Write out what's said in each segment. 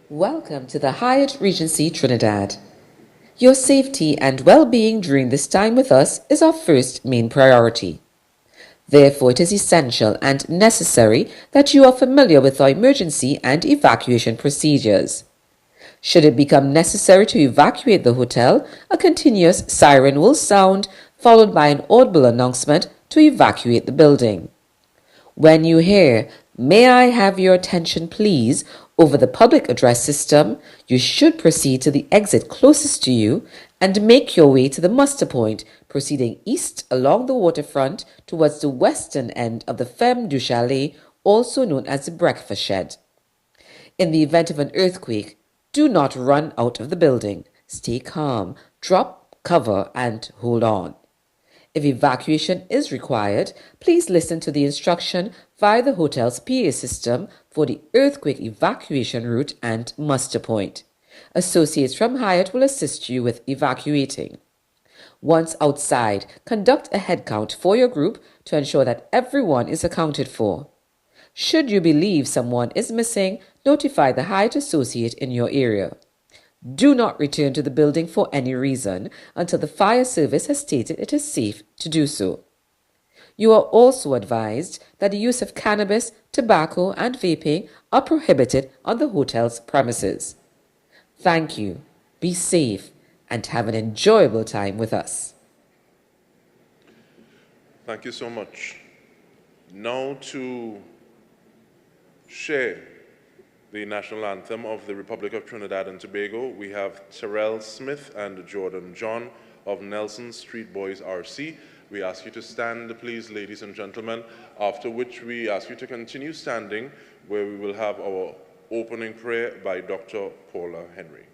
Welcome to the Hyatt Regency Trinidad. Your safety and well-being during this time with us is our first main priority. Therefore, it is essential and necessary that you are familiar with our emergency and evacuation procedures. Should it become necessary to evacuate the hotel, a continuous siren will sound, followed by an audible announcement to evacuate the building. When you hear, "May I have your attention please," over the public address system, you should proceed to the exit closest to you and make your way to the muster point, proceeding east along the waterfront towards the western end of the Femme du Chalet, also known as the breakfast shed. In the event of an earthquake, do not run out of the building. Stay calm, drop cover, and hold on. If evacuation is required, please listen to the instruction via the hotel's PA system for the earthquake evacuation route and muster point. Associates from Hyatt will assist you with evacuating. Once outside, conduct a head count for your group to ensure that everyone is accounted for. Should you believe someone is missing, notify the Hyatt associate in your area. Do not return to the building for any reason until the fire service has stated it is safe to do so. You are also advised that the use of cannabis, tobacco, and vaping are prohibited on the hotel's premises. Thank you, be safe, and have an enjoyable time with us. Thank you so much. Now to share the national anthem of the Republic of Trinidad and Tobago, we have Terrell Smith and Jordan John of Nelson Street Boys RC. We ask you to stand, please, ladies and gentlemen, after which we ask you to continue standing, where we will have our opening prayer by Dr. Paula Henry.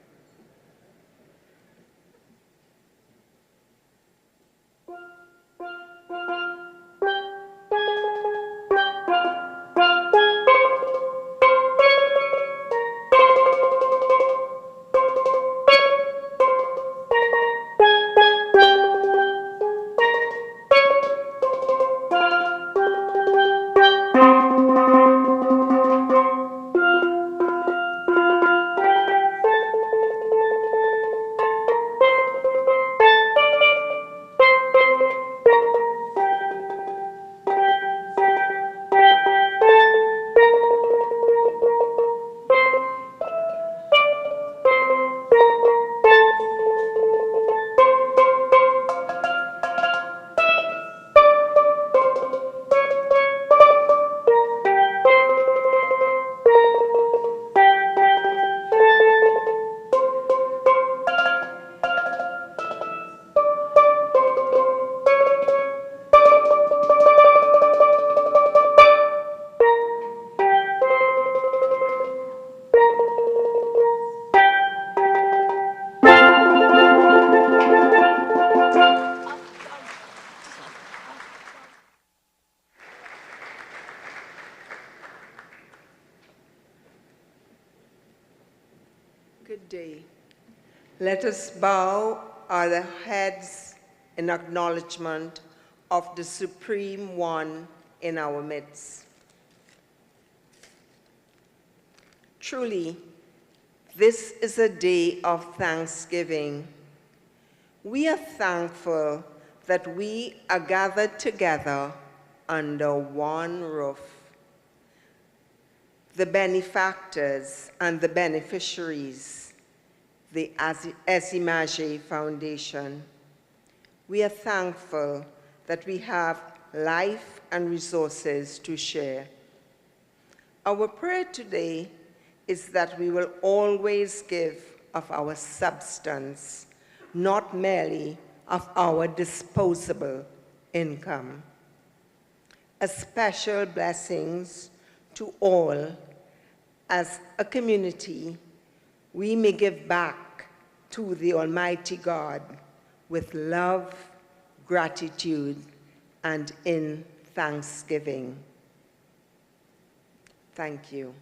Good day. Let us bow our heads in acknowledgement of the Supreme One in our midst. Truly, this is a day of thanksgiving. We are thankful that we are gathered together under one roof. The benefactors and the beneficiaries, the Esimaje Foundation. We are thankful that we have life and resources to share. Our prayer today is that we will always give of our substance, not merely of our disposable income. A special blessings to all. As a community, we may give back to the Almighty God with love, gratitude, and in thanksgiving. Thank you.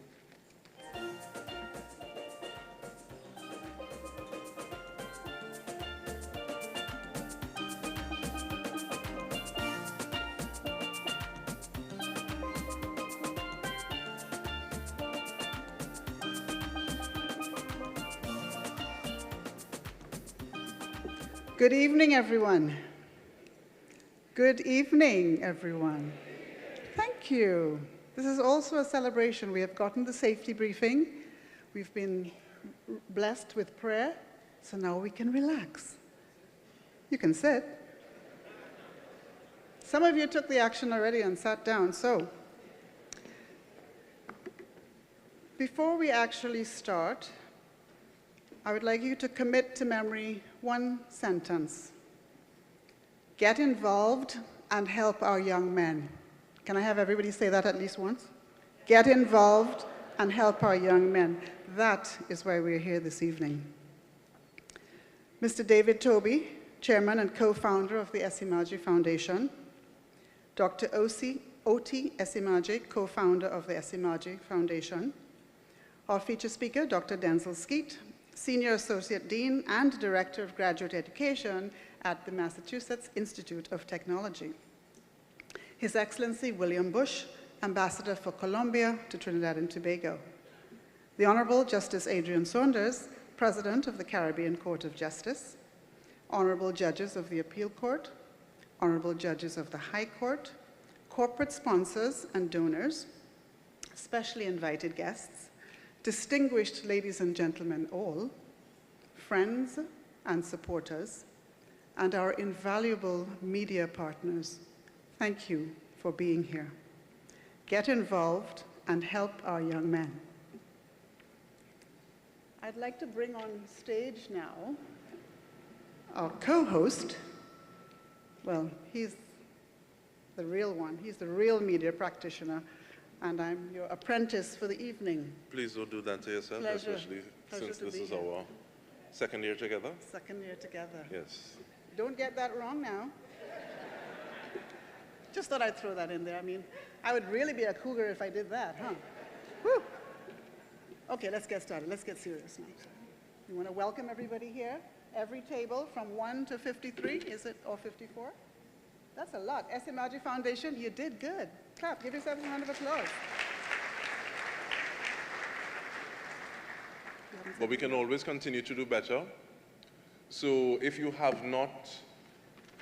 Good evening, everyone. Good evening, everyone. Thank you. This is also a celebration. We have gotten the safety briefing. We've been blessed with prayer, so now we can relax. You can sit. Some of you took the action already and sat down, so before we actually start, I would like you to commit to memory one sentence. Get involved and help our young men. Can I have everybody say that at least once? Get involved and help our young men. That is why we're here this evening. Mr. David Toby, Chairman and co-founder of the Esimaje Foundation. Dr. Oti Esimaje, co-founder of the Esimaje Foundation. Our featured speaker, Dr. Denzel Skeet, Senior Associate Dean and Director of Graduate Education at the Massachusetts Institute of Technology. His Excellency William Bush, Ambassador for Colombia to Trinidad and Tobago. The Honorable Justice Adrian Saunders, President of the Caribbean Court of Justice. Honorable Judges of the Appeal Court, Honorable Judges of the High Court, corporate sponsors and donors, specially invited guests, distinguished ladies and gentlemen all, friends and supporters, and our invaluable media partners, thank you for being here. Get involved and help our young men. I'd like to bring on stage now our co-host. Well, he's the real one. He's the real media practitioner, and I'm your apprentice for the evening. Please don't do that to yourself, Pleasure. especially Pleasure since to this be is here. our second year together. Second year together. Yes. Don't get that wrong now. Just thought I'd throw that in there. I mean, I would really be a cougar if I did that, huh? Whew. Okay, let's get started. Let's get serious now. You want to welcome everybody here? Every table from 1 to 53, is it, or 54? That's a lot. Esimaje Foundation, you did good. Clap, give yourself a round of applause. But we can always continue to do better. So if you have not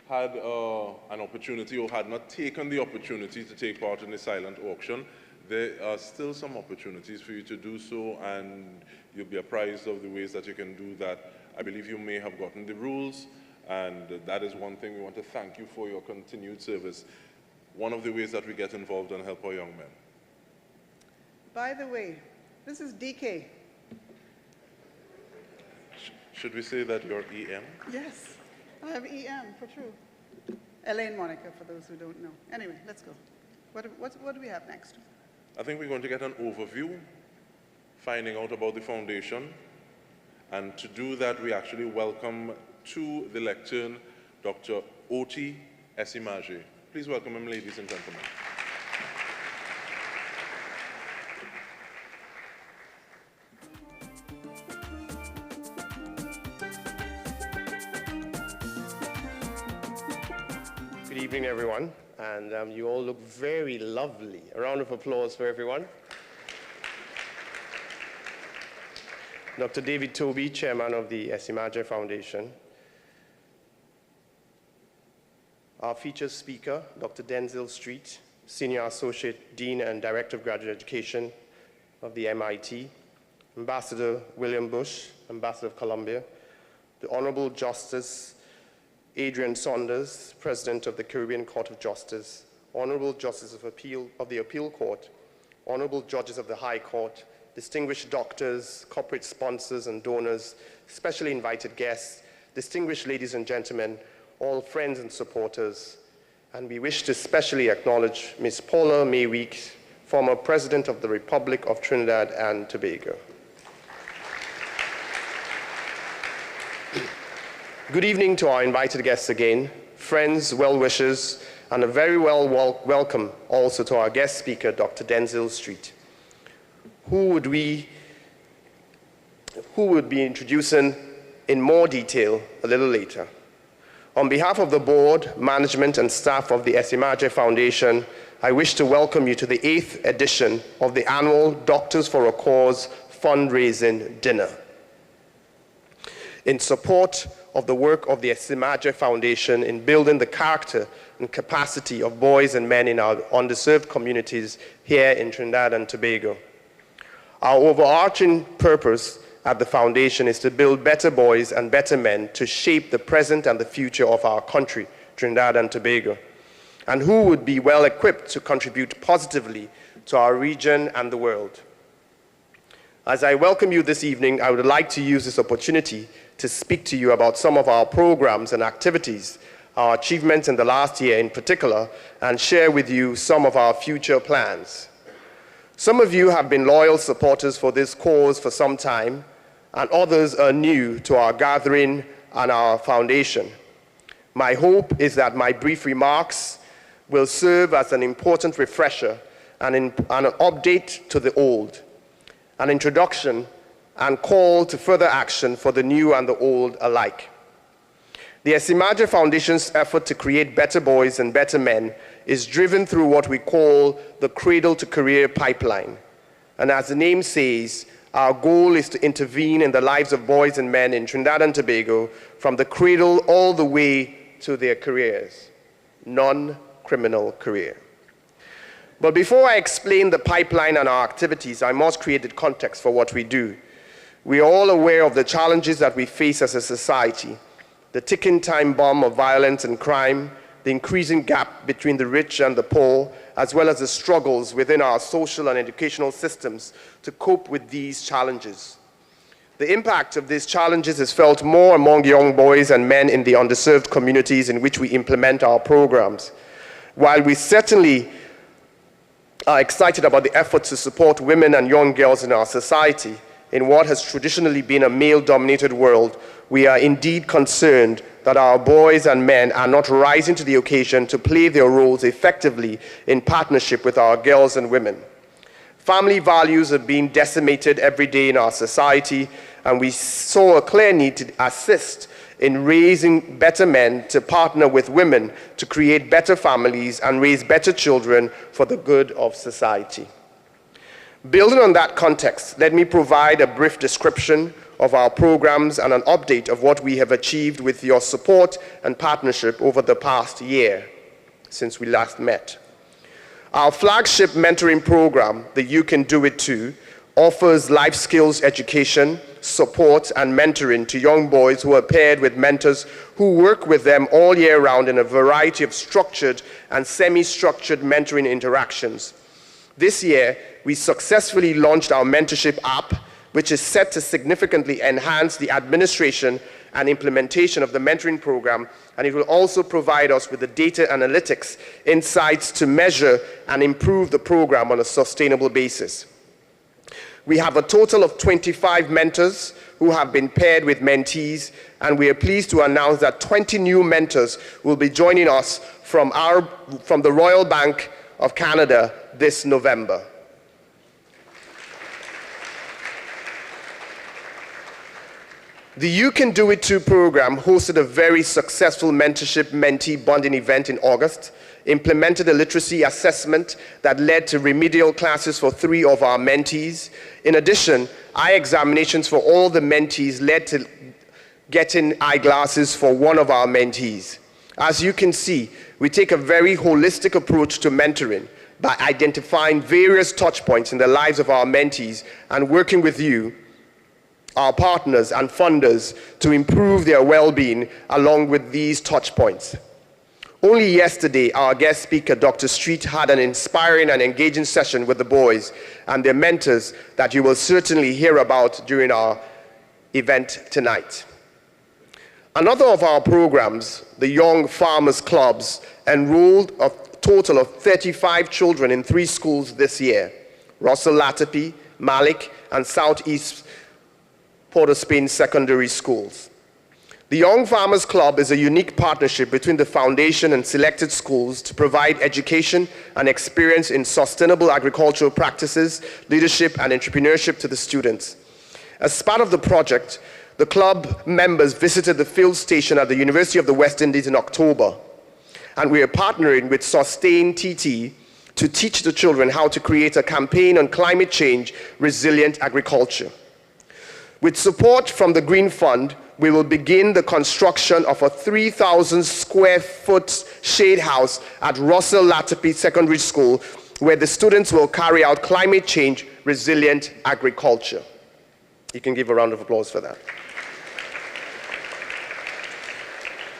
had an opportunity or had not taken the opportunity to take part in the silent auction, there are still some opportunities for you to do so, and you'll be apprised of the ways that you can do that. I believe you may have gotten the rules, and that is one thing we want to thank you for your continued service. One of the ways that we get involved and help our young men. By the way, this is DK. Should we say that you're EM? Yes, I have EM for true. Elaine Monica, for those who don't know. Anyway, let's go. What do we have next? I think we're going to get an overview, finding out about the foundation, and to do that, we actually welcome to the lectern Dr. Oti Esimaje. Please welcome him, ladies and gentlemen. Good evening, everyone, and you all look very lovely. A round of applause for everyone. Dr. David Toby, Chairman of the Esimaje Foundation. Our featured speaker, Dr. Denzel Skeet, Senior Associate Dean and Director of Graduate Education of the MIT. Ambassador William Bush, Ambassador of Colombia. The Honorable Justice Adrian Saunders, President of the Caribbean Court of Justice, Honorable Justice of the Appeal Court, Honorable Judges of the High Court, distinguished doctors, corporate sponsors and donors, specially invited guests, distinguished ladies and gentlemen, all friends and supporters, and we wish to specially acknowledge Ms. Paula May Weeks, former President of the Republic of Trinidad and Tobago. Good evening to our invited guests again, friends, well-wishers, and a very welcome also to our guest speaker, Dr. Denzel Skeet, who would be introducing in more detail a little later. On behalf of the board, management, and staff of the Esimaje Foundation, I wish to welcome you to the 8th edition of the annual Doctors for a Cause fundraising dinner in support of the work of the Esimaje Foundation in building the character and capacity of boys and men in our underserved communities here in Trinidad and Tobago. Our overarching purpose at the foundation is to build better boys and better men to shape the present and the future of our country, Trinidad and Tobago, and who would be well equipped to contribute positively to our region and the world. As I welcome you this evening, I would like to use this opportunity to speak to you about some of our programs and activities, our achievements in the last year in particular, and share with you some of our future plans. Some of you have been loyal supporters for this cause for some time, and others are new to our gathering and our foundation. My hope is that my brief remarks will serve as an important refresher and an update to the old, an introduction and call to further action for the new and the old alike. The Esimaje Foundation's effort to create better boys and better men is driven through what we call the Cradle to Career Pipeline. And as the name says, our goal is to intervene in the lives of boys and men in Trinidad and Tobago from the cradle all the way to their careers, non-criminal career. But before I explain the pipeline and our activities, I must create the context for what we do. We are all aware of the challenges that we face as a society, the ticking time bomb of violence and crime, the increasing gap between the rich and the poor, as well as the struggles within our social and educational systems to cope with these challenges. The impact of these challenges is felt more among young boys and men in the underserved communities in which we implement our programs. While we certainly are excited about the efforts to support women and young girls in our society, in what has traditionally been a male-dominated world, we are indeed concerned that our boys and men are not rising to the occasion to play their roles effectively in partnership with our girls and women. Family values are being decimated every day in our society, and we saw a clear need to assist in raising better men to partner with women to create better families and raise better children for the good of society. Building on that context, let me provide a brief description of our programs and an update of what we have achieved with your support and partnership over the past year since we last met. Our flagship mentoring program, the You Can Do It Too, offers life skills education, support, and mentoring to young boys who are paired with mentors who work with them all year round in a variety of structured and semi-structured mentoring interactions. This year, we successfully launched our mentorship app, which is set to significantly enhance the administration and implementation of the mentoring program, and it will also provide us with the data analytics insights to measure and improve the program on a sustainable basis. We have a total of 25 mentors who have been paired with mentees, and we are pleased to announce that 20 new mentors will be joining us from the Royal Bank of Canada this November. The You Can Do It Too program hosted a very successful mentorship-mentee bonding event in August, implemented a literacy assessment that led to remedial classes for 3 of our mentees. In addition, eye examinations for all the mentees led to getting eyeglasses for one of our mentees. As you can see, we take a very holistic approach to mentoring by identifying various touch points in the lives of our mentees and working with you, our partners and funders, to improve their well-being along with these touch points. Only yesterday, our guest speaker, Dr. Street, had an inspiring and engaging session with the boys and their mentors that you will certainly hear about during our event tonight. Another of our programs, the Young Farmers Clubs, enrolled a total of 35 children in 3 schools this year: Russell Latapi, Malik, and Southeast Port of Spain secondary schools. The Young Farmers Club is a unique partnership between the foundation and selected schools to provide education and experience in sustainable agricultural practices, leadership, and entrepreneurship to the students. As part of the project, the club members visited the field station at the University of the West Indies in October, and we are partnering with Sustain TT to teach the children how to create a campaign on climate change resilient agriculture. With support from the Green Fund, we will begin the construction of a 3,000 square foot shade house at Russell Latipi Secondary School, where the students will carry out climate change resilient agriculture. You can give a round of applause for that.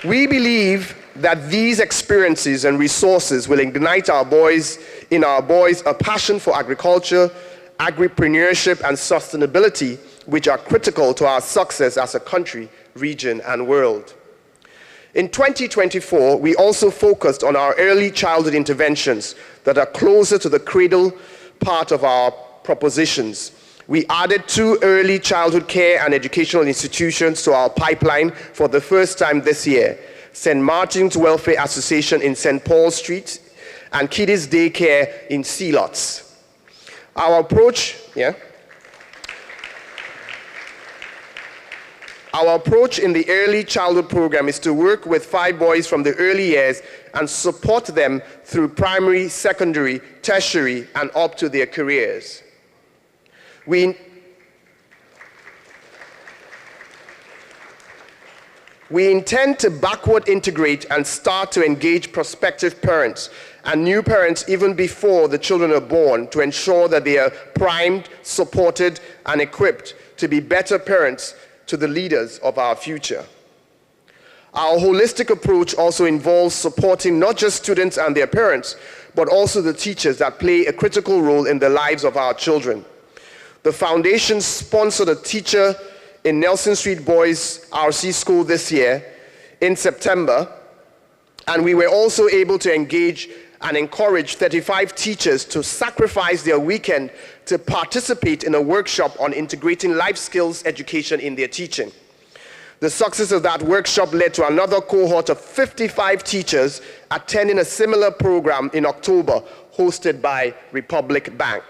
We believe that these experiences and resources will ignite in our boys a passion for agriculture, agripreneurship, and sustainability, which are critical to our success as a country, region, and world. In 2024, we also focused on our early childhood interventions that are closer to the cradle part of our propositions. We added 2 early childhood care and educational institutions to our pipeline for the first time this year: St. Martin's Welfare Association in St. Paul Street and Kiddies Daycare in Sealots. Our approach in the early childhood program is to work with 5 boys from the early years and support them through primary, secondary, tertiary, and up to their careers. We intend to backward integrate and start to engage prospective parents and new parents even before the children are born to ensure that they are primed, supported, and equipped to be better parents to the leaders of our future. Our holistic approach also involves supporting not just students and their parents, but also the teachers that play a critical role in the lives of our children. The foundation sponsored a teacher in Nelson Street Boys RC School this year in September, and we were also able to engage and encourage 35 teachers to sacrifice their weekend to participate in a workshop on integrating life skills education in their teaching. The success of that workshop led to another cohort of 55 teachers attending a similar program in October, hosted by Republic Bank.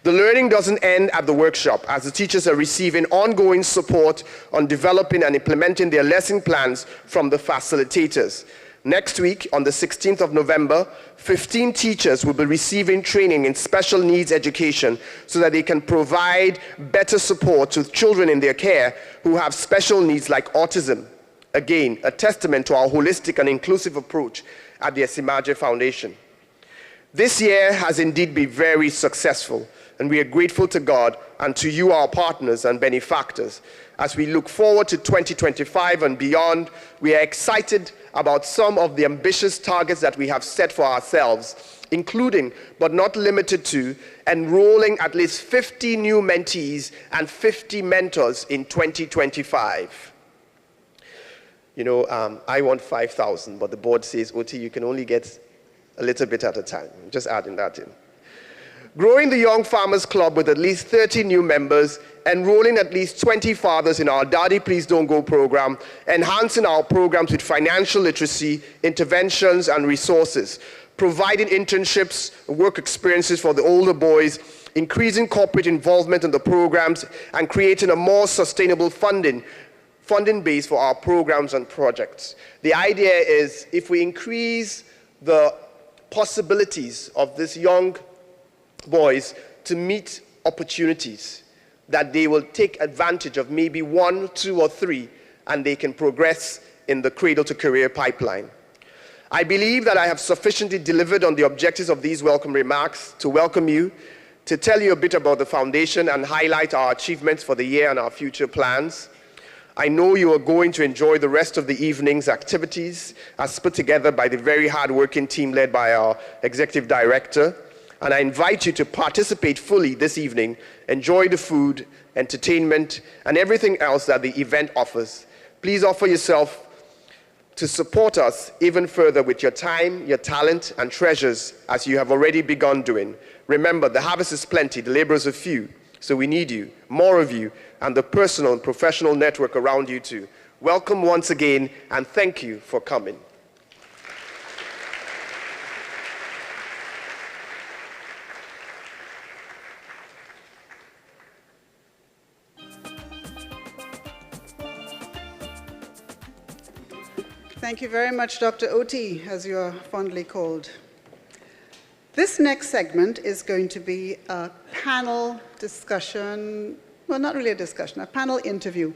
The learning doesn't end at the workshop, as the teachers are receiving ongoing support on developing and implementing their lesson plans from the facilitators. Next week, on the 16th of November, 15 teachers will be receiving training in special needs education so that they can provide better support to children in their care who have special needs like autism. Again, a testament to our holistic and inclusive approach at the Esimaje Foundation. This year has indeed been very successful, and we are grateful to God and to you, our partners and benefactors. As we look forward to 2025 and beyond, we are excited about some of the ambitious targets that we have set for ourselves, including, but not limited to, enrolling at least 50 new mentees and 50 mentors in 2025. You know, I want 5,000, but the board says, OT, you can only get a little bit at a time. I'm just adding that in. Growing the Young Farmers Club with at least 30 new members, enrolling at least 20 fathers in our Daddy Please Don't Go program, enhancing our programs with financial literacy, interventions, and resources, providing internships, work experiences for the older boys, increasing corporate involvement in the programs, and creating a more sustainable funding base for our programs and projects. The idea is, if we increase the possibilities of these young boys to meet opportunities, that they will take advantage of maybe 1, 2, or 3, and they can progress in the cradle to career pipeline. I believe that I have sufficiently delivered on the objectives of these welcome remarks to welcome you, to tell you a bit about the foundation and highlight our achievements for the year and our future plans. I know you are going to enjoy the rest of the evening's activities as put together by the very hard-working team led by our executive director. And I invite you to participate fully this evening, enjoy the food, entertainment, and everything else that the event offers. Please offer yourself to support us even further with your time, your talent, and treasures, as you have already begun doing. Remember, the harvest is plenty, the laborers are few, so we need you, more of you, and the personal and professional network around you too. Welcome once again, and thank you for coming. Thank you very much, Dr. OT, as you are fondly called. This next segment is going to be a panel discussion, well, not really a discussion, a panel interview.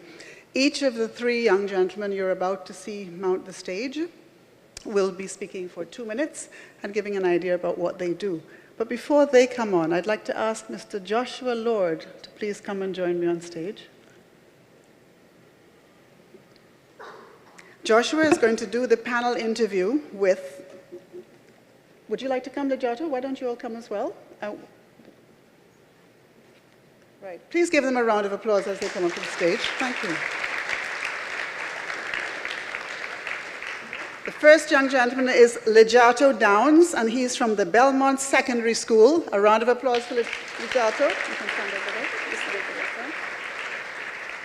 Each of the three young gentlemen you're about to see mount the stage will be speaking for 2 minutes and giving an idea about what they do. But before they come on, I'd like to ask Mr. Joshua Lord to please come and join me on stage. Joshua is going to do the panel interview with, would you like to come to Joshua? Why don't you all come as well? Right, please give them a round of applause as they come up to the stage. Thank you. The first young gentleman is Legato Downs, and he's from the Belmont Secondary School. A round of applause for Legato. You can stand over there.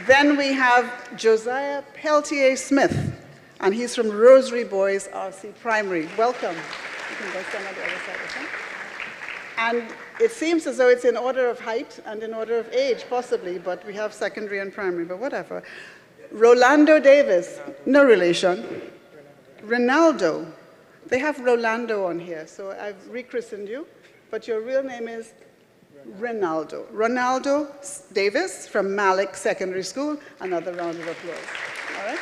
Then we have Josiah Peltier Smith, and he's from Rosary Boys RC Primary. Welcome. You can go stand on the other side of him. And it seems as though it's in order of height and in order of age, possibly, but we have secondary and primary, but whatever. Rolando Davis, no relation. Ronaldo. They have Rolando on here, so I've rechristened you, but your real name is Ronaldo. Ronaldo Davis from Malik Secondary School. Another round of applause. All right?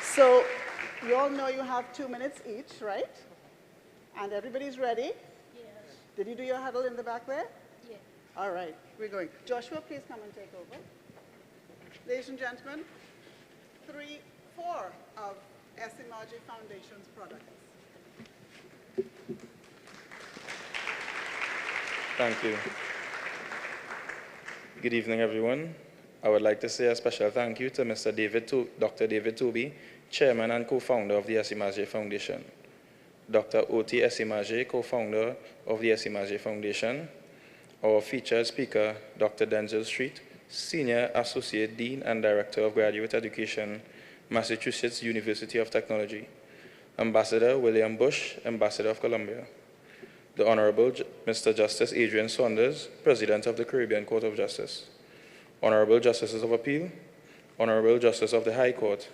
So you all know you have 2 minutes each, right? And everybody's ready? Yes. Did you do your huddle in the back there? Yeah. All right, we're going. Joshua, please come and take over. Ladies and gentlemen, 4 of Esimaje Foundation's products. Thank you. Good evening, everyone. I would like to say a special thank you to Dr. David Tooby, Chairman and co-founder of the Esimaje Foundation, Dr. O.T. Esimaje, co-founder of the Esimaje Foundation, our featured speaker, Dr. Denzel Street, Senior Associate Dean and Director of Graduate Education, Massachusetts University of Technology, Ambassador William Bush, Ambassador of Colombia, the Honorable Mr. Justice Adrian Saunders, President of the Caribbean Court of Justice, Honorable Justices of Appeal, Honorable Justice of the High Court,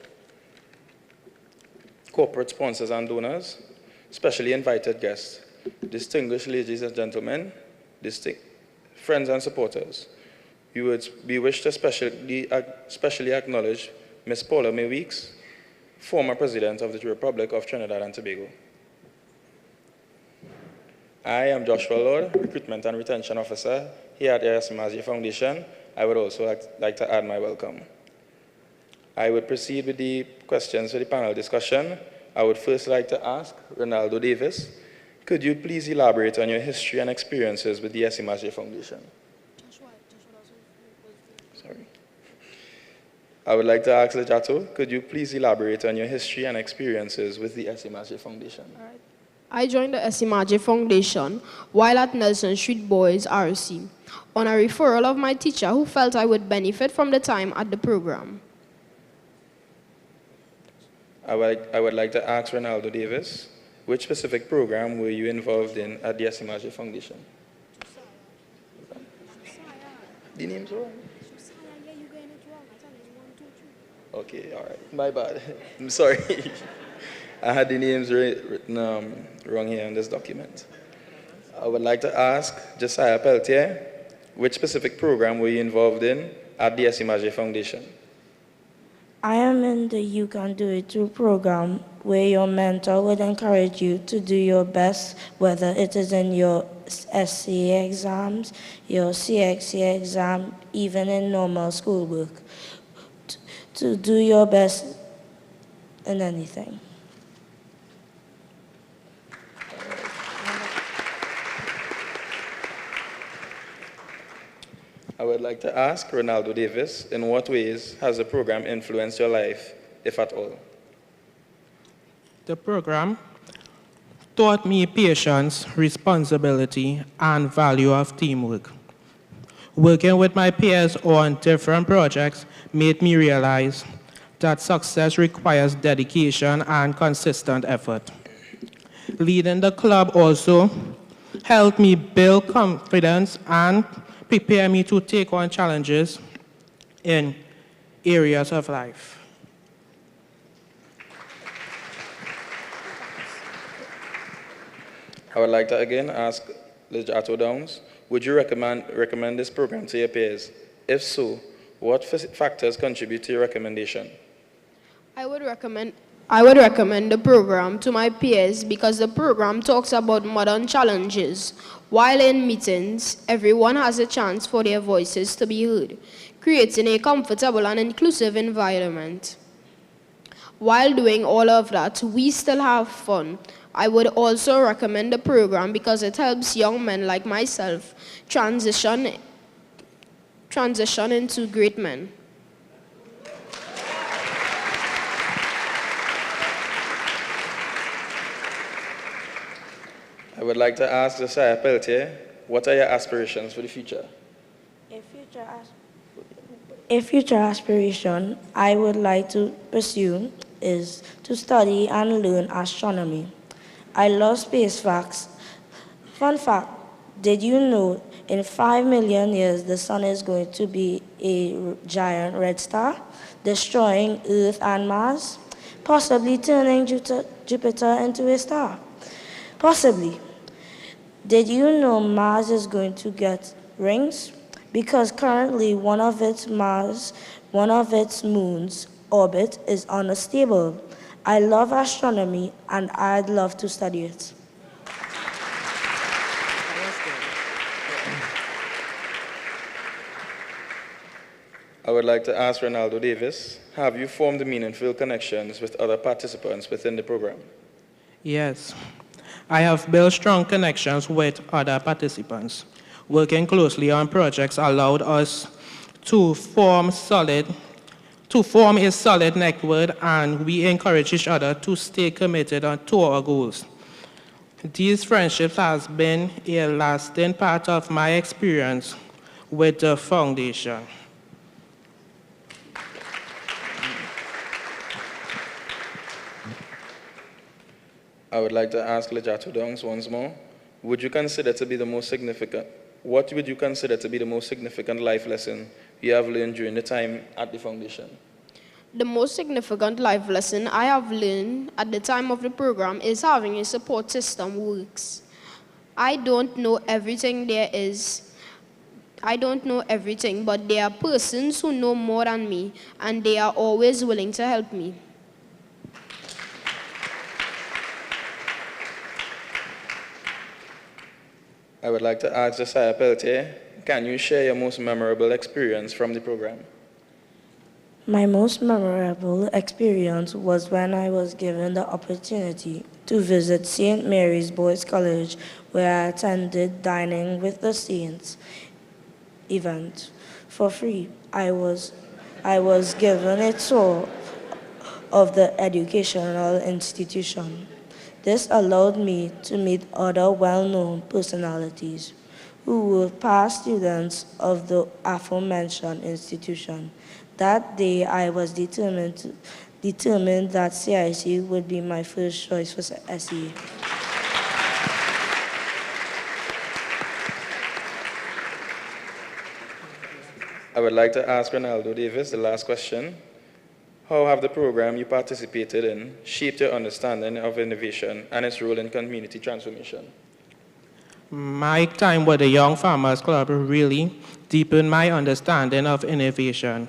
corporate sponsors and donors, specially invited guests, distinguished ladies and gentlemen, friends and supporters. We wish to specially acknowledge Ms. Paula May Weeks, former President of the Republic of Trinidad and Tobago. I am Joshua Lord, Recruitment and Retention Officer here at the Esimaje Foundation. I would also like to add my welcome. I would proceed with the questions for the panel discussion. I would first like to ask Ronaldo Davis, could you please elaborate on your history and experiences with the Esimaje Foundation? Sorry. I would like to ask Legato, could you please elaborate on your history and experiences with the Esimaje Foundation? All right. I joined the Esimaje Foundation while at Nelson Street Boys RC on a referral of my teacher who felt I would benefit from the time at the program. I would like to ask Ronaldo Davis, which specific program were you involved in at the Esimaje Foundation? The name's wrong. Okay, all right. My bad. I'm sorry. I had the names written wrong here in this document. I would like to ask Josiah Peltier, which specific program were you involved in at the Esimaje Foundation? I am in the You Can Do It Too program, where your mentor would encourage you to do your best, whether it is in your SCA exams, your CXA exam, even in normal schoolwork, to do your best in anything. I would like to ask Ronaldo Davis, in what ways has the program influenced your life, if at all? The program taught me patience, responsibility, and value of teamwork. Working with my peers on different projects made me realize that success requires dedication and consistent effort. Leading the club also helped me build confidence and prepare me to take on challenges in areas of life. I would like to again ask Legato Downs, would you recommend this program to your peers? If so, what factors contribute to your recommendation? I would recommend the program to my peers because the program talks about modern challenges. While in meetings, everyone has a chance for their voices to be heard, creating a comfortable and inclusive environment. While doing all of that, we still have fun. I would also recommend the program because it helps young men like myself transition into great men. I would like to ask Josiah Peltier, what are your aspirations for the future? A future aspiration I would like to pursue is to study and learn astronomy. I love space facts. Fun fact, did you know in 5 million years the sun is going to be a giant red star, destroying Earth and Mars, possibly turning Jupiter into a star? Possibly. Did you know Mars is going to get rings? Because currently one of its moons' orbit is unstable. I love astronomy and I'd love to study it. I would like to ask Ronaldo Davis, have you formed meaningful connections with other participants within the program? Yes, I have built strong connections with other participants. Working closely on projects allowed us to form a solid network, and we encourage each other to stay committed to our goals. These friendships has been a lasting part of my experience with the foundation. I would like to ask Lejato Dongs once more, what would you consider to be the most significant life lesson you have learned during the time at the foundation? The most significant life lesson I have learned at the time of the program is having a support system works. I don't know everything, but there are persons who know more than me, and they are always willing to help me. I would like to ask Josiah Peltier, can you share your most memorable experience from the program? My most memorable experience was when I was given the opportunity to visit St. Mary's Boys College, where I attended Dining with the Saints event for free. I was given a tour of the educational institution. This allowed me to meet other well-known personalities who were past students of the aforementioned institution. That day, I was determined that CIC would be my first choice for SEA. I would like to ask Ronaldo Davis the last question. How have the program you participated in shaped your understanding of innovation and its role in community transformation? My time with the Young Farmers Club really deepened my understanding of innovation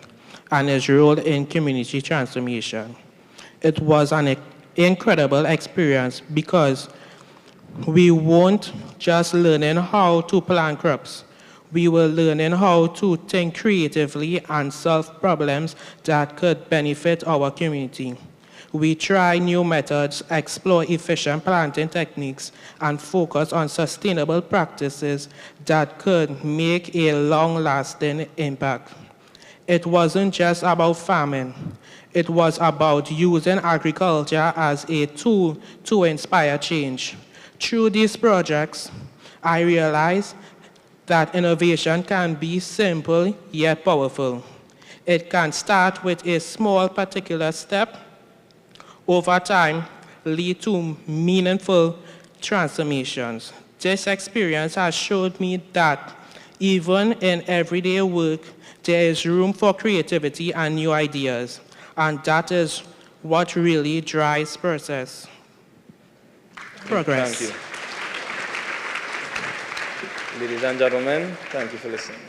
and its role in community transformation. It was an incredible experience because we weren't just learning how to plant crops. We were learning how to think creatively and solve problems that could benefit our community. We try new methods, explore efficient planting techniques, and focus on sustainable practices that could make a long-lasting impact. It wasn't just about farming. It was about using agriculture as a tool to inspire change. Through these projects, I realized that innovation can be simple yet powerful. It can start with a small particular step, over time lead to meaningful transformations. This experience has showed me that even in everyday work, there is room for creativity and new ideas, and that is what really drives progress. Thank you. Ladies and gentlemen, thank you for listening.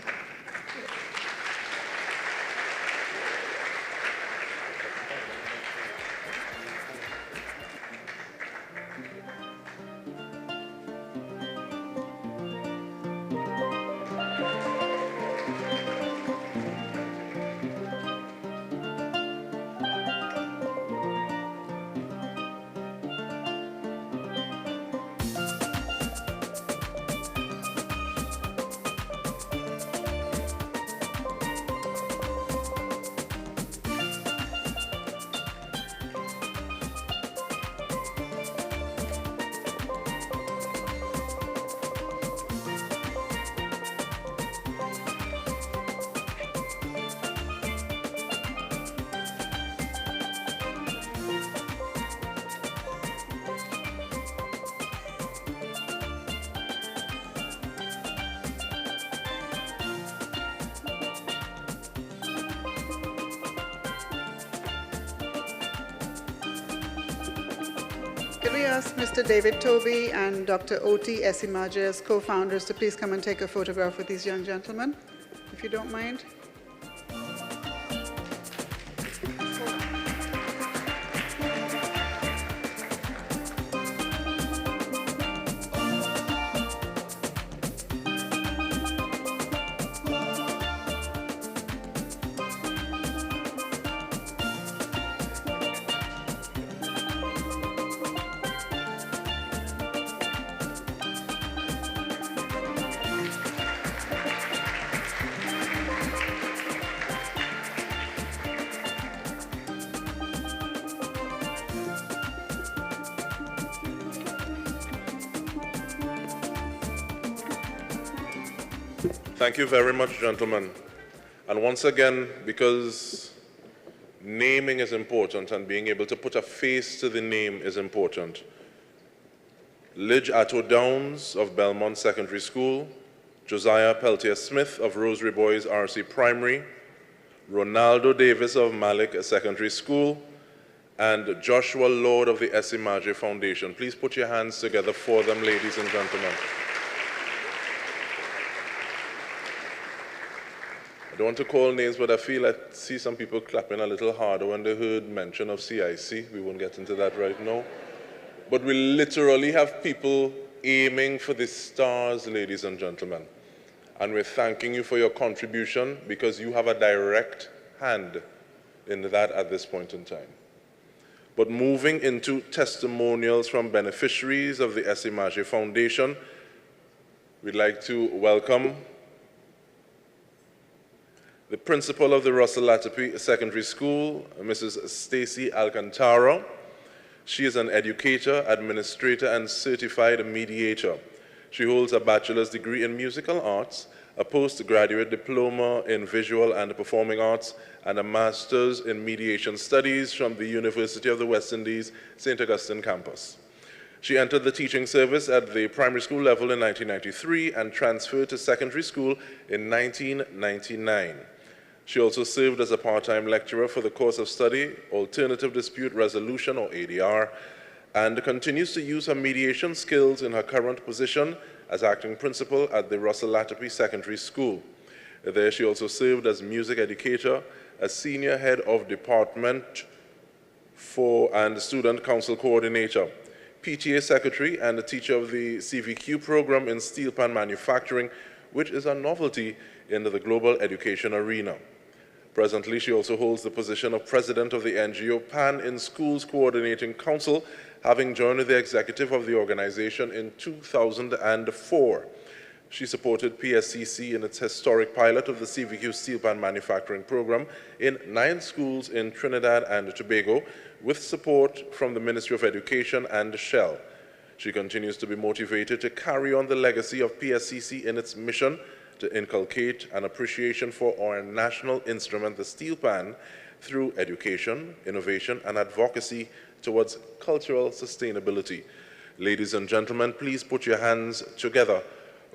Can we ask Mr. David Toby and Dr. Oti Esimaje as co-founders to please come and take a photograph with these young gentlemen, if you don't mind? Thank you very much, gentlemen. And once again, because naming is important and being able to put a face to the name is important, Lidge Atto Downs of Belmont Secondary School, Josiah Peltier Smith of Rosary Boys RC Primary, Ronaldo Davis of Malik Secondary School, and Joshua Lord of the Esimaje Foundation. Please put your hands together for them, ladies and gentlemen. I don't want to call names, but I feel I see some people clapping a little harder when they heard mention of CIC. We won't get into that right now. But we literally have people aiming for the stars, ladies and gentlemen. And we're thanking you for your contribution because you have a direct hand in that at this point in time. But moving into testimonials from beneficiaries of the Esimaje Foundation, we'd like to welcome the principal of the Russell Latipi Secondary School, Mrs. Stacy Alcantara. She is an educator, administrator, and certified mediator. She holds a bachelor's degree in musical arts, a postgraduate diploma in visual and performing arts, and a master's in mediation studies from the University of the West Indies, St. Augustine campus. She entered the teaching service at the primary school level in 1993 and transferred to secondary school in 1999. She also served as a part-time lecturer for the course of study, Alternative Dispute Resolution, or ADR, and continues to use her mediation skills in her current position as acting principal at the Russell Latipi Secondary School. There she also served as music educator, as senior head of department and student council coordinator, PTA secretary, and a teacher of the CVQ program in steel pan manufacturing, which is a novelty in the global education arena. Presently, she also holds the position of president of the NGO Pan in Schools Coordinating Council, having joined the executive of the organization in 2004. She supported PSCC in its historic pilot of the CVQ steel pan manufacturing program in 9 schools in Trinidad and Tobago, with support from the Ministry of Education and Shell. She continues to be motivated to carry on the legacy of PSCC in its mission to inculcate an appreciation for our national instrument, the steel pan, through education, innovation, and advocacy towards cultural sustainability. Ladies and gentlemen, please put your hands together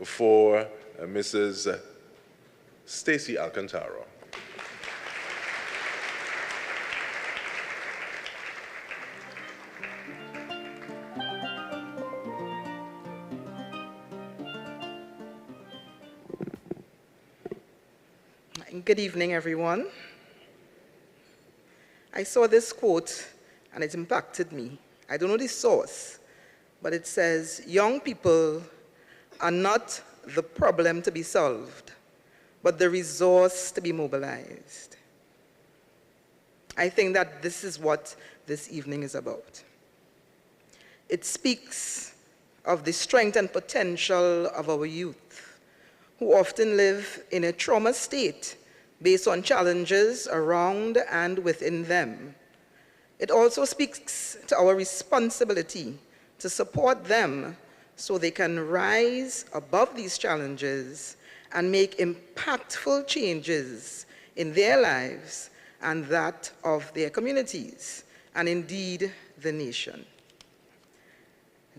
for Mrs. Stacy Alcantara. Good evening, everyone. I saw this quote and it impacted me. I don't know the source, but it says, young people are not the problem to be solved, but the resource to be mobilized. I think that this is what this evening is about. It speaks of the strength and potential of our youth, who often live in a trauma state based on challenges around and within them. It also speaks to our responsibility to support them so they can rise above these challenges and make impactful changes in their lives and that of their communities, and indeed the nation.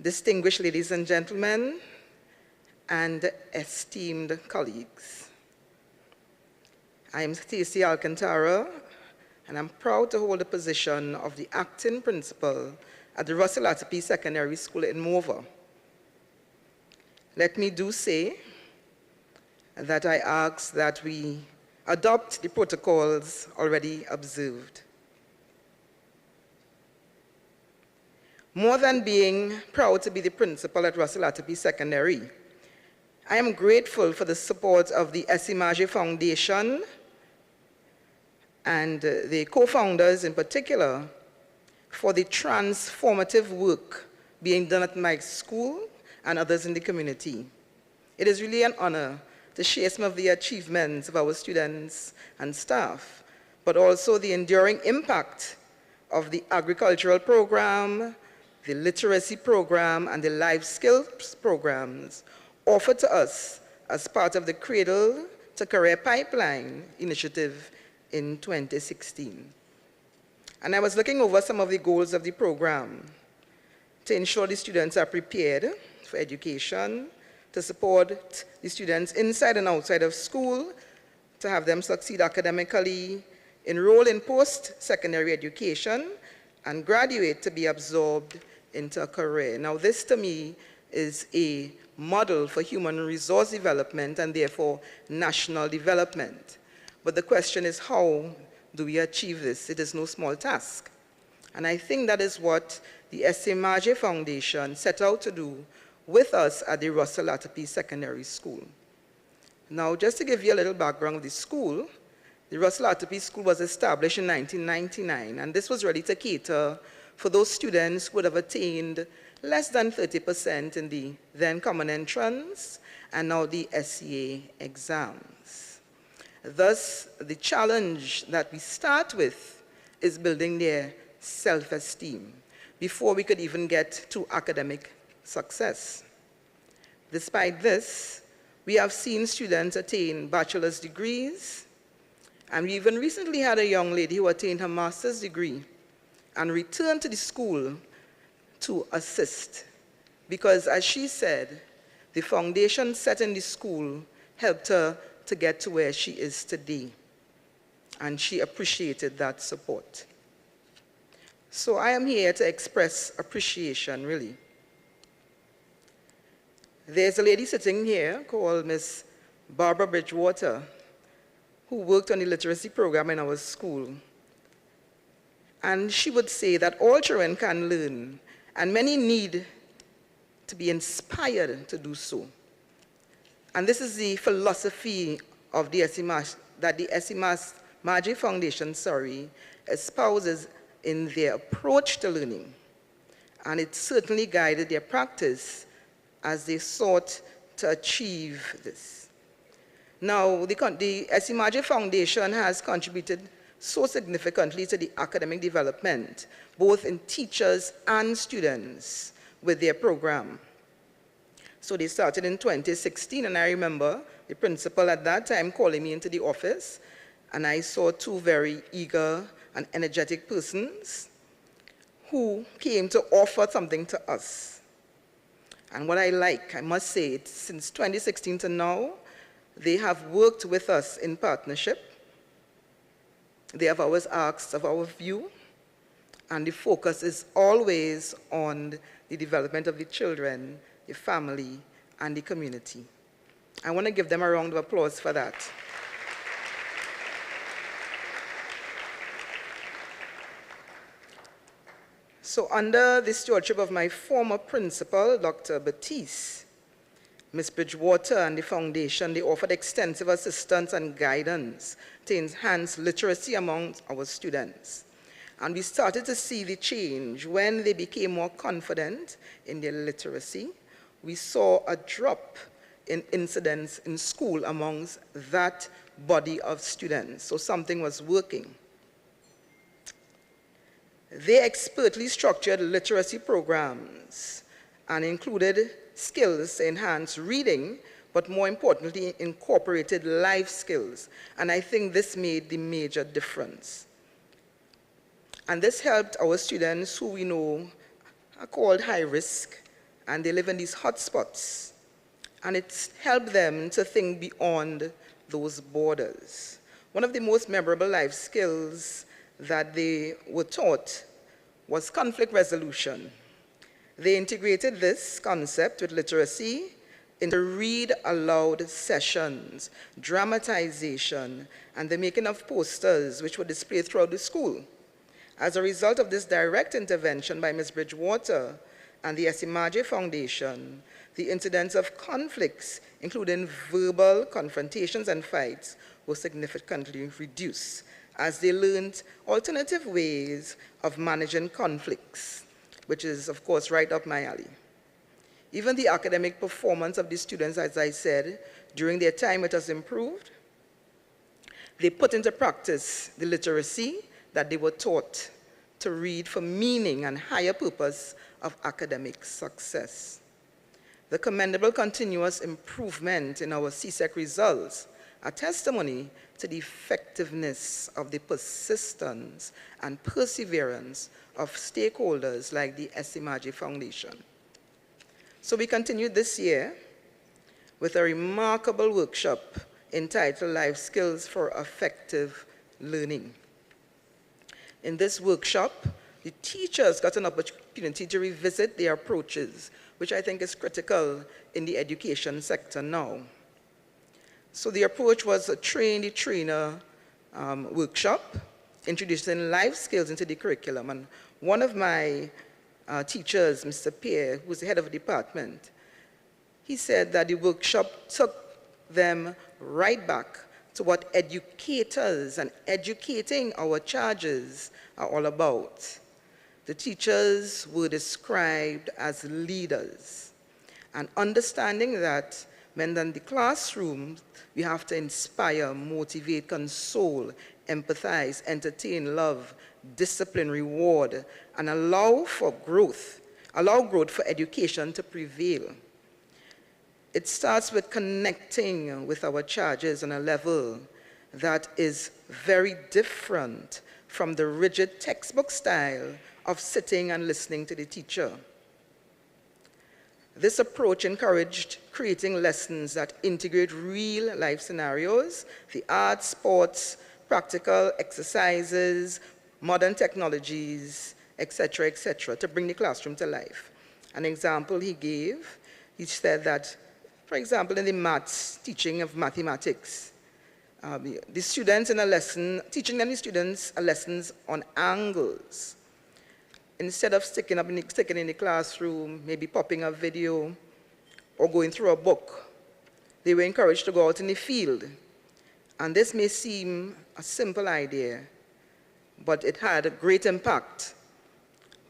Distinguished ladies and gentlemen, and esteemed colleagues, I am Stacey Alcantara, and I'm proud to hold the position of the acting principal at the Russell Atterbury Secondary School in Morva. Let me do say that I ask that we adopt the protocols already observed. More than being proud to be the principal at Russell Atterbury Secondary, I am grateful for the support of the Esimaje Foundation and the co-founders in particular for the transformative work being done at my school and others in the community. It is really an honor to share some of the achievements of our students and staff, but also the enduring impact of the agricultural program, the literacy program, and the life skills programs offered to us as part of the Cradle to Career Pipeline initiative in 2016. And I was looking over some of the goals of the program to ensure the students are prepared for education, to support the students inside and outside of school, to have them succeed academically, enroll in post-secondary education, and graduate to be absorbed into a career. Now, this to me is a model for human resource development and therefore national development. But the question is, how do we achieve this? It is no small task. And I think that is what the Esimaje Foundation set out to do with us at the Russell Atterbury Secondary School. Now, just to give you a little background of the school, the Russell Atterbury School was established in 1999, and this was really to cater for those students who would have attained less than 30% in the then Common Entrance and now the SEA exams. Thus, the challenge that we start with is building their self-esteem before we could even get to academic success. Despite this, we have seen students attain bachelor's degrees, and we even recently had a young lady who attained her master's degree and returned to the school to assist, because as she said, the foundation set in the school helped her to get to where she is today, and she appreciated that support. So I am here to express appreciation, really. There's a lady sitting here called Miss Barbara Bridgewater, who worked on the literacy program in our school. And she would say that all children can learn, and many need to be inspired to do so. And this is the philosophy of the Esimaje Foundation, espouses in their approach to learning. And it certainly guided their practice as they sought to achieve this. Now, the Esimaje Foundation has contributed so significantly to the academic development, both in teachers and students with their program. So they started in 2016, and I remember the principal at that time calling me into the office, and I saw two very eager and energetic persons who came to offer something to us. And what I like, I must say, since 2016 to now, they have worked with us in partnership. They have always asked of our view, and the focus is always on the development of the children, the family, and the community. I want to give them a round of applause for that. So under the stewardship of my former principal, Dr. Batiste, Ms. Bridgewater and the foundation, they offered extensive assistance and guidance to enhance literacy among our students. And we started to see the change when they became more confident in their literacy. We saw a drop in incidents in school amongst that body of students. So something was working. They expertly structured literacy programs and included skills to enhance reading, but more importantly, incorporated life skills. And I think this made the major difference. And this helped our students, who we know are called high risk, and they live in these hotspots. And it helped them to think beyond those borders. One of the most memorable life skills that they were taught was conflict resolution. They integrated this concept with literacy into read aloud sessions, dramatization, and the making of posters which were displayed throughout the school. As a result of this direct intervention by Ms. Bridgewater and the Esimaje Foundation, the incidence of conflicts, including verbal confrontations and fights, were significantly reduced as they learned alternative ways of managing conflicts, which is, of course, right up my alley. Even the academic performance of the students, as I said, during their time it has improved. They put into practice the literacy that they were taught to read for meaning and higher purpose of academic success. The commendable continuous improvement in our CSEC results are testimony to the effectiveness of the persistence and perseverance of stakeholders like the Esimaje Foundation. So we continued this year with a remarkable workshop entitled Life Skills for Effective Learning. In this workshop, the teachers got an opportunity to revisit their approaches, which I think is critical in the education sector now. So the approach was a train-the-trainer workshop, introducing life skills into the curriculum. And one of my teachers, Mr. Pierre, who's the head of the department, he said that the workshop took them right back to what educators and educating our charges are all about. The teachers were described as leaders, and understanding that when in the classroom, we have to inspire, motivate, console, empathize, entertain, love, discipline, reward, and allow growth for education to prevail. It starts with connecting with our charges on a level that is very different from the rigid textbook style of sitting and listening to the teacher. This approach encouraged creating lessons that integrate real life scenarios, the arts, sports, practical exercises, modern technologies, etc., to bring the classroom to life. An example he gave, he said that, for example, in the maths, teaching of mathematics, the students in a lesson, teaching them the students lessons on angles. Instead of sticking in the classroom, maybe popping a video or going through a book, they were encouraged to go out in the field. And this may seem a simple idea, but it had a great impact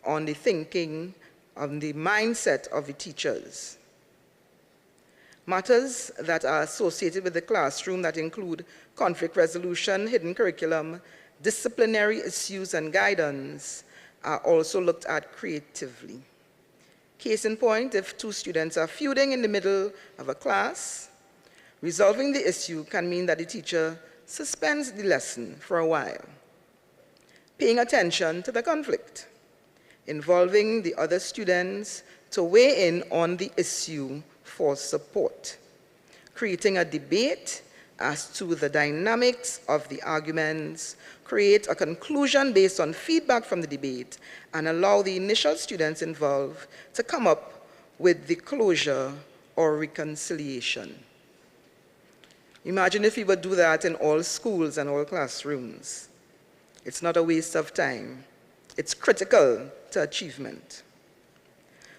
on the thinking, on the mindset of the teachers. Matters that are associated with the classroom that include conflict resolution, hidden curriculum, disciplinary issues, and guidance are also looked at creatively. Case in point, if two students are feuding in the middle of a class, resolving the issue can mean that the teacher suspends the lesson for a while, paying attention to the conflict, involving the other students to weigh in on the issue for support, creating a debate as to the dynamics of the arguments, create a conclusion based on feedback from the debate, and allow the initial students involved to come up with the closure or reconciliation. Imagine if we would do that in all schools and all classrooms. It's not a waste of time. It's critical to achievement.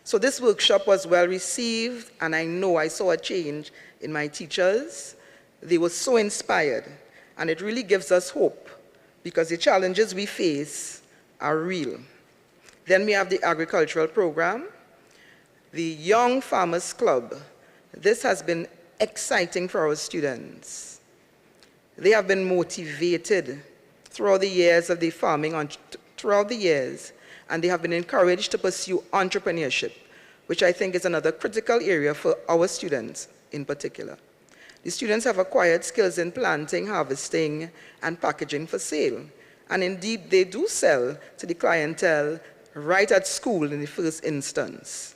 So this workshop was well received, and I know I saw a change in my teachers. They were so inspired, and it really gives us hope because the challenges we face are real. Then we have the agricultural program, the Young Farmers Club. This has been exciting for our students. They have been motivated throughout the years of the farming, throughout the years, and they have been encouraged to pursue entrepreneurship, which I think is another critical area for our students in particular. The students have acquired skills in planting, harvesting, and packaging for sale. And indeed, they do sell to the clientele right at school in the first instance.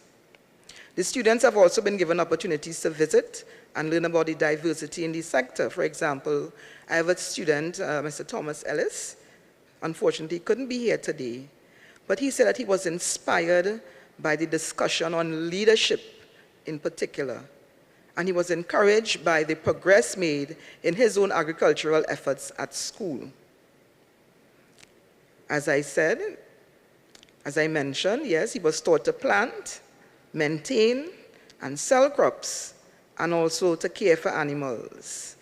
The students have also been given opportunities to visit and learn about the diversity in the sector. For example, I have a student, Mr. Thomas Ellis. Unfortunately, he couldn't be here today, but he said that he was inspired by the discussion on leadership in particular, and he was encouraged by the progress made in his own agricultural efforts at school. As I said, as I mentioned, yes, he was taught to plant, maintain, and sell crops, and also to care for animals.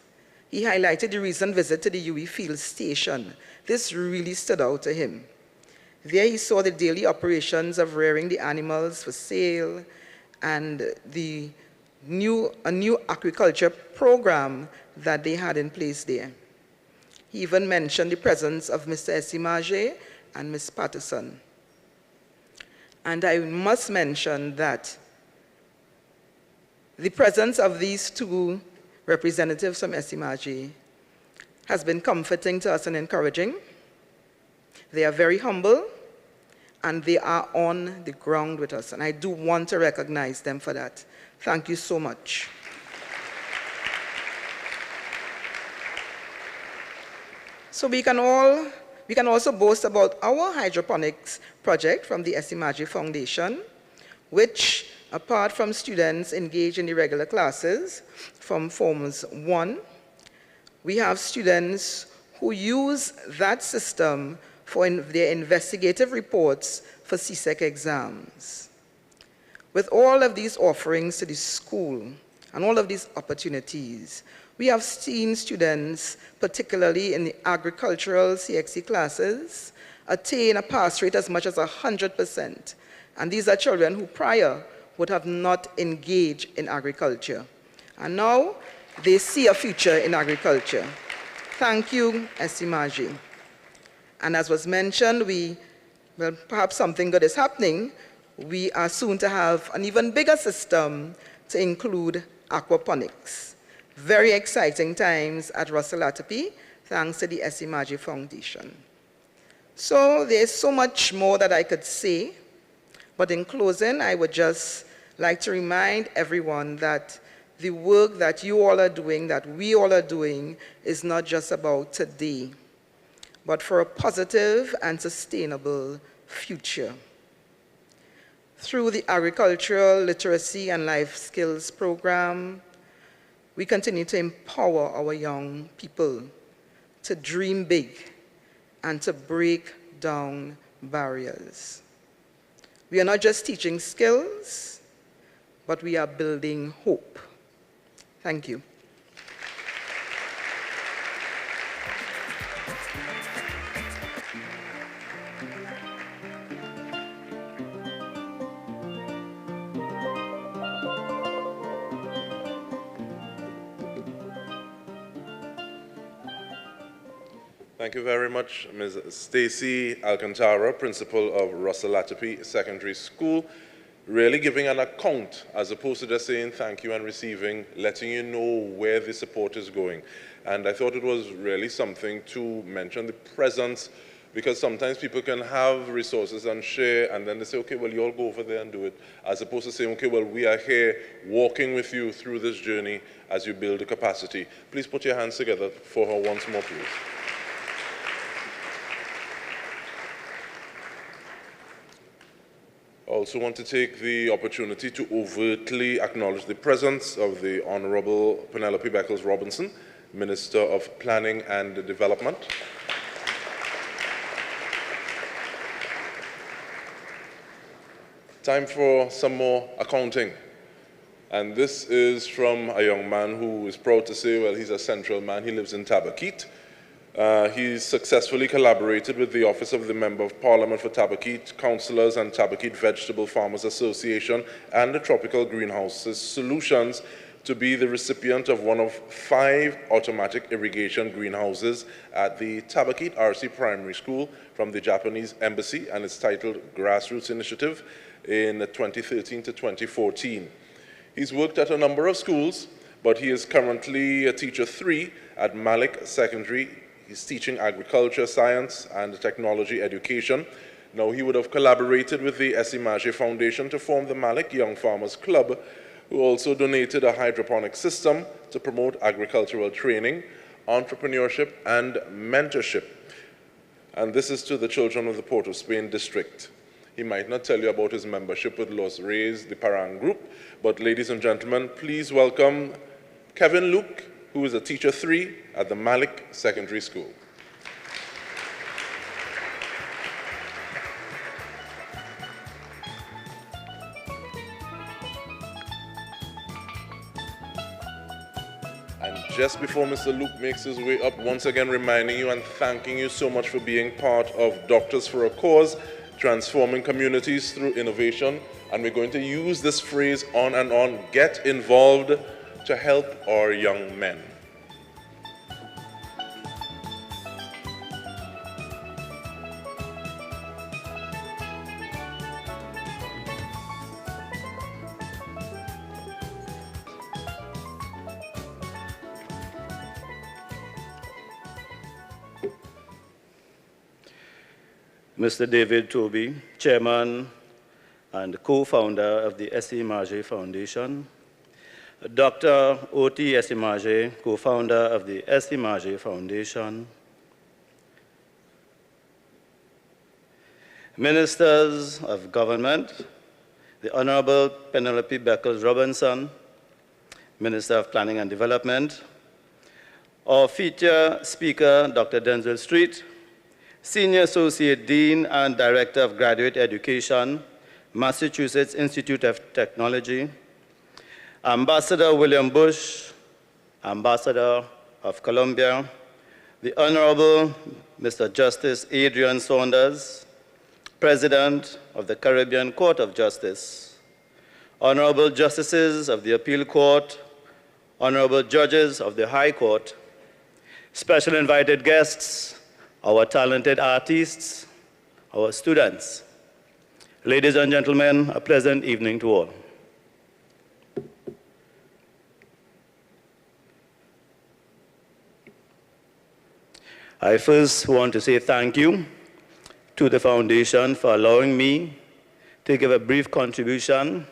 He highlighted the recent visit to the UE Field Station. This really stood out to him. There he saw the daily operations of rearing the animals for sale and a new aquaculture program that they had in place there. He even mentioned the presence of Mr. Esimaje and Ms. Patterson. And I must mention that the presence of these two representatives from Esimaje has been comforting to us and encouraging. They are very humble, and they are on the ground with us, and I do want to recognize them for that. Thank you so much. So we can also boast about our hydroponics project from the Esimaje Foundation, which, apart from students engaged in the regular classes from Forms 1, we have students who use that system for their investigative reports for CSEC exams. With all of these offerings to the school and all of these opportunities, we have seen students, particularly in the agricultural CXC classes, attain a pass rate as much as 100%. And these are children who prior would have not engaged in agriculture. And now they see a future in agriculture. Thank you, Esimaje. And as was mentioned, perhaps something good is happening. We are soon to have an even bigger system to include aquaponics. Very exciting times at Russell Latapi, thanks to the Esimaje Foundation. So there's so much more that I could say, but in closing, I would just like to remind everyone that the work that you all are doing, that we all are doing, is not just about today, but for a positive and sustainable future. Through the Agricultural Literacy and Life Skills Program, we continue to empower our young people to dream big and to break down barriers. We are not just teaching skills, but we are building hope. Thank you. Thank you very much, Ms. Stacy Alcantara, principal of Russell Latapi Secondary School, really giving an account as opposed to just saying thank you and receiving, letting you know where the support is going. And I thought it was really something to mention the presence, because sometimes people can have resources and share, and then they say, okay, well, you all go over there and do it, as opposed to saying, okay, well, we are here walking with you through this journey as you build the capacity. Please put your hands together for her once more, please. I also want to take the opportunity to overtly acknowledge the presence of the Honorable Penelope Beckles-Robinson, Minister of Planning and Development. Time for some more accounting. And this is from a young man who is proud to say, well, he's a central man. He lives in Tabaquite. He's successfully collaborated with the Office of the Member of Parliament for Tabaquite, councillors and Tabaquite Vegetable Farmers Association and the Tropical Greenhouses Solutions to be the recipient of one of 5 automatic irrigation greenhouses at the Tabaquite RC Primary School from the Japanese Embassy, and it's titled Grassroots Initiative in 2013 to 2014. He's worked at a number of schools, but he is currently a teacher 3 at Malik Secondary. He's teaching agriculture, science, and technology education. Now, he would have collaborated with the Esimaje Foundation to form the Malik Young Farmers Club, who also donated a hydroponic system to promote agricultural training, entrepreneurship, and mentorship. And this is to the children of the Port of Spain district. He might not tell you about his membership with Los Reyes, the Parang group, but ladies and gentlemen, please welcome Kevin Luke, who is a teacher 3 at the Malik Secondary School. And just before Mr. Luke makes his way up, once again reminding you and thanking you so much for being part of Doctors for a Cause, transforming communities through innovation. And we're going to use this phrase on and on, get involved, to help our young men. Mr. David Toby, Chairman and co-founder of the Esimaje Foundation. Dr. O.T. Esimaje, co-founder of the Esimaje Foundation. Ministers of Government, the Honorable Penelope Beckles-Robinson, Minister of Planning and Development. Our feature speaker, Dr. Denzel Street, Senior Associate Dean and Director of Graduate Education, Massachusetts Institute of Technology. Ambassador William Bush, Ambassador of Colombia, the Honorable Mr. Justice Adrian Saunders, President of the Caribbean Court of Justice, Honorable Justices of the Appeal Court, Honorable Judges of the High Court, special invited guests, our talented artists, our students. Ladies and gentlemen, a pleasant evening to all. I first want to say thank you to the Foundation for allowing me to give a brief contribution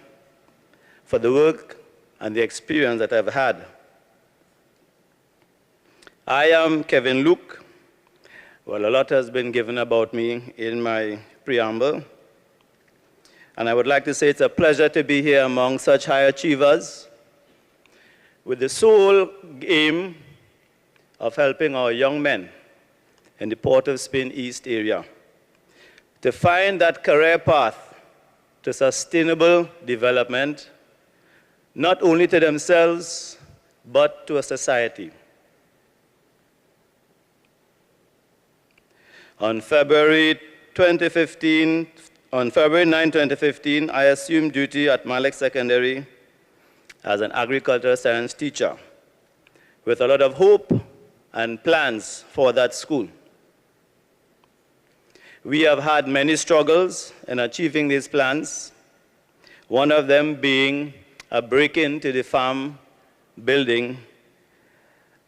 for the work and the experience that I've had. I am Kevin Luke. Well, a lot has been given about me in my preamble, and I would like to say it's a pleasure to be here among such high achievers with the sole aim of helping our young men in the Port of Spain East area to find that career path to sustainable development, not only to themselves, but to a society. On February 9, 2015, I assumed duty at Malik Secondary as an agricultural science teacher with a lot of hope and plans for that school. We have had many struggles in achieving these plans, one of them being a break-in to the farm building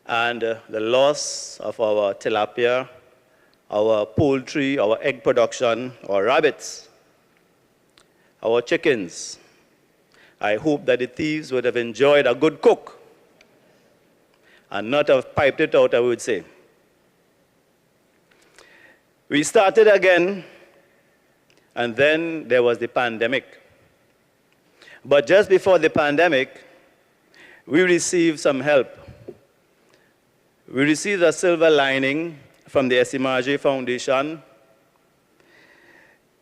and the loss of our tilapia, our poultry, our egg production, our rabbits, our chickens. I hope that the thieves would have enjoyed a good cook and not have piped it out, I would say. We started again, and then there was the pandemic. But just before the pandemic, we received some help. We received a silver lining from the Esimaje Foundation,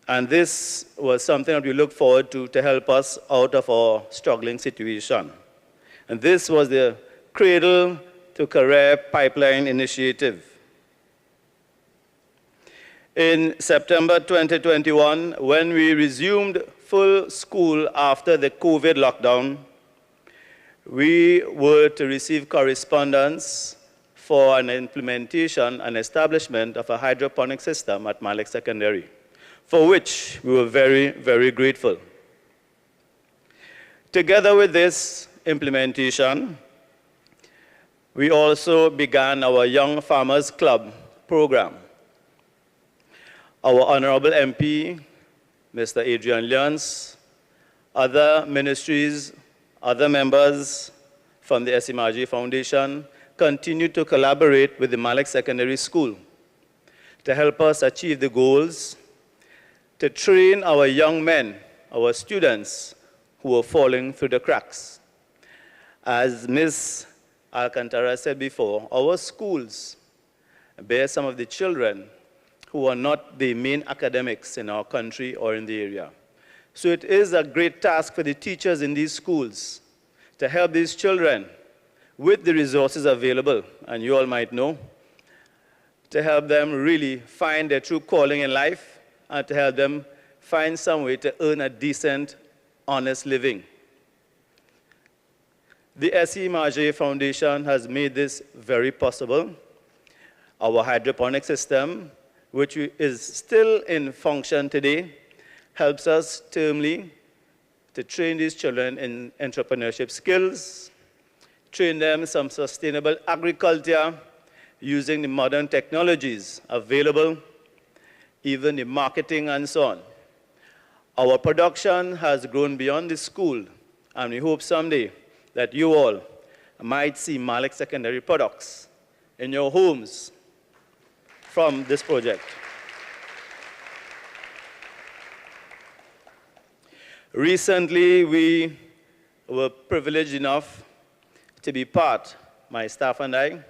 And this was something that we look forward to help us out of our struggling situation. And this was the Cradle to Career Pipeline Initiative. In September 2021, when we resumed full school after the COVID lockdown, we were to receive correspondence for an implementation and establishment of a hydroponic system at Malik Secondary, for which we were very, very grateful. Together with this implementation, we also began our Young Farmers Club program. Our Honorable MP, Mr. Adrian Lyons, other ministries, other members from the Esimaje Foundation continue to collaborate with the Malik Secondary School to help us achieve the goals, to train our young men, our students who are falling through the cracks. As Ms. Alcantara said before, our schools bear some of the children who are not the main academics in our country or in the area. So it is a great task for the teachers in these schools to help these children with the resources available, and you all might know, to help them really find their true calling in life and to help them find some way to earn a decent, honest living. The Esimaje Foundation has made this very possible. Our hydroponic system, which is still in function today, helps us termly to train these children in entrepreneurship skills, train them some sustainable agriculture using the modern technologies available, even the marketing and so on. Our production has grown beyond the school, and we hope someday that you all might see Malik Secondary products in your homes from this project. Recently, we were privileged enough to be part, my staff and I,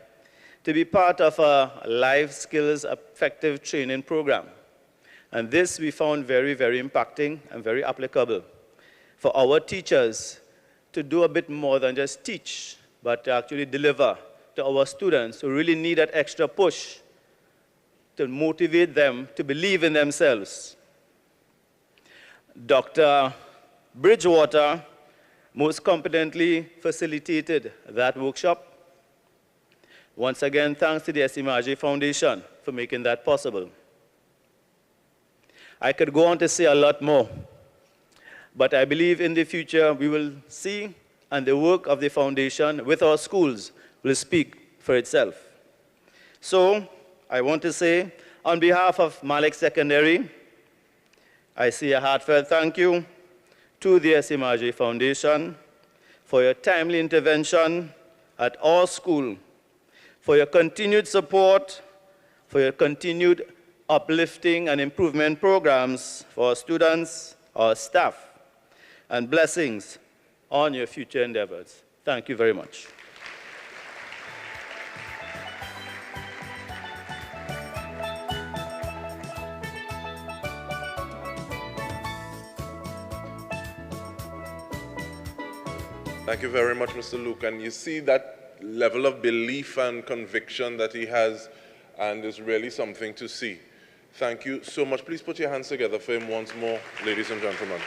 to be part of a life skills effective training program. And this we found very, very impacting and very applicable for our teachers to do a bit more than just teach, but to actually deliver to our students who really need that extra push to motivate them to believe in themselves. Dr. Bridgewater most competently facilitated that workshop. Once again, thanks to the Esimaje Foundation for making that possible. I could go on to say a lot more, but I believe in the future we will see, and the work of the foundation with our schools will speak for itself. So, I want to say, on behalf of Malik Secondary, I say a heartfelt thank you to the Esimaje Foundation for your timely intervention at our school, for your continued support, for your continued uplifting and improvement programs for our students, our staff, and blessings on your future endeavors. Thank you very much. Thank you very much, Mr. Luke. And you see that level of belief and conviction that he has, and is really something to see. Thank you so much. Please put your hands together for him once more, ladies and gentlemen.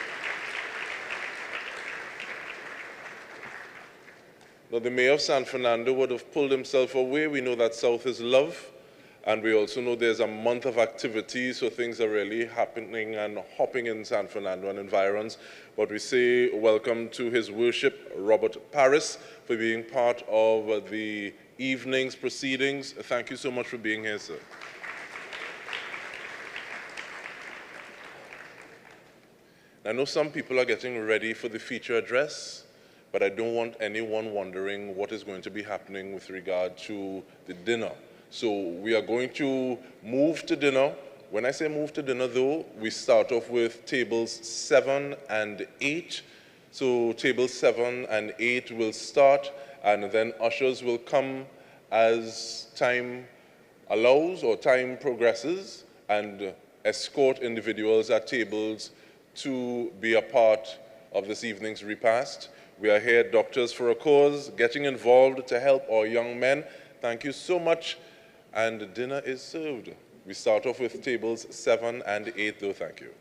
Now, the mayor of San Fernando would have pulled himself away. We know that South is love, and we also know there's a month of activities, so things are really happening and hopping in San Fernando and environs. But we say welcome to His Worship, Robert Paris, for being part of the evening's proceedings. Thank you so much for being here, sir. I know some people are getting ready for the feature address, but I don't want anyone wondering what is going to be happening with regard to the dinner. So we are going to move to dinner. When I say move to dinner, though, we start off with tables 7 and 8. So tables 7 and 8 will start, and then ushers will come as time allows or time progresses, and escort individuals at tables to be a part of this evening's repast. We are here, Doctors for a Cause, getting involved to help our young men. Thank you so much. And dinner is served. We start off with tables 7 and 8, though. Thank you.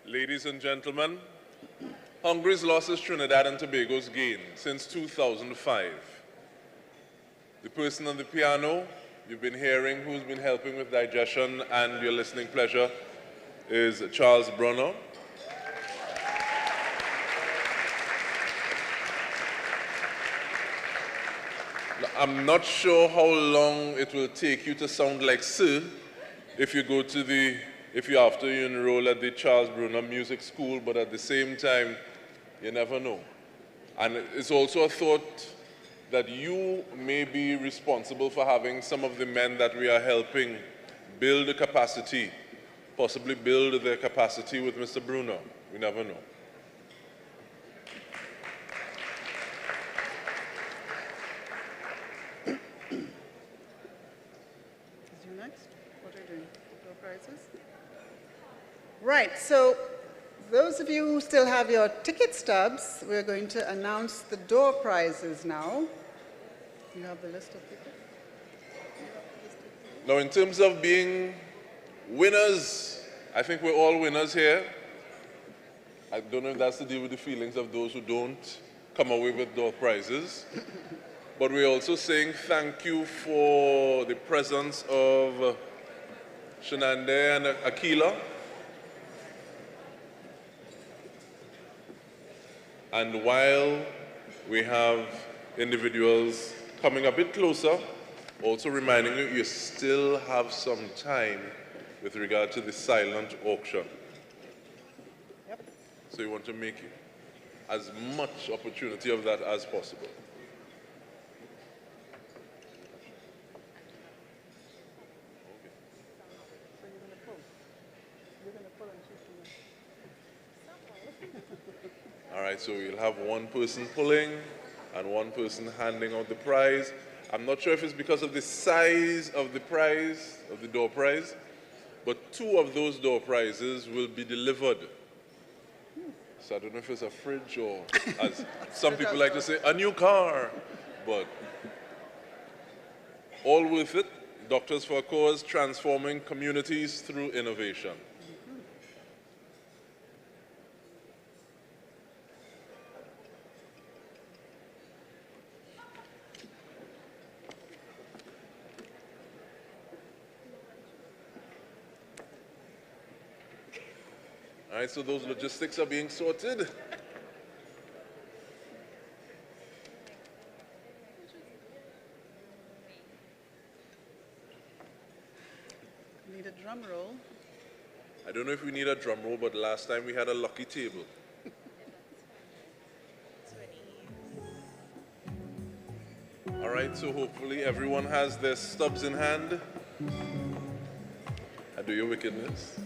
Ladies and gentlemen, Hungary's loss is Trinidad and Tobago's gain since 2005. The person on the piano you've been hearing who's been helping with digestion and your listening pleasure is Charles Brunner. I'm not sure how long it will take you to sound like Sir if you go to after you enroll at the Charles Brunner Music School, but at the same time, you never know. And it's also a thought that you may be responsible for having some of the men that we are helping build a capacity, possibly build their capacity with Mr. Brunner. We never know. Right, so those of you who still have your ticket stubs, we're going to announce the door prizes now. You have the list of people? Now, in terms of being winners, I think we're all winners here. I don't know if that's to do with the feelings of those who don't come away with door prizes. But we're also saying thank you for the presence of Shenande and Akila. And while we have individuals coming a bit closer, also reminding you, you still have some time with regard to the silent auction. Yep. So you want to make as much opportunity of that as possible. All right, so you'll have one person pulling and one person handing out the prize. I'm not sure if it's because of the size of the prize, of the door prize, but 2 of those door prizes will be delivered. So I don't know if it's a fridge or, as some people like to say, a new car, but all worth it. Doctors for a Cause, transforming communities through innovation. All right, so those logistics are being sorted. Need a drum roll. I don't know if we need a drum roll, but last time we had a lucky table. All right, so hopefully everyone has their stubs in hand. I do your wickedness.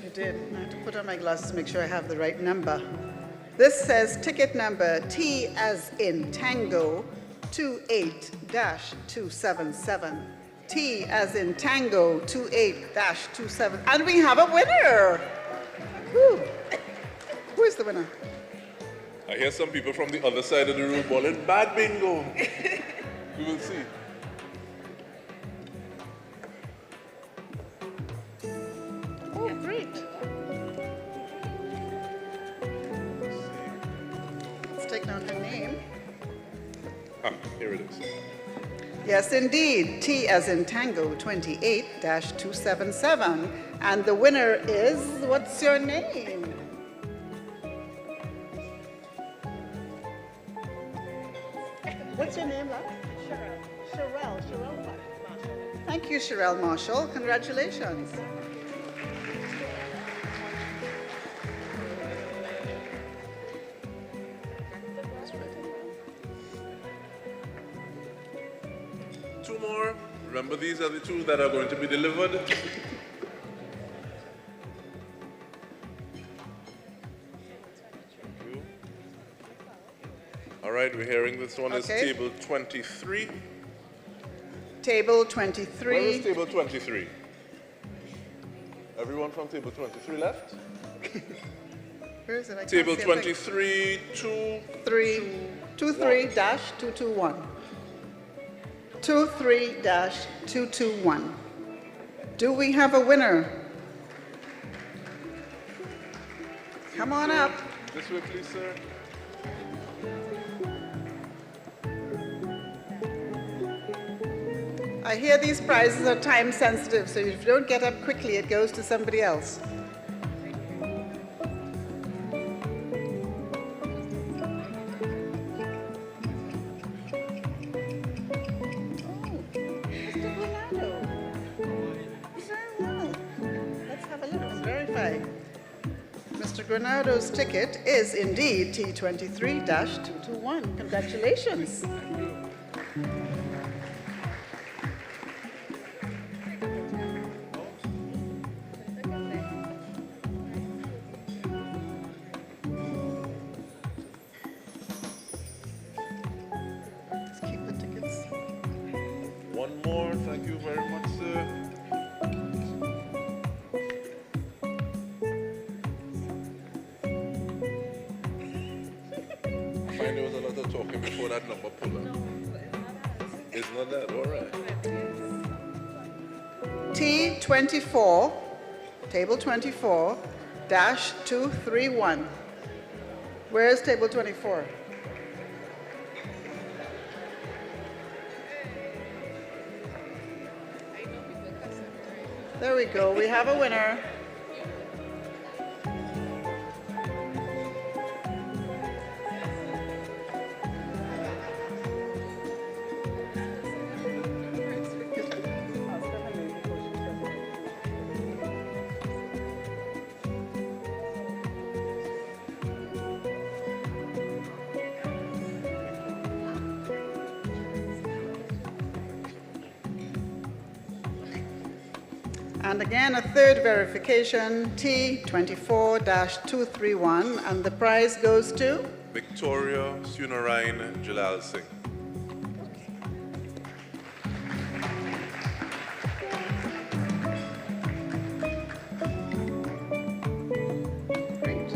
You did. I have to put on my glasses to make sure I have the right number. This says ticket number T as in Tango 28-277. T as in Tango 28-27. And we have a winner. Who? Who is the winner? I hear some people from the other side of the room bawling, bad bingo. We will see. Oh, great. Let's take down her name. Ah, here it is. Yes, indeed. T as in Tango 28-277. And the winner is, what's your name? What's your name, love? Sherelle. Sherelle Marshall. Thank you, Sherelle Marshall. Congratulations. Two more. Remember, these are the 2 that are going to be delivered. All right, we're hearing this one is table 23. Table 23. Where is table 23? Everyone from table 23 left? Where is it? I can't Table see a 23, 23-221. 23-221. Do we have a winner? Come on up. This way, please, sir. I hear these prizes are time sensitive, so if you don't get up quickly, it goes to somebody else. Mr. Granado's ticket is indeed T23-221. Congratulations. Let's keep the tickets. One more. Thank you very much, sir. There was a lot of talking before that number pulled up. It's not that, all right. T24, table 24-231. Where is table 24? There we go. We have a winner. And again, a third verification, T24-231, and the prize goes to? Victoria Sunarayan Jalal Singh. Great.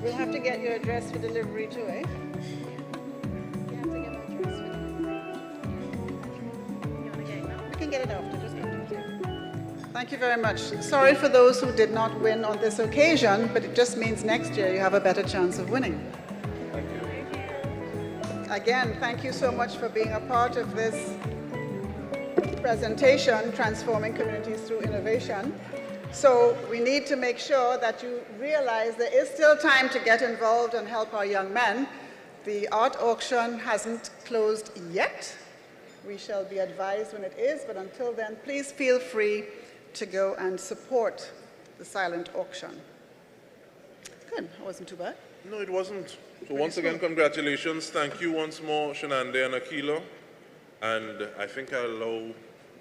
We'll have to get your address for delivery too, eh? Get it after, just Thank you very much. Sorry for those who did not win on this occasion, but it just means next year you have a better chance of winning. Thank you. Again, thank you so much for being a part of this presentation, Transforming Communities Through Innovation. So we need to make sure that you realize there is still time to get involved and help our young men. The art auction hasn't closed yet. We shall be advised when it is, but until then, please feel free to go and support the silent auction. Good, it wasn't too bad. No, it wasn't. So once again, congratulations. Thank you once more, Shanande and Akilo. And I think I'll allow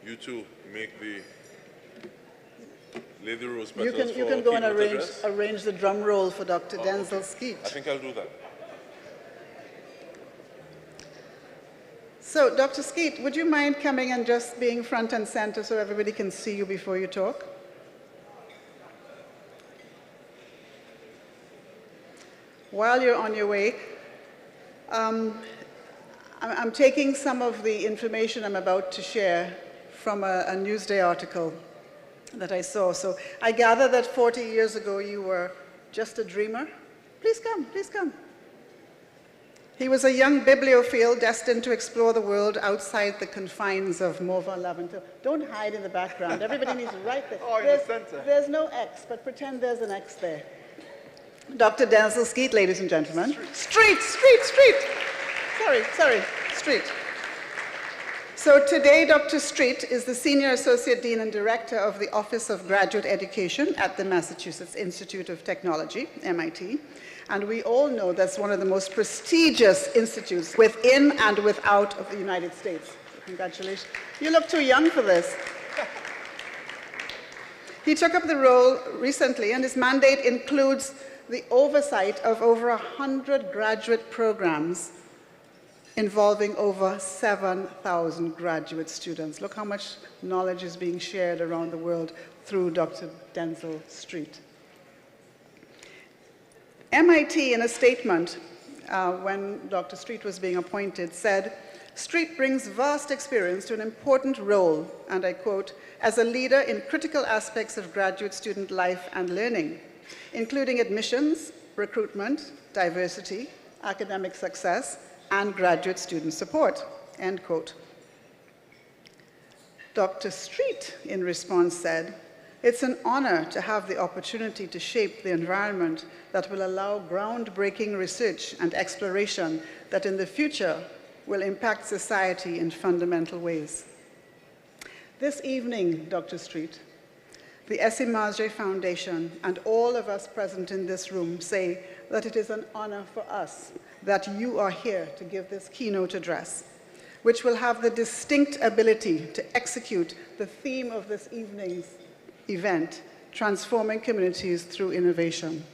you to make the Lady Rose petals You can go and arrange the drum roll for Dr. Denzel Skeet. I think I'll do that. So, Dr. Skeet, would you mind coming and just being front and center so everybody can see you before you talk? While you're on your way, I'm taking some of the information I'm about to share from a Newsday article that I saw. So I gather that 40 years ago you were just a dreamer. Please come, please come. He was a young bibliophile destined to explore the world outside the confines of Mova Laventille. Don't hide in the background. Everybody needs right there. Oh, in the center. There's no X, but pretend there's an X there. Dr. Denzel Skeet, ladies and gentlemen. Street. Sorry, Street. So today, Dr. Street is the Senior Associate Dean and Director of the Office of Graduate Education at the Massachusetts Institute of Technology, MIT. And we all know that's one of the most prestigious institutes within and without of the United States. So congratulations. You look too young for this. He took up the role recently, and his mandate includes the oversight of over 100 graduate programs involving over 7,000 graduate students. Look how much knowledge is being shared around the world through Dr. Denzel Street. MIT, in a statement, when Dr. Street was being appointed, said, "Street brings vast experience to an important role," and I quote, "as a leader in critical aspects of graduate student life and learning, including admissions, recruitment, diversity, academic success, and graduate student support," end quote. Dr. Street, in response, said, "It's an honor to have the opportunity to shape the environment that will allow groundbreaking research and exploration that in the future will impact society in fundamental ways." This evening, Dr. Street, the Esimaje Foundation and all of us present in this room say that it is an honor for us that you are here to give this keynote address, which will have the distinct ability to execute the theme of this evening's event, transforming communities through innovation.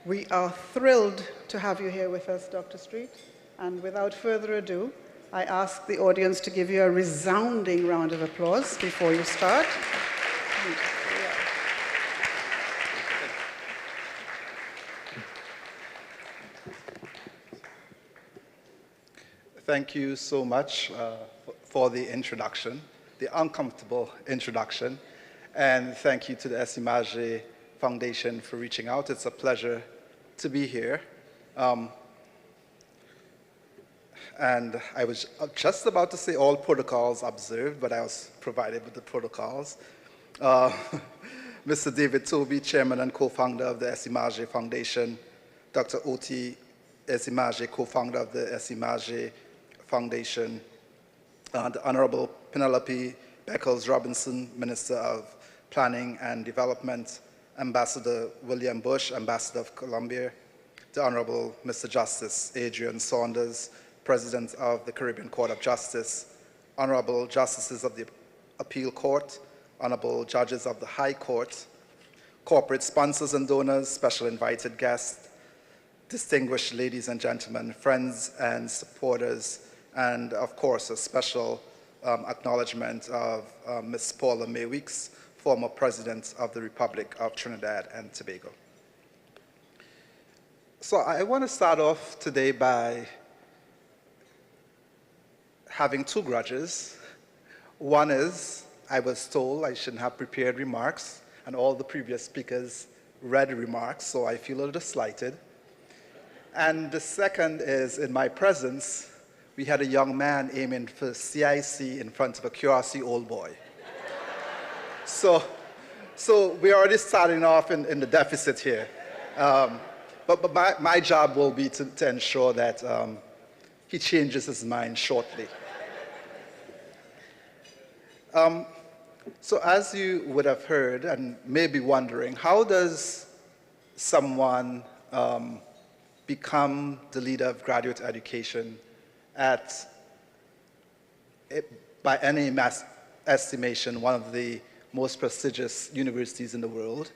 We are thrilled to have you here with us, Dr. Street, and without further ado, I ask the audience to give you a resounding round of applause before you start. Thank you so much for the introduction, the uncomfortable introduction, and thank you to the Esimaje Foundation for reaching out. It's a pleasure to be here. And I was just about to say all protocols observed, but I was provided with the protocols. Mr. David Toby, Chairman and co-founder of the Esimaje Foundation, Dr. Oti Esimaje, co-founder of the Esimaje Foundation, the Honorable Penelope Beckles-Robinson, Minister of Planning and Development, Ambassador William Bush, Ambassador of Colombia, the Honorable Mr. Justice Adrian Saunders, President of the Caribbean Court of Justice, Honorable Justices of the Appeal Court, Honorable Judges of the High Court, corporate sponsors and donors, special invited guests, distinguished ladies and gentlemen, friends and supporters, and of course a special acknowledgement of Ms. Paula May Weeks, former President of the Republic of Trinidad and Tobago. So I want to start off today by having two grudges. One is, I was told I shouldn't have prepared remarks, and all the previous speakers read remarks, so I feel a little slighted. And the second is, in my presence, we had a young man aiming for CIC in front of a QRC old boy. So we're already starting off in the deficit here. But my job will be to ensure that he changes his mind shortly. So as you would have heard and may be wondering, how does someone become the leader of graduate education at, by any estimation, one of the most prestigious universities in the world,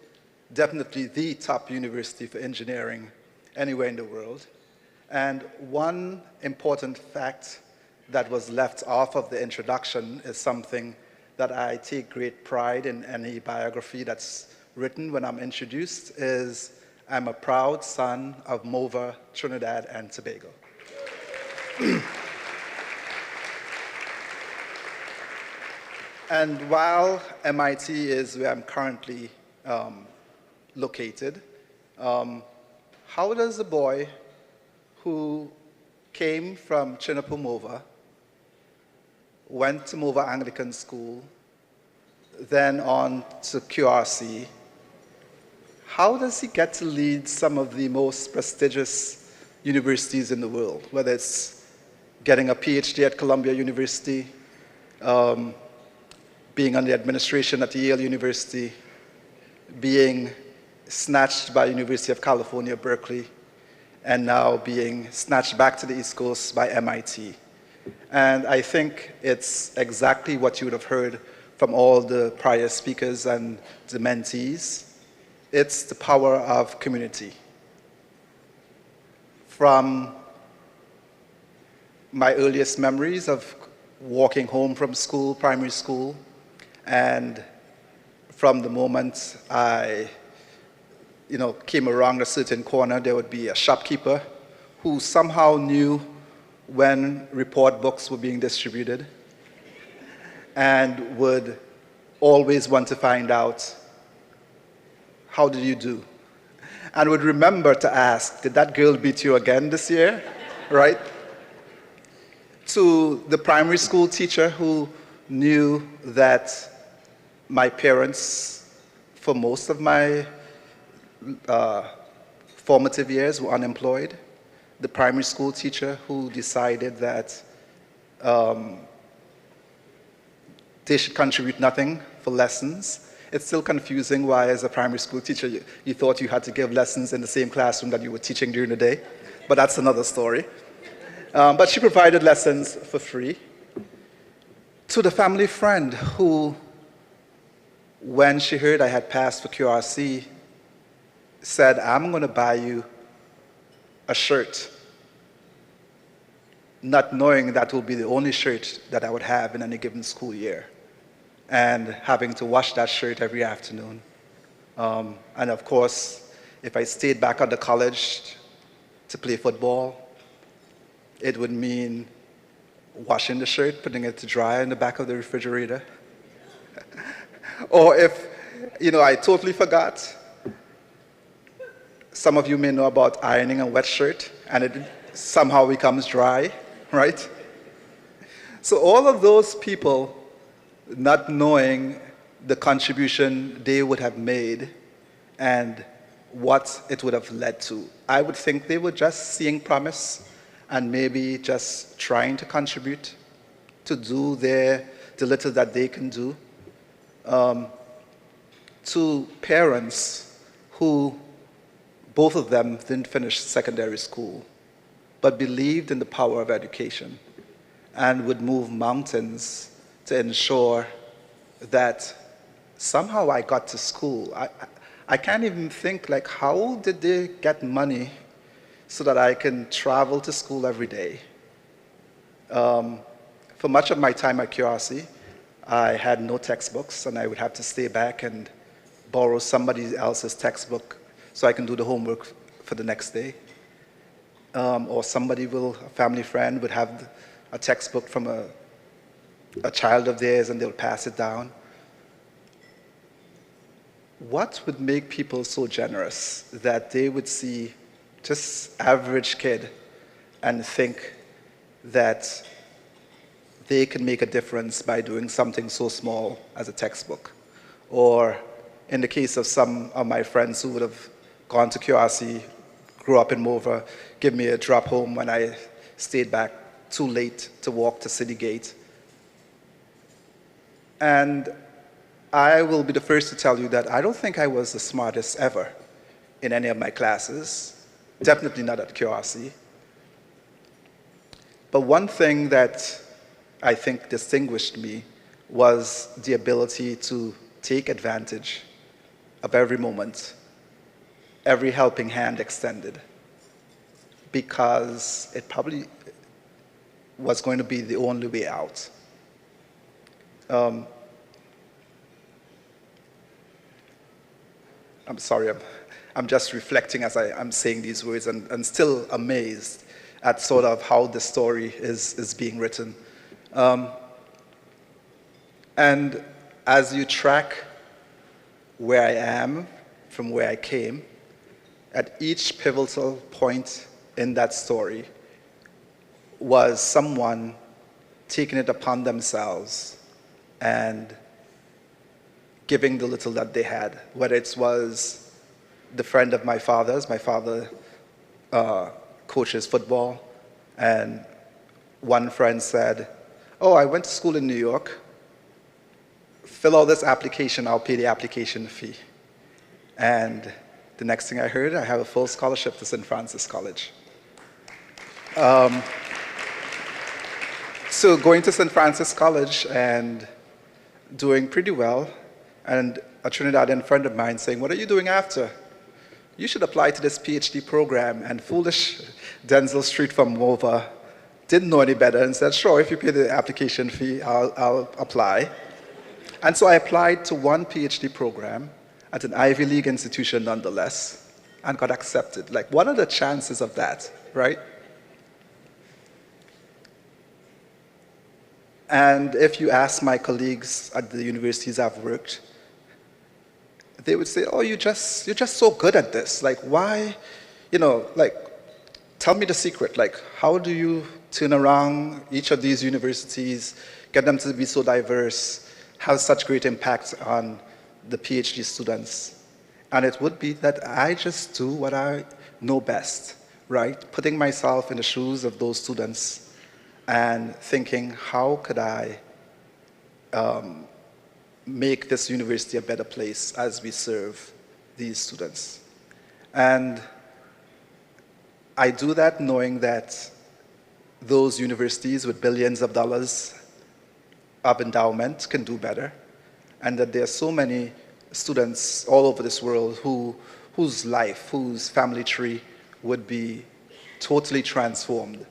definitely the top university for engineering anywhere in the world? And one important fact that was left off of the introduction is something that I take great pride in any biography that's written when I'm introduced, is I'm a proud son of Mova, Trinidad and Tobago. And while MIT is where I'm currently located, how does a boy who came from Trinidad Mova, went to Mova Anglican School, then on to QRC, how does he get to lead some of the most prestigious universities in the world, whether it's getting a PhD at Columbia University, being on the administration at Yale University, being snatched by University of California, Berkeley, and now being snatched back to the East Coast by MIT. And I think it's exactly what you would have heard from all the prior speakers and the mentees. It's the power of community. From my earliest memories of walking home from school, primary school, and from the moment I came around a certain corner, there would be a shopkeeper who somehow knew when report books were being distributed and would always want to find out, how did you do? And would remember to ask, did that girl beat you again this year? Right? To the primary school teacher who knew that my parents, for most of my formative years, were unemployed. The primary school teacher who decided that they should contribute nothing for lessons. It's still confusing why, as a primary school teacher, you thought you had to give lessons in the same classroom that you were teaching during the day, but that's another story. But she provided lessons for free. To the family friend who, when she heard I had passed for QRC, said, I'm going to buy you a shirt, not knowing that will be the only shirt that I would have in any given school year, and having to wash that shirt every afternoon. And of course, if I stayed back at the college to play football, it would mean washing the shirt, putting it to dry in the back of the refrigerator. Or if, I totally forgot. Some of you may know about ironing a wet shirt, and it somehow becomes dry, right? So all of those people, not knowing the contribution they would have made and what it would have led to, I would think they were just seeing promise and maybe just trying to contribute to do the little that they can do. To parents who, both of them didn't finish secondary school, but believed in the power of education and would move mountains to ensure that somehow I got to school. I can't even think, how did they get money so that I can travel to school every day? For much of my time at QRC, I had no textbooks, and I would have to stay back and borrow somebody else's textbook so I can do the homework for the next day. Or a family friend would have a textbook from a child of theirs, and they'll pass it down. What would make people so generous that they would see just average kid and think that they can make a difference by doing something so small as a textbook? Or in the case of some of my friends who would have gone to QRC, grew up in Mova, give me a drop home when I stayed back too late to walk to City Gate. And I will be the first to tell you that I don't think I was the smartest ever in any of my classes, definitely not at QRC. But one thing that I think distinguished me was the ability to take advantage of every moment, every helping hand extended, because it probably was going to be the only way out. I'm sorry, I'm just reflecting as I'm saying these words and still amazed at sort of how the story is being written. And as you track where I am from where I came, at each pivotal point in that story was someone taking it upon themselves and giving the little that they had, whether it was the friend of my father's. My father coaches football, and one friend said, oh, I went to school in New York. Fill out this application, I'll pay the application fee. And the next thing I heard, I have a full scholarship to St. Francis College. So going to St. Francis College and doing pretty well, and a Trinidadian friend of mine saying, what are you doing after? You should apply to this PhD program. And foolish Denzel Street from Mova didn't know any better and said, sure, if you pay the application fee, I'll apply. And so I applied to one PhD program, at an Ivy League institution nonetheless and got accepted. Like, what are the chances of that, right? And if you ask my colleagues at the universities I've worked, they would say, oh, you're just so good at this. Like, why, like, tell me the secret. Like, how do you turn around each of these universities, get them to be so diverse, have such great impact on the PhD students? And it would be that I just do what I know best, right? Putting myself in the shoes of those students and thinking, how could I make this university a better place as we serve these students? And I do that knowing that those universities with billions of dollars of endowment can do better, and that there are so many students all over this world whose life, whose family tree would be totally transformed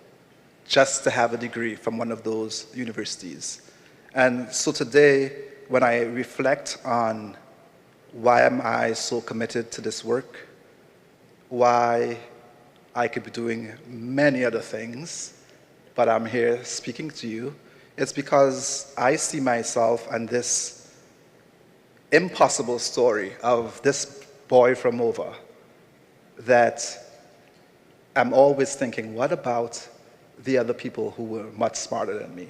just to have a degree from one of those universities. And so today, when I reflect on why am I so committed to this work, why I could be doing many other things, but I'm here speaking to you, it's because I see myself and this impossible story of this boy from over that I'm always thinking, what about the other people who were much smarter than me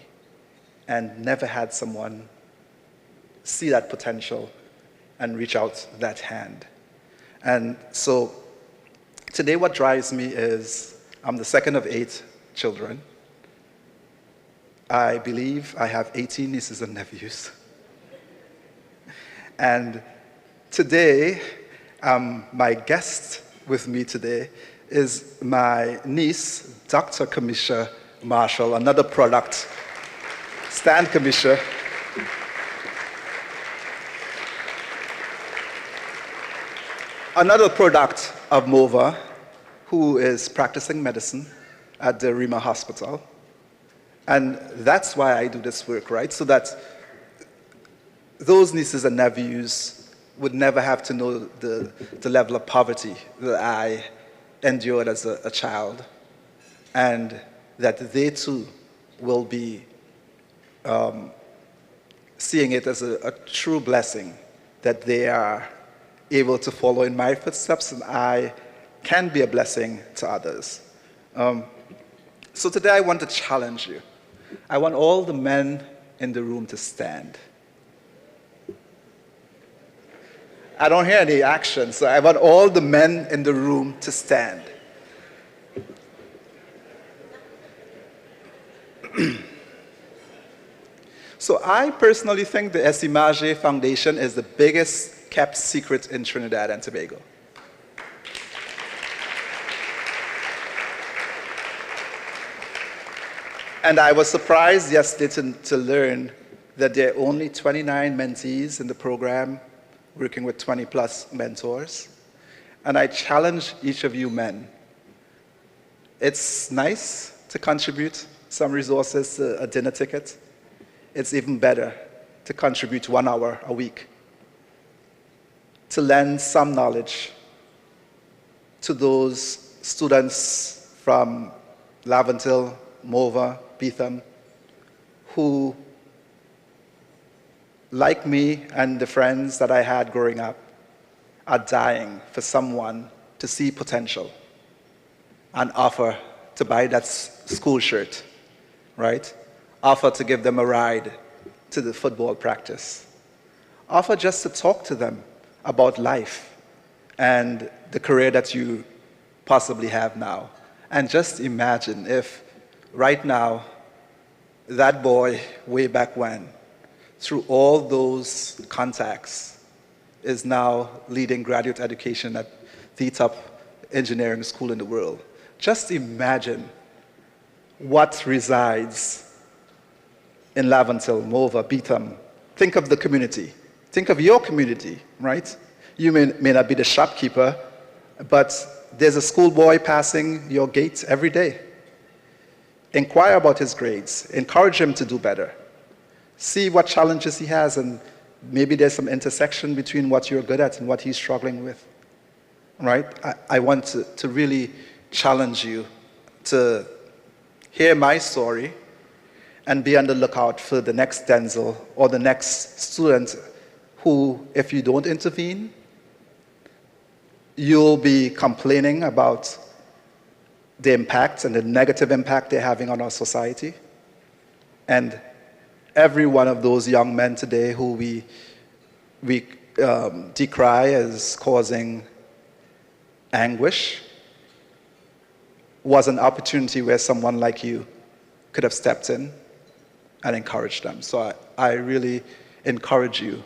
and never had someone see that potential and reach out that hand? And so today what drives me is I'm the second of 8 children. I believe I have 18 nieces and nephews. And today, my guest with me today is my niece, Dr. Kamisha Marshall, another product, Stan Kamisha. Another product of MOVA, who is practicing medicine at the Rima Hospital. And that's why I do this work, right? So that those nieces and nephews would never have to know the level of poverty that I endured as a child, and that they too will be seeing it as a true blessing that they are able to follow in my footsteps and I can be a blessing to others. So today I want to challenge you. I want all the men in the room to stand. I don't hear any action, so I want all the men in the room to stand. So I personally think the Esimaje Foundation is the biggest kept secret in Trinidad and Tobago. And I was surprised yesterday to learn that there are only 29 mentees in the program, working with 20 plus mentors. And I challenge each of you men. It's nice to contribute some resources to a dinner ticket. It's even better to contribute 1 hour a week, to lend some knowledge to those students from Laventille, Mova, Beetham, who, like me and the friends that I had growing up, are dying for someone to see potential and offer to buy that school shirt, right? Offer to give them a ride to the football practice. Offer just to talk to them about life and the career that you possibly have now. And just imagine if right now, that boy way back when, through all those contacts, is now leading graduate education at the top engineering school in the world. Just imagine what resides in Laventille, Mova, Beetham. Think of the community. Think of your community, right? You may not be the shopkeeper, but there's a schoolboy passing your gate every day. Inquire about his grades. Encourage him to do better. See what challenges he has and maybe there's some intersection between what you're good at and what he's struggling with, right? I want to really challenge you to hear my story and be on the lookout for the next Denzel or the next student who, if you don't intervene, you'll be complaining about the impact and the negative impact they're having on our society. And every one of those young men today who we decry as causing anguish was an opportunity where someone like you could have stepped in and encouraged them. So I really encourage you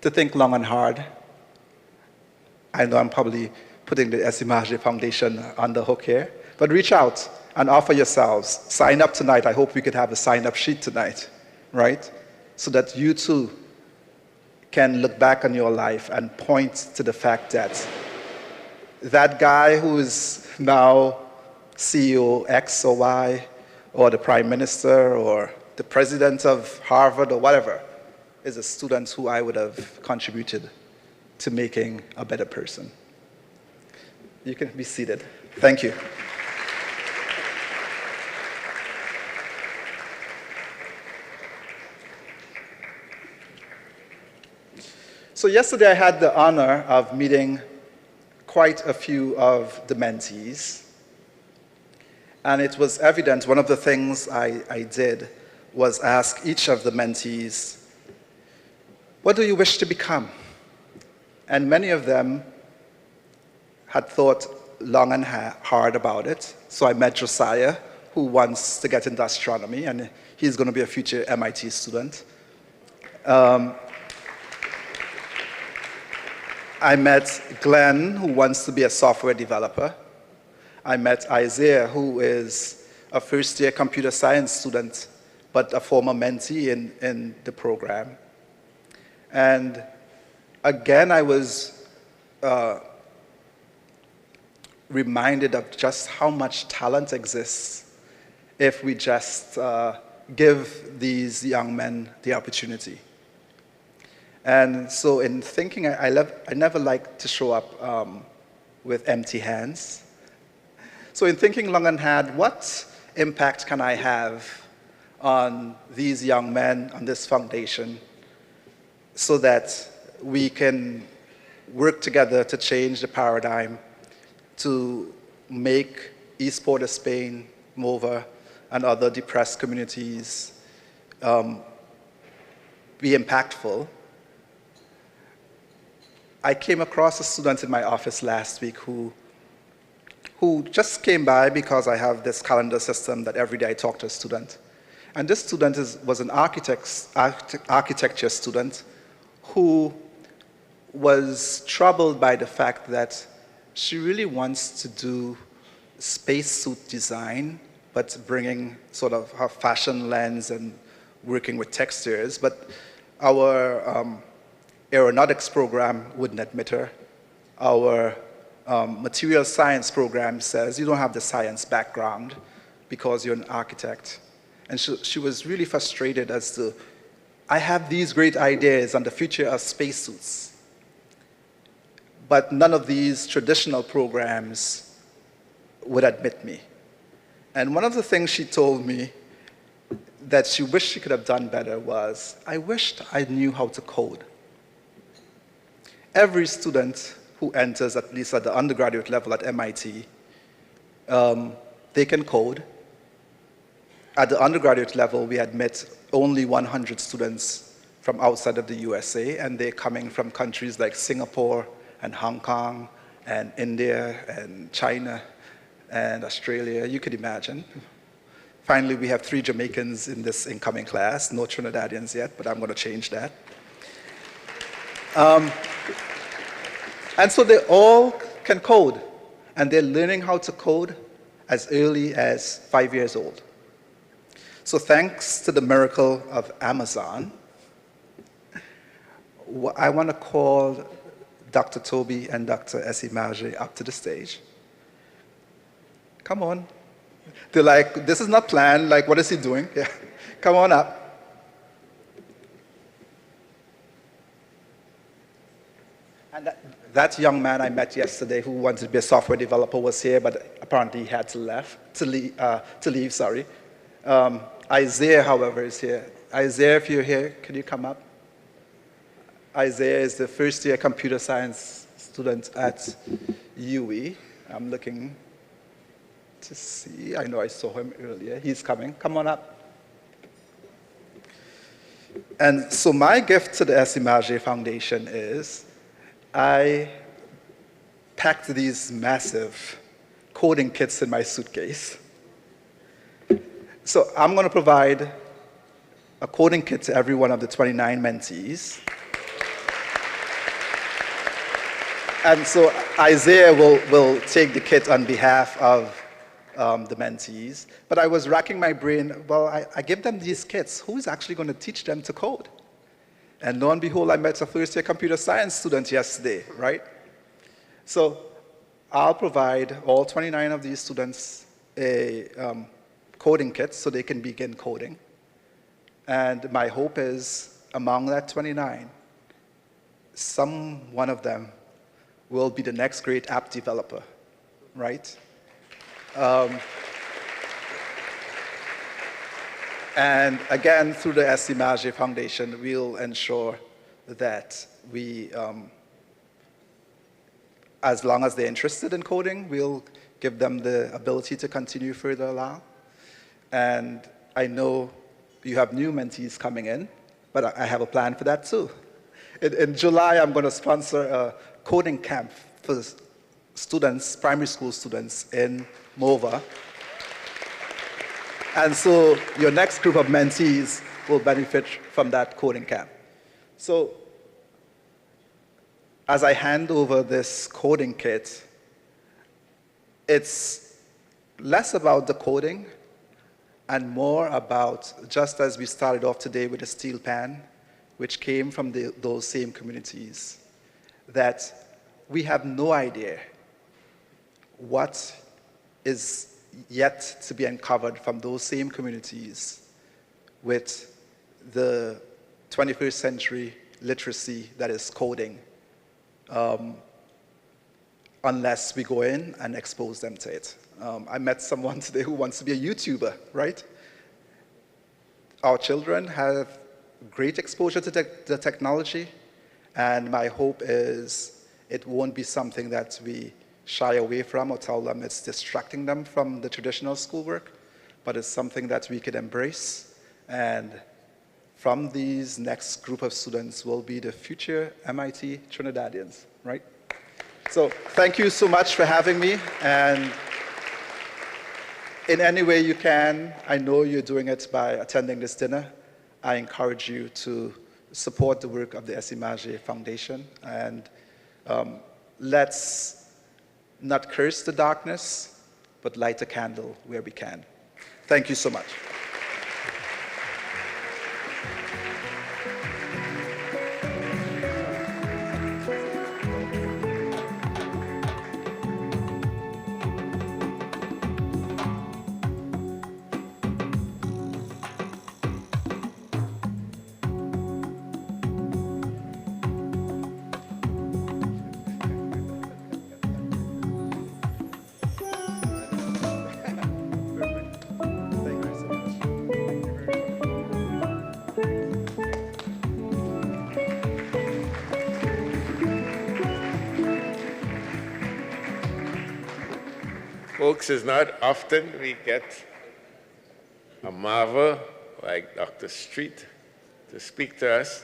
to think long and hard. I know I'm probably putting the Esimaje Foundation on the hook here, but reach out and offer yourselves. Sign up tonight. I hope we could have a sign-up sheet tonight, right? So that you too can look back on your life and point to the fact that that guy who is now CEO X or Y, or the Prime Minister, or the President of Harvard, or whatever, is a student who I would have contributed to making a better person. You can be seated. Thank you. So yesterday I had the honor of meeting quite a few of the mentees. And it was evident, one of the things I did was ask each of the mentees, what do you wish to become? And many of them had thought long and hard about it. So I met Josiah, who wants to get into astronomy, and he's going to be a future MIT student. I met Glenn, who wants to be a software developer. I met Isaiah, who is a first-year computer science student, but a former mentee in the program. And again, I was reminded of just how much talent exists if we just give these young men the opportunity. And so in thinking, I never like to show up with empty hands. So in thinking long and hard, what impact can I have on these young men, on this foundation, so that we can work together to change the paradigm, to make East Port of Spain, MOVA, and other depressed communities be impactful. I came across a student in my office last week who just came by because I have this calendar system that every day I talk to a student. And this student was an architecture student who was troubled by the fact that she really wants to do spacesuit design, but bringing sort of her fashion lens and working with textures. But our aeronautics program wouldn't admit her. Our material science program says you don't have the science background because you're an architect. And she was really frustrated as to, I have these great ideas on the future of spacesuits, but none of these traditional programs would admit me. And one of the things she told me that she wished she could have done better was, I wished I knew how to code. Every student who enters, at least at the undergraduate level at MIT, they can code. At the undergraduate level, we admit only 100 students from outside of the USA, and they're coming from countries like Singapore and Hong Kong and India and China and Australia. You could imagine. Finally, we have 3 Jamaicans in this incoming class. No Trinidadians yet, but I'm going to change that. And so they all can code, and they're learning how to code as early as 5 years old. So thanks to the miracle of Amazon, I want to call Dr. Toby and Dr. Esimaje up to the stage. Come on. They're like, this is not planned, like, what is he doing? Yeah. Come on up. And that young man I met yesterday who wanted to be a software developer was here, but apparently he had to leave, sorry. Isaiah, however, is here. Isaiah, if you're here, can you come up? Isaiah is the first-year computer science student at UE. I'm looking to see. I know I saw him earlier. He's coming. Come on up. And so my gift to the Esimaje Foundation is I packed these massive coding kits in my suitcase. So I'm going to provide a coding kit to every one of the 29 mentees. And so Isaiah will take the kit on behalf of the mentees. But I was racking my brain, well, I give them these kits. Who's actually going to teach them to code? And lo and behold, I met a first-year computer science student yesterday, right? So I'll provide all 29 of these students a coding kit so they can begin coding. And my hope is, among that 29, some one of them will be the next great app developer, right? And again, through the Esimaje Foundation, we'll ensure that we, as long as they're interested in coding, we'll give them the ability to continue further along. And I know you have new mentees coming in, but I have a plan for that too. In July, I'm going to sponsor a coding camp for students, primary school students in MOVA. And so your next group of mentees will benefit from that coding camp. So as I hand over this coding kit, it's less about the coding and more about, just as we started off today with the steel pan, which came from those same communities, that we have no idea what is yet to be uncovered from those same communities with the 21st century literacy that is coding, unless we go in and expose them to it. I met someone today who wants to be a YouTuber, right? Our children have great exposure to the technology, and my hope is it won't be something that we shy away from or tell them it's distracting them from the traditional schoolwork, but it's something that we could embrace. And from these next group of students will be the future MIT Trinidadians, right? So thank you so much for having me. And in any way you can, I know you're doing it by attending this dinner. I encourage you to support the work of the Esimaje Foundation. And let's not curse the darkness, but light a candle where we can. Thank you so much. Folks, it's not often we get a marvel like Dr. Street to speak to us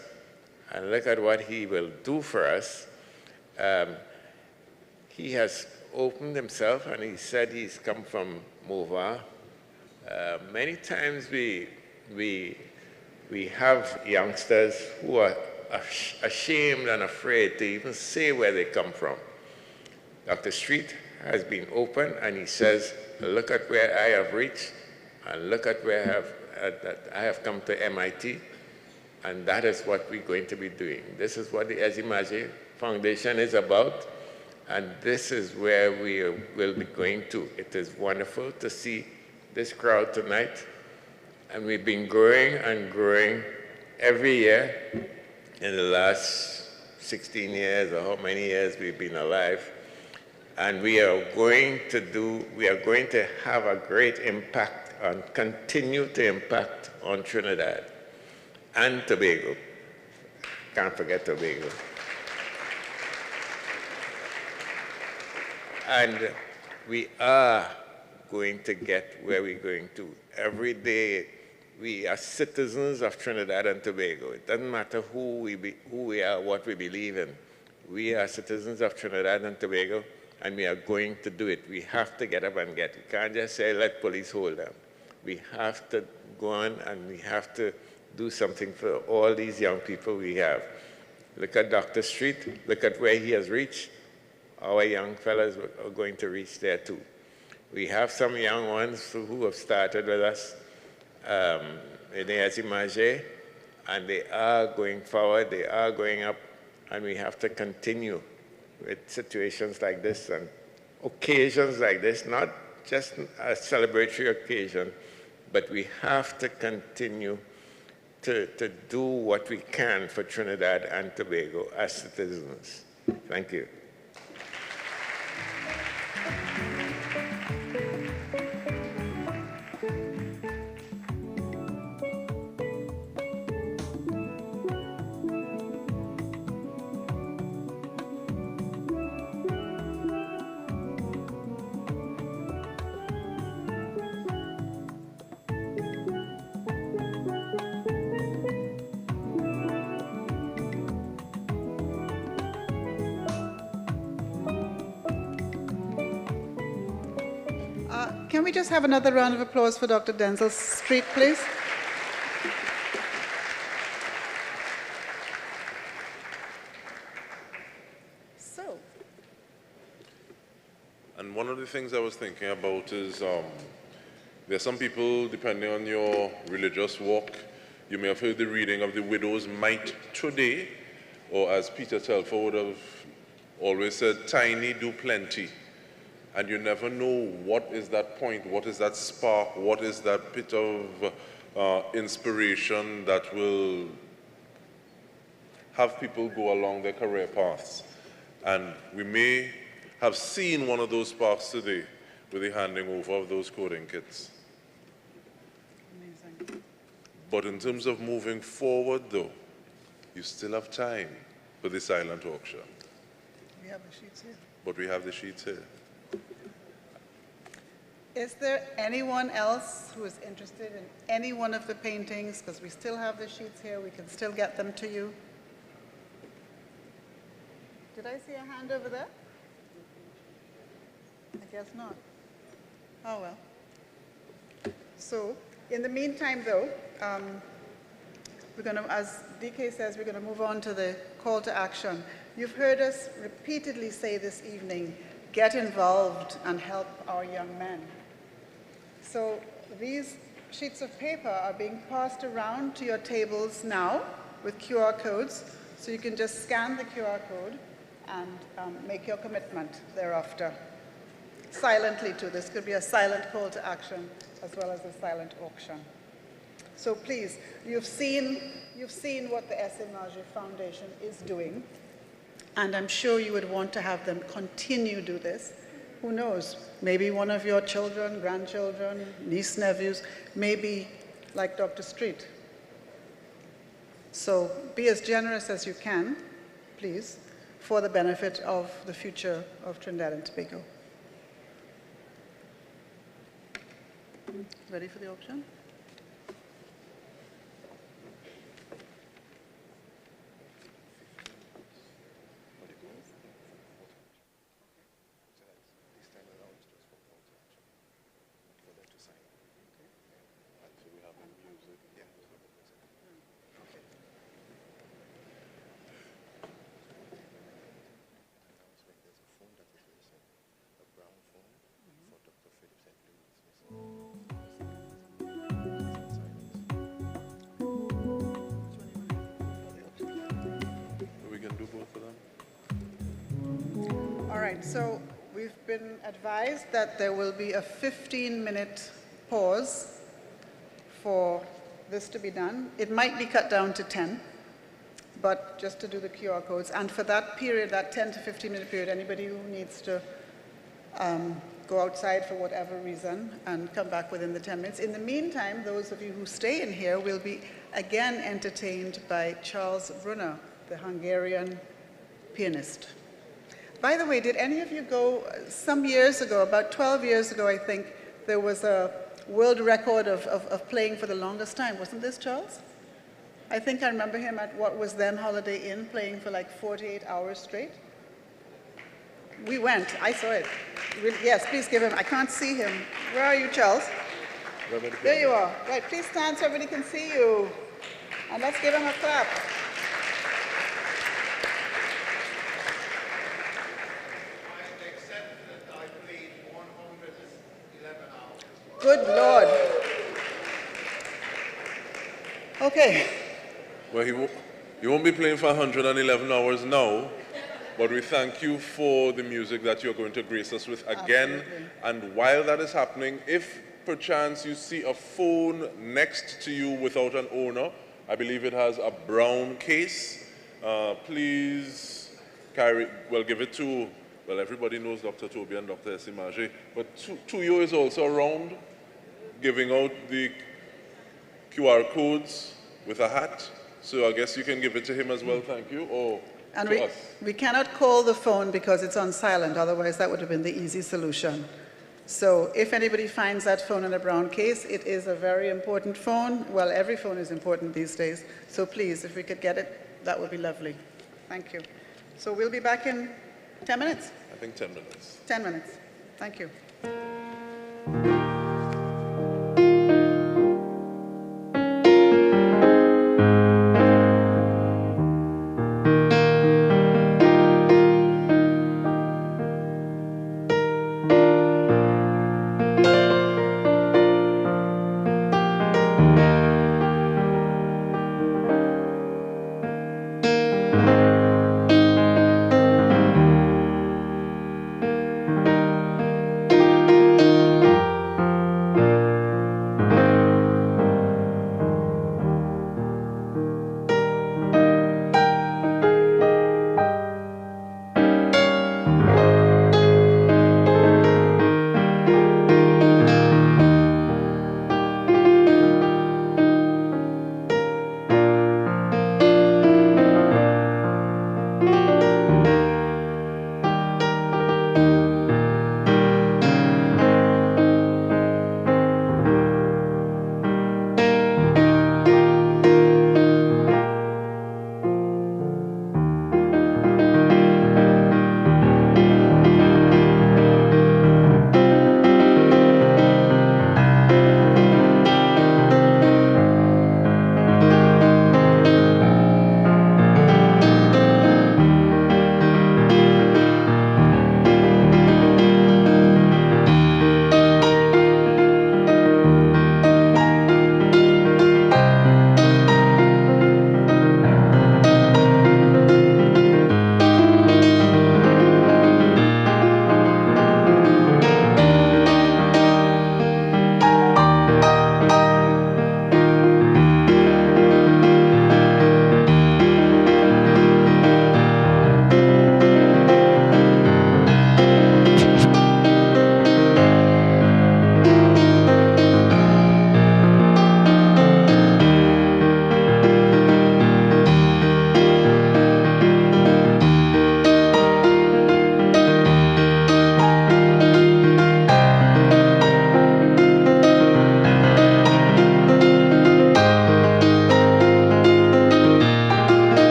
and look at what he will do for us. He has opened himself and he said he's come from MOVA. Many times we have youngsters who are ashamed and afraid to even say where they come from. Dr. Street has been open and he says, look at where I have reached and look at where I have come to MIT, and that is what we're going to be doing. This is what the Esimaje Foundation is about, and this is where we will be going to. It is wonderful to see this crowd tonight, and we've been growing and growing every year in the last 16 years or how many years we've been alive. And we are going to have a great impact and continue to impact on Trinidad and Tobago. Can't forget Tobago. And we are going to get where we're going to. Every day, we are citizens of Trinidad and Tobago. It doesn't matter who we are, what we believe in. We are citizens of Trinidad and Tobago, and we are going to do it. We have to get up and get it. We can't just say, let police hold them. We have to go on, and we have to do something for all these young people we have. Look at Dr. Street. Look at where he has reached. Our young fellas are going to reach there too. We have some young ones who have started with us in the Esimaje, and they are going forward, they are going up, and we have to continue with situations like this and occasions like this, not just a celebratory occasion, but we have to continue to do what we can for Trinidad and Tobago as citizens. Thank you. Can we just have another round of applause for Dr. Denzil Street, please? So. And one of the things I was thinking about is there are some people, depending on your religious walk, you may have heard the reading of the widow's mite today, or as Peter Telford would have always said, tiny do plenty. And you never know what is that point, what is that spark, what is that bit of inspiration that will have people go along their career paths. And we may have seen one of those sparks today with the handing over of those coding kits. Amazing. But in terms of moving forward, though, you still have time for the silent auction. We have the sheets here. But we have the sheets here. Is there anyone else who is interested in any one of the paintings? Because we still have the sheets here. We can still get them to you. Did I see a hand over there? I guess not. Oh, well. So, in the meantime, though, we're going to, as DK says, we're going to move on to the call to action. You've heard us repeatedly say this evening, get involved and help our young men. So these sheets of paper are being passed around to your tables now with QR codes, so you can just scan the QR code and make your commitment thereafter. Silently too. This could be a silent call to action as well as a silent auction. So please, you've seen what the Esimaje Foundation is doing, and I'm sure you would want to have them continue to do this. Who knows? Maybe one of your children, grandchildren, niece, nephews, maybe like Dr. Street. So be as generous as you can, please, for the benefit of the future of Trinidad and Tobago. Ready for the auction? So we've been advised that there will be a 15-minute pause for this to be done. It might be cut down to 10. but just to do the QR codes. And for that period, that 10 to 15-minute period, anybody who needs to go outside for whatever reason and come back within the 10 minutes. In the meantime, those of you who stay in here will be again entertained by Charles Brunner, the Hungarian pianist. By the way, did any of you go, some years ago, about 12 years ago, I think, there was a world record of playing for the longest time. Wasn't this Charles? I think I remember him at what was then Holiday Inn playing for like 48 hours straight. We went, I saw it. Yes, please give him, I can't see him. Where are you, Charles? There you are. Right, please stand so everybody can see you. And let's give him a clap. Good Lord. Okay. Well, he won't be playing for 111 hours now, but we thank you for the music that you're going to grace us with again. Absolutely. And while that is happening, if perchance you see a phone next to you without an owner, I believe it has a brown case, please give it to, well, everybody knows Dr. Toby and Dr. Esimaje, but Tuyo is also around giving out the QR codes with a hat. So I guess you can give it to him as well, thank you, or and to us. We cannot call the phone because it's on silent, otherwise that would have been the easy solution. So if anybody finds that phone in a brown case, it is a very important phone. Well, every phone is important these days. So please, if we could get it, that would be lovely. Thank you. So we'll be back in 10 minutes? I think 10 minutes. 10 minutes. Thank you.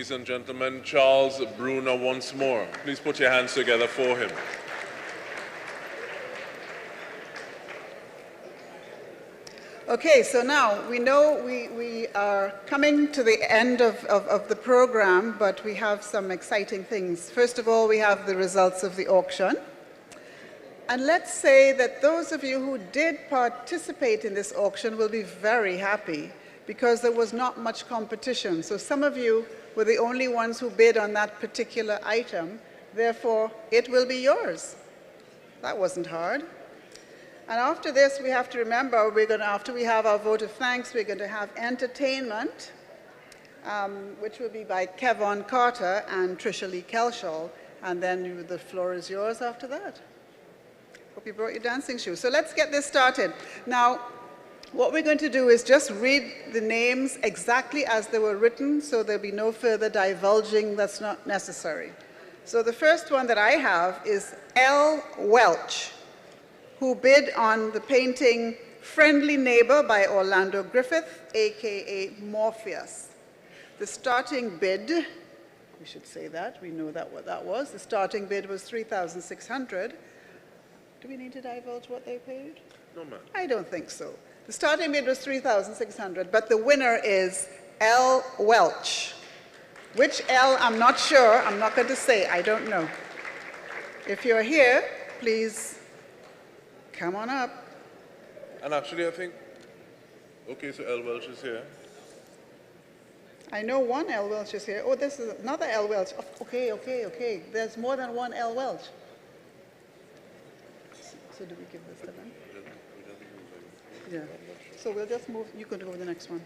Ladies and gentlemen, Charles Bruner once more. Please put your hands together for him. Okay, so now we know we are coming to the end of the program, but we have some exciting things. First of all, we have the results of the auction. And let's say that those of you who did participate in this auction will be very happy because there was not much competition. So some of you were the only ones who bid on that particular item. Therefore, it will be yours. That wasn't hard. And after this, we have to remember, after we have our vote of thanks, we're going to have entertainment, which will be by Kevon Carter and Trisha Lee Kelshall. And then the floor is yours after that. Hope you brought your dancing shoes. So let's get this started. Now, what we're going to do is just read the names exactly as they were written, so there'll be no further divulging that's not necessary. So the first one that I have is L. Welch, who bid on the painting Friendly Neighbor by Orlando Griffith, aka Morpheus. The starting bid, we should say that, we know that what that was. The starting bid was $3,600. Do we need to divulge what they paid? No, ma'am. I don't think so. The starting bid was $3,600, but the winner is L. Welch. Which L, I'm not sure. I'm not going to say. I don't know. If you're here, please come on up. And actually, I think, okay, so L. Welch is here. I know one L. Welch is here. Oh, this is another L. Welch. Okay. There's more than one L. Welch. So do we give this to them? Yeah. So we'll just move. You can go with the next one.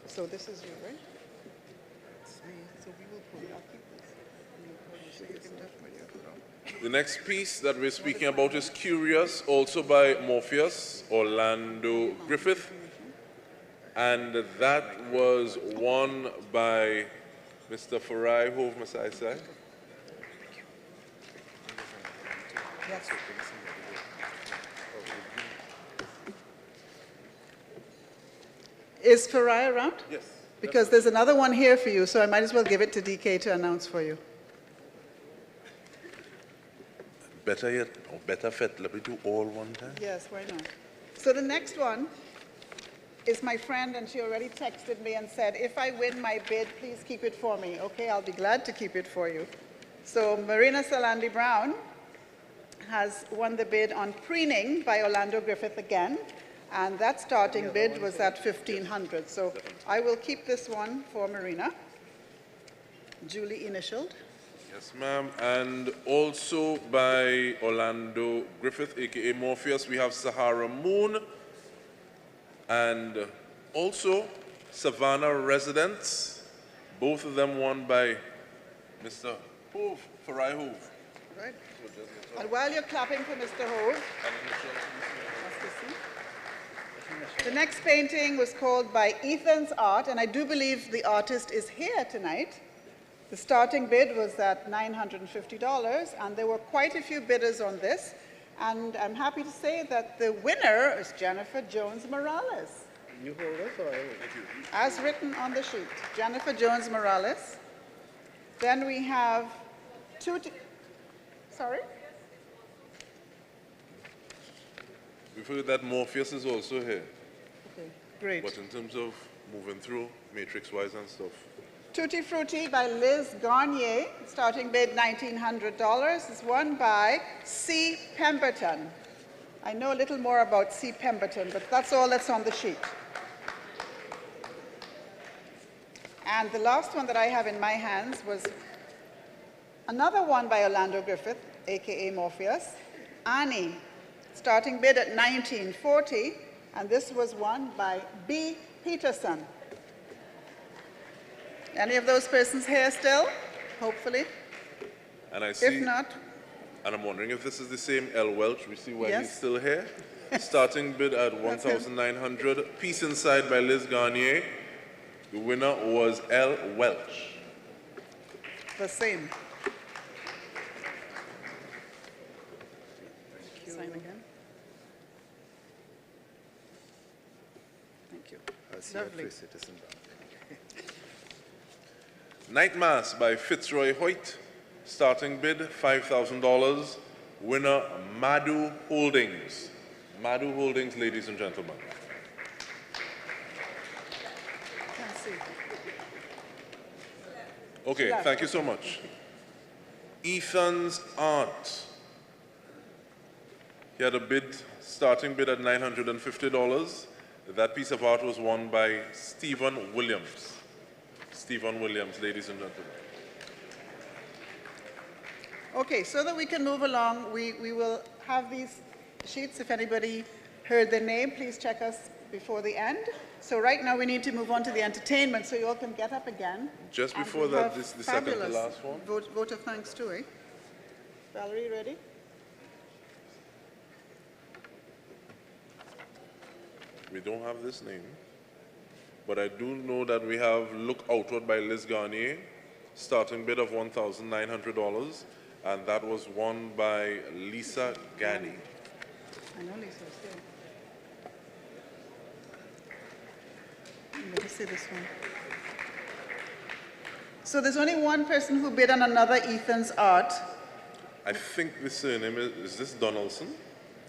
So this is you, right? So we will put it. I'll keep this. The next piece that we're speaking about is Curious, also by Morpheus, Orlando Griffith. And that was won by Mr. Farai Hove Masaisai. Yes. Is Farai around? Yes. Because there's another one here for you, so I might as well give it to DK to announce for you. Better yet, or better fit, let me do all one time. Yes, why not? So the next one is my friend, and she already texted me and said, if I win my bid, please keep it for me. Okay, I'll be glad to keep it for you. So Marina Salandi Brown has won the bid on Preening by Orlando Griffith again. And that starting bid was at $1,500. So I will keep this one for Marina. Duly initialed. Yes, ma'am. And also by Orlando Griffith, aka Morpheus, we have Sahara Moon. And also Savannah Residents. Both of them won by Mr. Hove, Farai Hove. Right. And while you're clapping for Mr. Hove, the next painting was called by Ethan's Art, and I do believe the artist is here tonight. The starting bid was at $950, and there were quite a few bidders on this. And I'm happy to say that the winner is Jennifer Jones Morales. You hold us, or as written on the sheet, Jennifer Jones Morales. Then we have sorry? We've heard that Morpheus is also here. Okay, great. But in terms of moving through, matrix-wise and stuff. Tutti Frutti by Liz Garnier, starting bid $1,900, is won by C. Pemberton. I know a little more about C. Pemberton, but that's all that's on the sheet. And the last one that I have in my hands was another one by Orlando Griffith, aka Morpheus, Annie, starting bid at $1,940, and this was won by B. Peterson. Any of those persons here still? Hopefully. And I see, if not, and I'm wondering if this is the same L. Welch. We see why Yes. he's still here. Starting bid at $1,900. Peace Inside by Liz Garnier. The winner was L. Welch. the same. Sign again. Thank you. Lovely. Night Mass by Fitzroy Hoyt, starting bid $5,000. Winner Madhu Holdings. Madhu Holdings, ladies and gentlemen. Okay, thank you so much. Ethan's Art. He had a bid, starting bid at $950. That piece of art was won by Stephen Williams. Stephen Williams, ladies and gentlemen. Okay, so that we can move along, we will have these sheets. If anybody heard their name, please check us before the end. So right now we need to move on to the entertainment, so you all can get up again. Just before that, this is the second to last one. Vote of thanks too, eh? Valerie, ready? We don't have this name, but I do know that we have Look Outward by Liz Garnier, starting bid of $1,900, and that was won by Lisa Gani. I know Lisa's here. Let me see this one. So there's only one person who bid on another Ethan's Art. I think the surname is this Donaldson?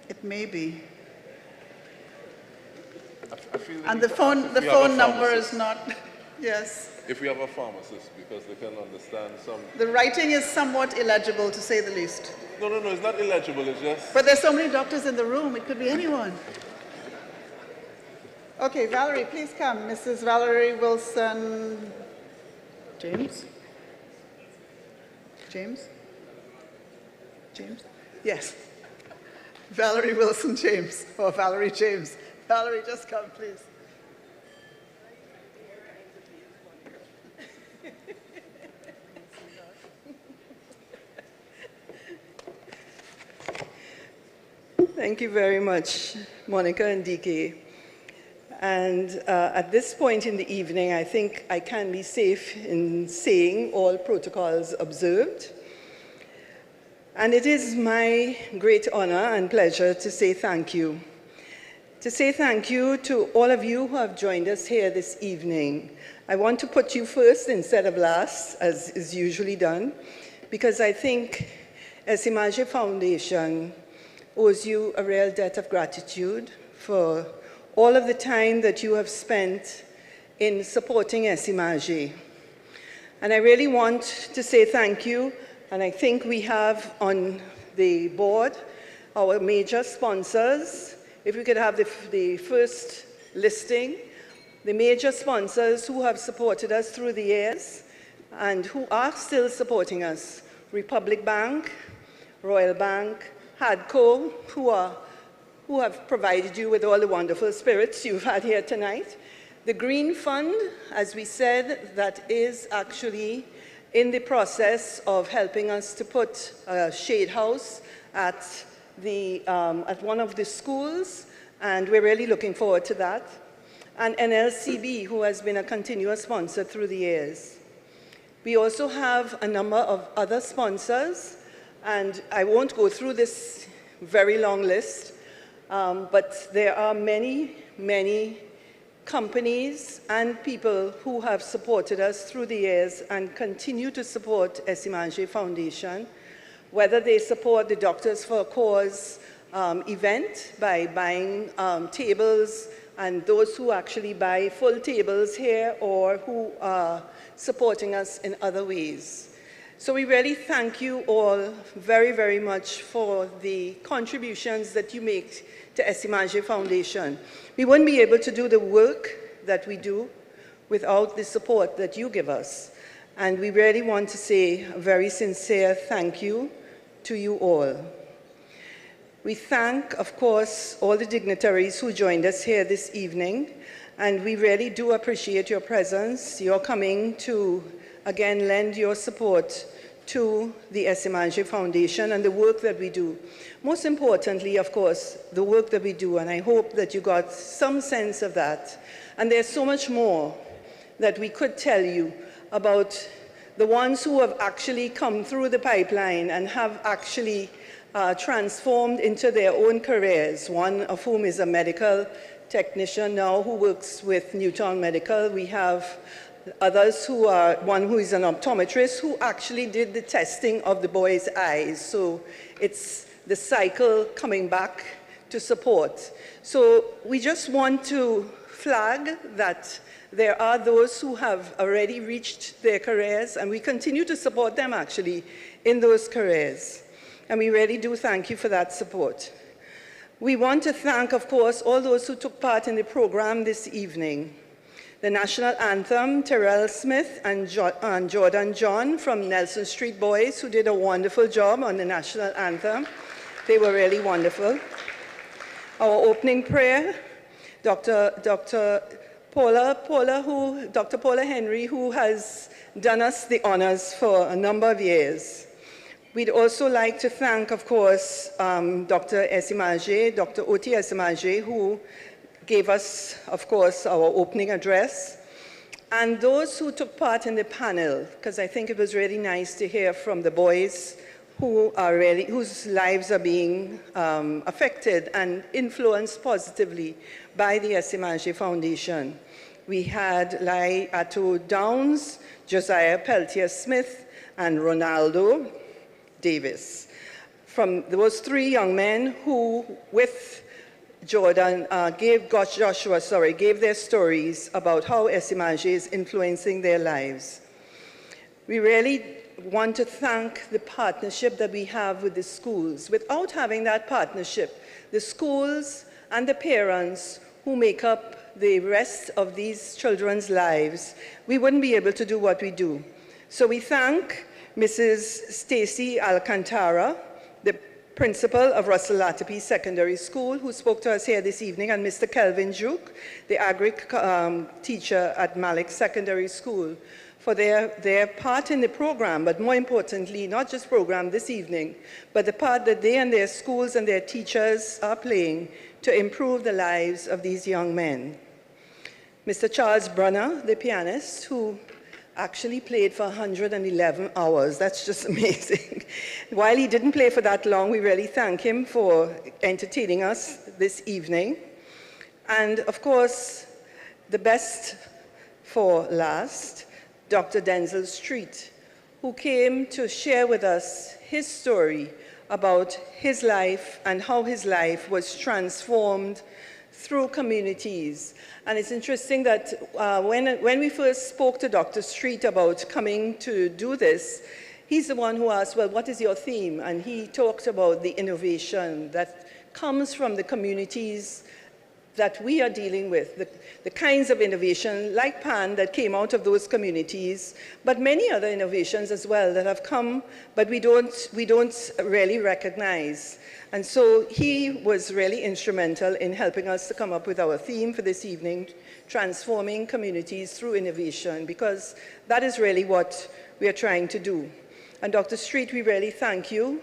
It may be. I feel And the phone number is not, yes. If we have a pharmacist, because they can understand some. The writing is somewhat illegible, to say the least. No, it's not illegible, it's just. But there's so many doctors in the room, it could be anyone. Okay, Valerie, please come. Mrs. Valerie Wilson James? James? James? Yes. Valerie Wilson James, or Valerie James. Valerie, just come, please. Thank you very much, Monica and DK. And at this point in the evening, I think I can be safe in saying all protocols observed. And it is my great honor and pleasure to say thank you. To say thank you to all of you who have joined us here this evening. I want to put you first instead of last, as is usually done, because I think Esimaje Foundation owes you a real debt of gratitude for all of the time that you have spent in supporting Esimaje. And I really want to say thank you, and I think we have on the board our major sponsors. If we could have the first listing, the major sponsors who have supported us through the years and who are still supporting us: Republic Bank, Royal Bank, Hadco, who have provided you with all the wonderful spirits you've had here tonight. The Green Fund, as we said, that is actually in the process of helping us to put a shade house at one of the schools, and we're really looking forward to that. And NLCB, who has been a continuous sponsor through the years. We also have a number of other sponsors, and I won't go through this very long list, but there are many, many companies and people who have supported us through the years and continue to support Esimaje Foundation, whether they support the Doctors for a Cause event by buying tables, and those who actually buy full tables here, or who are supporting us in other ways. So we really thank you all very, very much for the contributions that you make to Esimaje Foundation. We wouldn't be able to do the work that we do without the support that you give us. And we really want to say a very sincere thank you to you all. We thank, of course, all the dignitaries who joined us here this evening, and we really do appreciate your presence, your coming to, again, lend your support to the Esimaje Foundation and the work that we do. Most importantly, of course, the work that we do, and I hope that you got some sense of that. And there's so much more that we could tell you about the ones who have actually come through the pipeline and have actually transformed into their own careers, one of whom is a medical technician now who works with Newtown Medical. We have others who are, one who is an optometrist who actually did the testing of the boys' eyes. So it's the cycle coming back to support. So we just want to flag that there are those who have already reached their careers, and we continue to support them actually in those careers. And we really do thank you for that support. We want to thank, of course, all those who took part in the program this evening. The National Anthem, Terrell Smith and Jordan John from Nelson Street Boys, who did a wonderful job on the National Anthem. They were really wonderful. Our opening prayer, Dr. Paula Henry, who has done us the honors for a number of years. We'd also like to thank, of course, Dr. Esimaje, Dr. Oti Esimaje, who gave us, of course, our opening address, and those who took part in the panel, because I think it was really nice to hear from the boys whose lives are being affected and influenced positively by the Esimaje Foundation. We had Lai Ato Downs, Josiah Peltier Smith, and Ronaldo Davis. From those three young men who, with Jordan, gave their stories about how Esimaje is influencing their lives. We really want to thank the partnership that we have with the schools. Without having that partnership, the schools and the parents who make up the rest of these children's lives, we wouldn't be able to do what we do. So we thank Mrs. Stacy Alcantara, the principal of Russell Latipi Secondary School, who spoke to us here this evening, and Mr. Kelvin Juke, the agric teacher at Malik Secondary School, for their part in the program, but more importantly, not just program this evening, but the part that they and their schools and their teachers are playing to improve the lives of these young men. Mr. Charles Brunner, the pianist, who actually played for 111 hours. That's just amazing. While he didn't play for that long, we really thank him for entertaining us this evening. And of course, the best for last, Dr. Denzel Street, who came to share with us his story about his life and how his life was transformed through communities. And it's interesting that when we first spoke to Dr. Street about coming to do this, he's the one who asked, well, what is your theme? And he talked about the innovation that comes from the communities that we are dealing with, the kinds of innovation like PAN that came out of those communities, but many other innovations as well that have come, but we don't really recognize. And so he was really instrumental in helping us to come up with our theme for this evening, transforming communities through innovation, because that is really what we are trying to do. And Dr. Street, we really thank you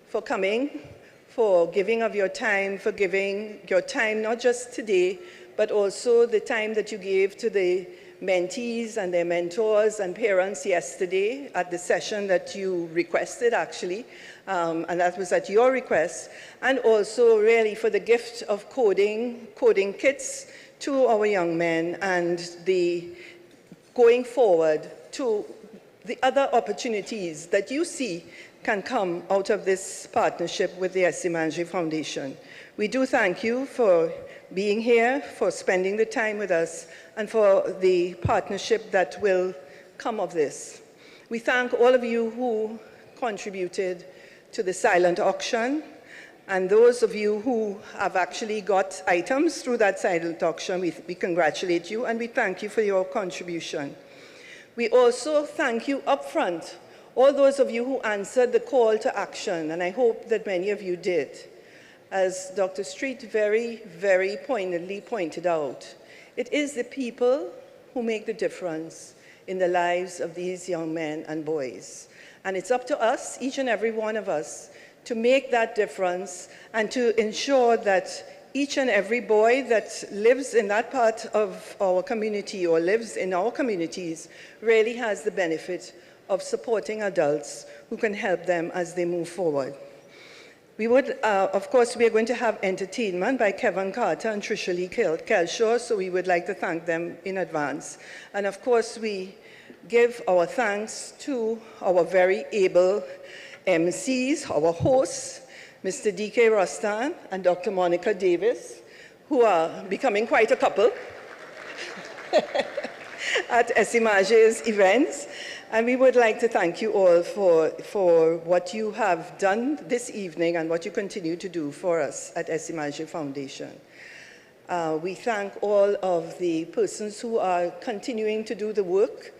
for coming, for giving of your time, for giving your time not just today, but also the time that you gave to the mentees and their mentors and parents yesterday at the session that you requested, actually, and that was at your request, and also really for the gift of coding kits to our young men, and the going forward to the other opportunities that you see can come out of this partnership with the Esimaje Foundation. We do thank you for being here, for spending the time with us, and for the partnership that will come of this. We thank all of you who contributed to the silent auction, and those of you who have actually got items through that silent auction, we congratulate you and we thank you for your contribution. We also thank you upfront, all those of you who answered the call to action, and I hope that many of you did. As Dr. Street very, very poignantly pointed out, it is the people who make the difference in the lives of these young men and boys. And it's up to us, each and every one of us, to make that difference and to ensure that each and every boy that lives in that part of our community or lives in our communities really has the benefit of supporting adults who can help them as they move forward. We would, of course, we are going to have entertainment by Kevin Carter and Trisha Lee Kelshaw, so we would like to thank them in advance. And of course, we give our thanks to our very able MCs, our hosts, Mr. D.K. Rostan and Dr. Monica Davis, who are becoming quite a couple at Esimaje's events. And we would like to thank you all for what you have done this evening and what you continue to do for us at Esimaje Foundation. We thank all of the persons who are continuing to do the work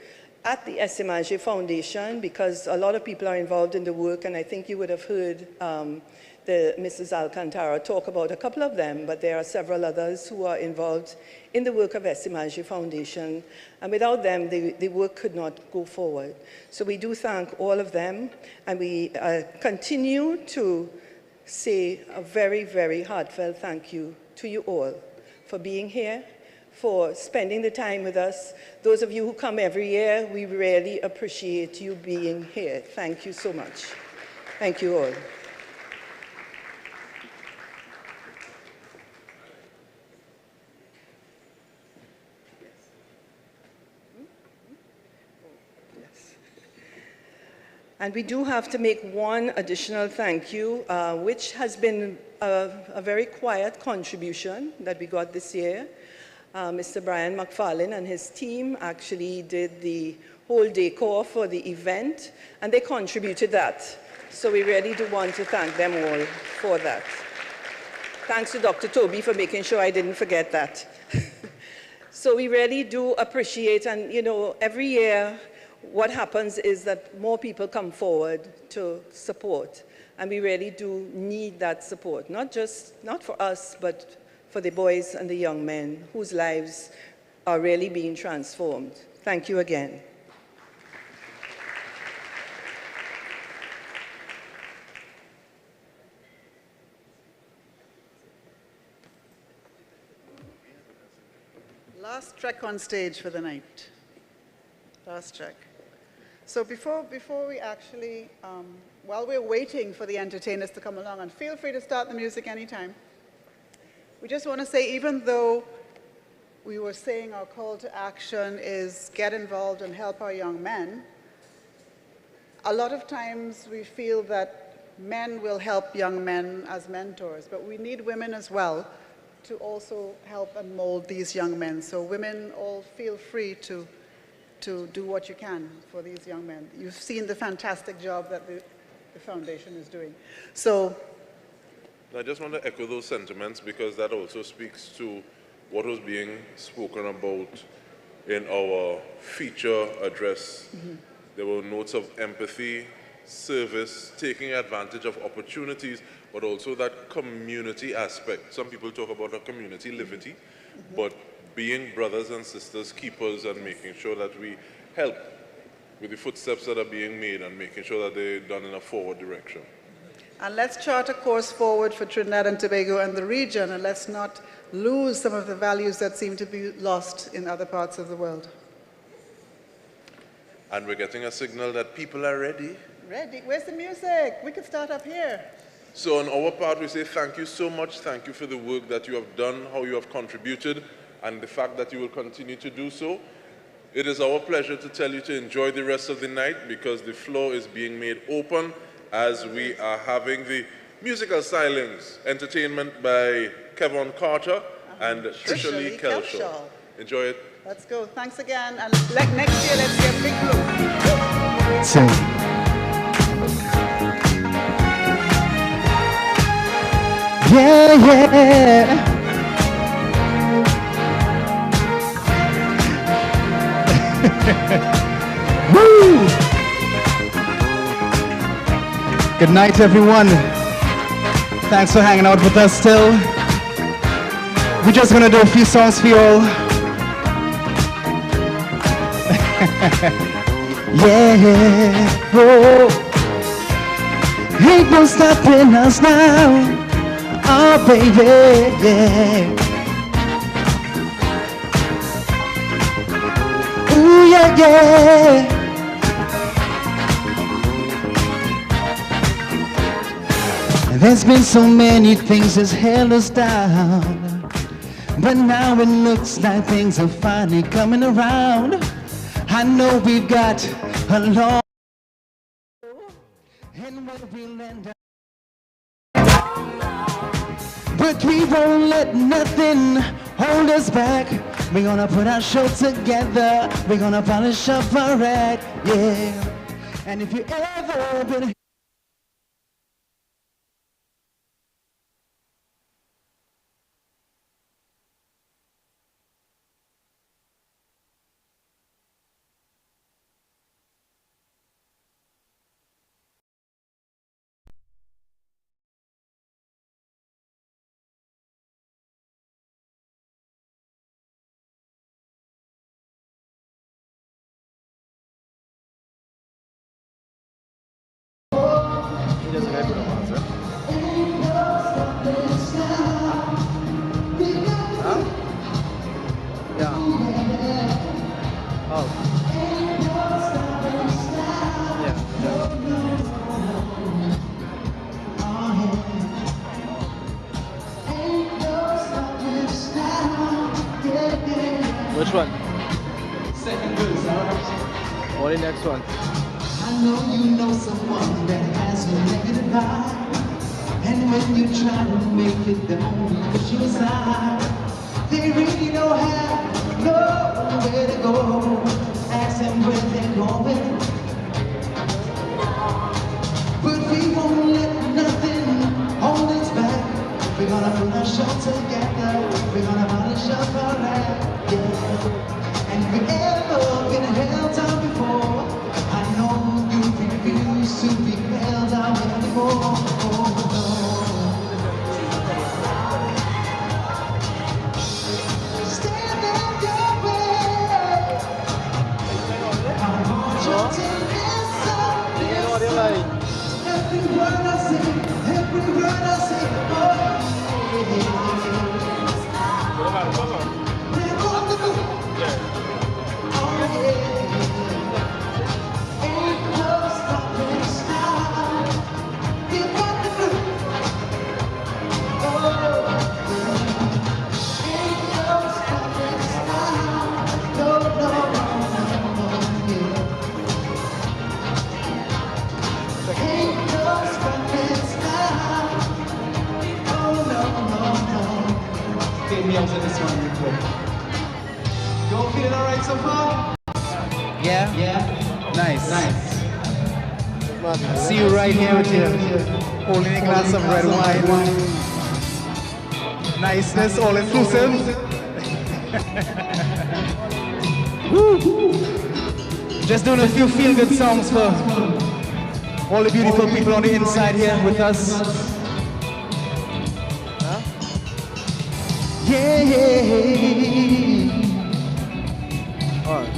at the Esimaje Foundation, because a lot of people are involved in the work, and I think you would have heard Mrs. Alcantara talk about a couple of them, but there are several others who are involved in the work of Esimaje Foundation, and without them, the work could not go forward. So we do thank all of them, and we continue to say a very, very heartfelt thank you to you all for being here, for spending the time with us. Those of you who come every year, we really appreciate you being here. Thank you so much. Thank you all. And we do have to make one additional thank you, which has been a very quiet contribution that we got this year. Mr. Brian McFarlane and his team actually did the whole decor for the event, and they contributed that. So we really do want to thank them all for that. Thanks to Dr. Toby for making sure I didn't forget that. So we really do appreciate, and you know, every year, what happens is that more people come forward to support, and we really do need that support, not for us, but for the boys and the young men whose lives are really being transformed. Thank you again. Last track on stage for the night. Last track. So before we actually, while we're waiting for the entertainers to come along, and feel free to start the music anytime, we just want to say, even though we were saying our call to action is get involved and help our young men, a lot of times we feel that men will help young men as mentors, but we need women as well to also help and mold these young men. So women, all feel free to do what you can for these young men. You've seen the fantastic job that the foundation is doing. So I just want to echo those sentiments, because that also speaks to what was being spoken about in our feature address. Mm-hmm. There were notes of empathy, service, taking advantage of opportunities, but also that community aspect. Some people talk about a community liberty, but being brothers and sisters, keepers, and making sure that we help with the footsteps that are being made and making sure that they're done in a forward direction. And let's chart a course forward for Trinidad and Tobago and the region, and let's not lose some of the values that seem to be lost in other parts of the world. And we're getting a signal that people are ready. Ready? Where's the music? We could start up here. So on our part, we say thank you so much. Thank you for the work that you have done, how you have contributed, and the fact that you will continue to do so. It is our pleasure to tell you to enjoy the rest of the night, because the floor is being made open as we are having the musical stylings, entertainment by Kevin Carter and Trisha Lee Kelshaw. Enjoy it. Let's go. Thanks again. And next year, let's get Big Blue. Yeah, yeah. Woo! Good night, everyone. Thanks for hanging out with us still. We're just gonna do a few songs for you all. Yeah, oh, ain't no stopping us now. Oh, baby, yeah. Ooh, yeah, yeah. There's been so many things that's held us down, but now it looks like things are finally coming around. I know we've got a long and where we'll end up, but we won't let nothing hold us back. We're gonna put our show together, we're gonna polish up our act, yeah. And if you ever been Which one? Second verse. Or the next one? I know you know someone that has a negative vibe, and when you try to make it down, you push you aside. They really don't have nowhere to go. Ask them where they're going, but we won't let nothing hold us back. We're gonna put our show together, we're gonna polish up our act, yeah. And if you've ever been held down before, I know you refuse to be held down anymore. Oh, no. Stand up your way. I want you to listen. Every word I say, every word I say, oh, this one real quick. You all feeling all right so far? Yeah? Yeah. Nice. See you right here with you, holding a glass of red wine. Niceness, all inclusive. Just doing a few feel-good songs for all the beautiful people on the inside here with us. Yeah. Alright.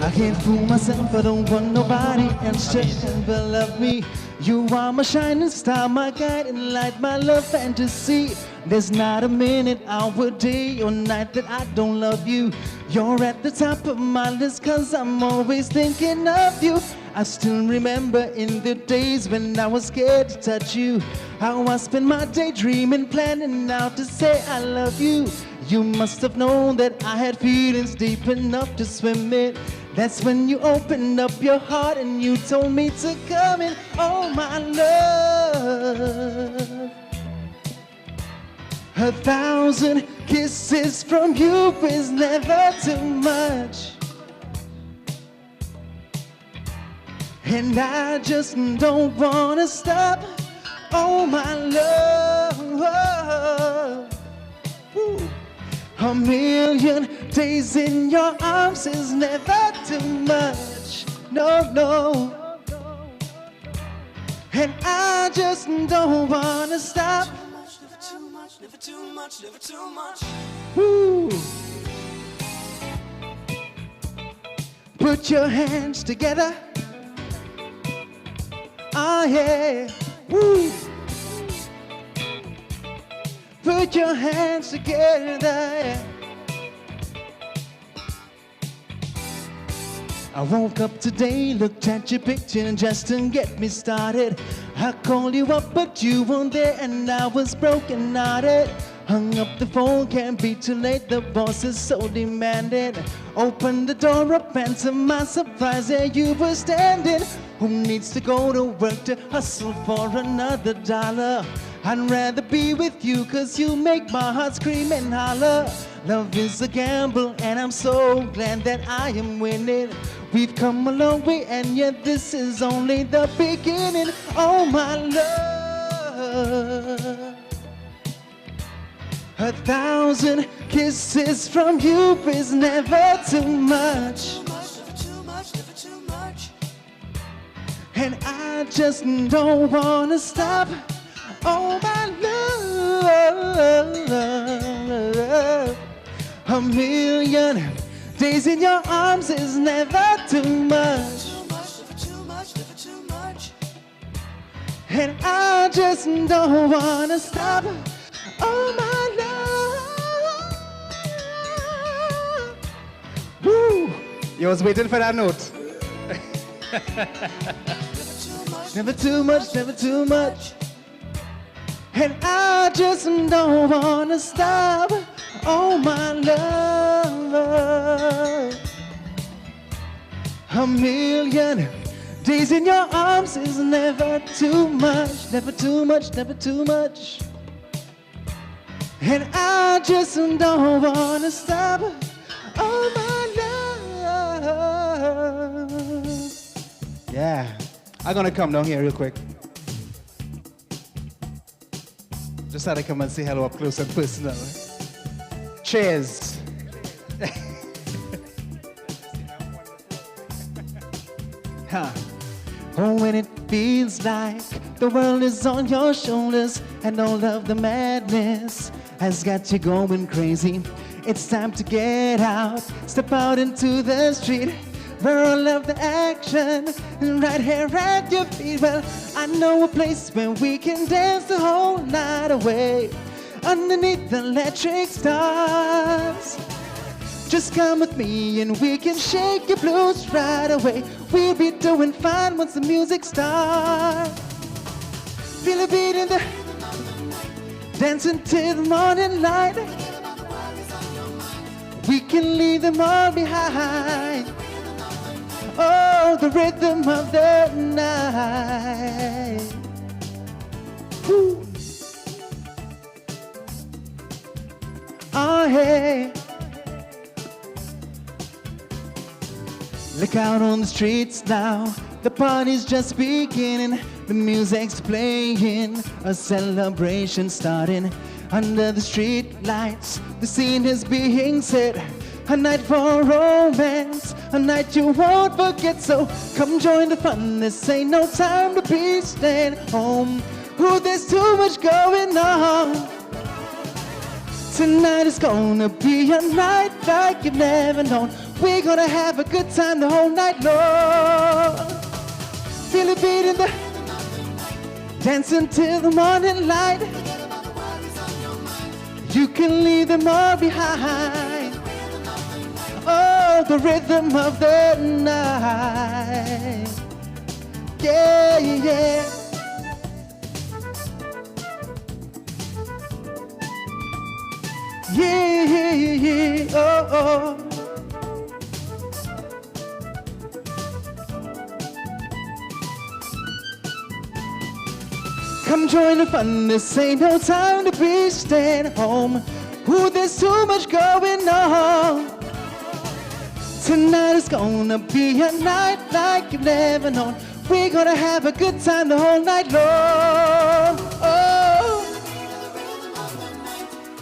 I can't fool myself, I don't want nobody else to ever love me. You are my shining star, my guide and light, my love fantasy. There's not a minute, hour, day or night that I don't love you. You're at the top of my list, cause I'm always thinking of you. I still remember in the days when I was scared to touch you, how I spent my day dreaming, planning out to say I love you. You must have known that I had feelings deep enough to swim in. That's when you opened up your heart and you told me to come in. Oh, my love. 1,000 kisses from you is never too much. And I just don't wanna stop. Oh, my love. Ooh. 1,000,000 days in your arms is never too much. No. And I just don't wanna stop. Never too much. Woo. Put your hands together. Oh yeah. Woo. Put your hands together. I woke up today, looked at your picture just to get me started. I called you up, but you weren't there, and I was broken hearted. Hung up the phone, can't be too late, the boss is so demanding. Opened the door up, and to my surprise, there you were standing. Who needs to go to work to hustle for another dollar? I'd rather be with you, cause you make my heart scream and holler. Love is a gamble, and I'm so glad that I am winning. We've come a long way, and yet this is only the beginning. Oh, my love. 1,000 kisses from you is never too much. And I just don't wanna stop. Oh, my love. A million days in your arms is never too much. And I just don't wanna stop. Oh, my love. Woo! You was waiting for that note. Never too much, never too much. And I just don't wanna stop. Oh, my love. A million days in your arms is never too much. Never too much, never too much. And I just don't wanna stop. Oh, my love. Yeah. I'm gonna come down here real quick. Just had to come and say hello up close and personal. Cheers. Huh. Oh, when it feels like the world is on your shoulders and all of the madness has got you going crazy. It's time to get out, step out into the street where all of the action is right here at your feet. Well, I know a place where we can dance the whole night away underneath the electric stars. Just come with me and we can shake your blues right away. We'll be doing fine once the music starts. Feel the beat in the dancing till the morning light. We can leave them all behind. Oh, the rhythm of the night. Woo. Oh, hey. Look out on the streets now. The party's just beginning. The music's playing. A celebration starting. Under the street lights, the scene is being set. A night for romance, a night you won't forget. So come join the fun, this ain't no time to be staying home. Ooh, there's too much going on. Tonight is gonna be a night like you've never known. We're gonna have a good time the whole night long. Feel the beat in the dancing till the morning light. You can leave them all behind. Oh, the rhythm of the night. Yeah, yeah. Yeah, yeah, yeah, oh, oh. Come join the fun, this ain't no time to be staying home. Ooh, there's too much going on. Tonight is gonna be a night like you've never known. We're gonna have a good time the whole night long. Oh,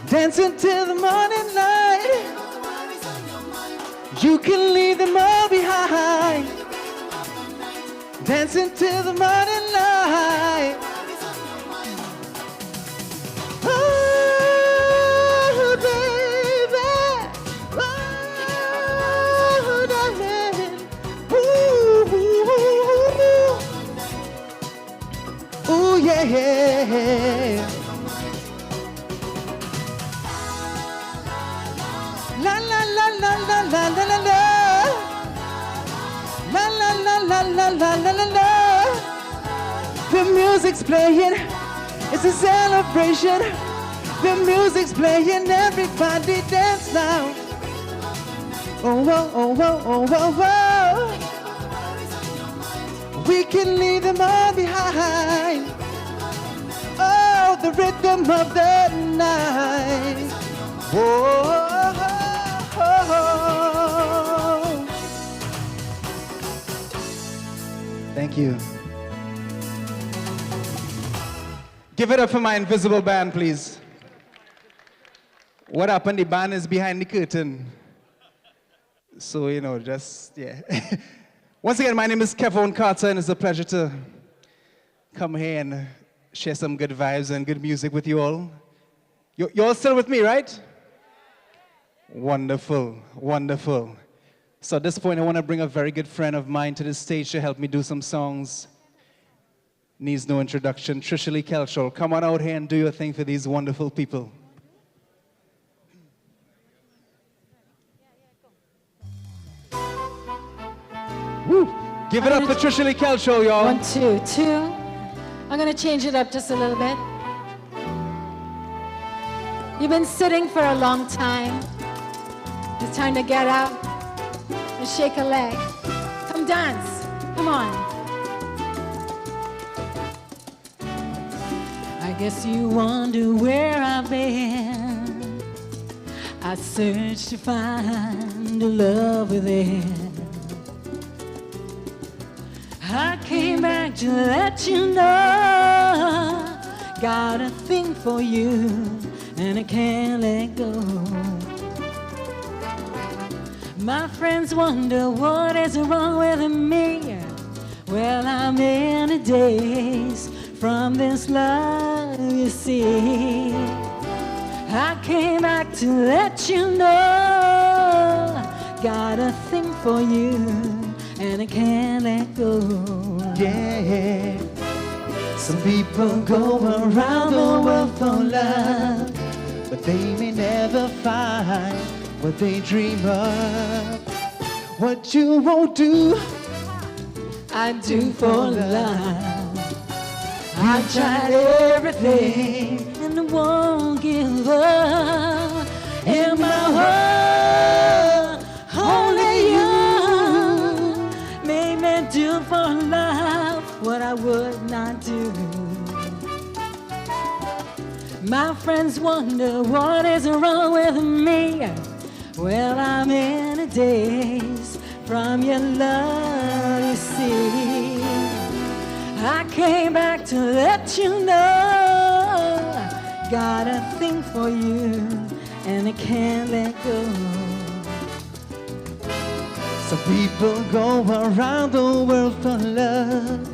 dancing till the morning light. You can leave them all behind. Dancing till the morning light. Oh, baby. Oh, darling. Ooh, ooh, ooh, yeah, yeah. La la la la la la la la la. la la la la la. The music's playing, it's a celebration. The music's playing, everybody dance now. Oh, oh, oh, oh, oh, oh, oh. We can leave them all behind. Oh, the rhythm of the night. Oh, oh, oh, oh. Thank you. Give it up for my invisible band, please. What happened? The band is behind the curtain. So, you know, just, yeah. Once again, my name is Kevin Carter, and it's a pleasure to come here and share some good vibes and good music with you all. You're all still with me, right? Wonderful, wonderful. So at this point, I want to bring a very good friend of mine to the stage to help me do some songs. Needs no introduction. Trisha Lee Kelshall, come on out here and do your thing for these wonderful people. Woo! Give it up for Trisha Lee Kelshall, y'all. 1, 2, 2. I'm going to change it up just a little bit. You've been sitting for a long time. It's time to get up and shake a leg. Come dance. Come on. I guess you wonder where I've been. I searched to find a love within. I came back to let you know. Got a thing for you, and I can't let go. My friends wonder what is wrong with me. Well, I'm in a daze from this love, you see. I came back to let you know. Got a thing for you, and I can't let go. Yeah. Some people go around the world for love, but they may never find what they dream of. What you won't do, I do for love. I tried everything and I won't give up. In my world, only you made me do for love what I would not do. My friends wonder what is wrong with me. Well, I'm in a daze from your love, you see. I came back to let you know. Got a thing for you, and I can't let go. Some people go around the world for love,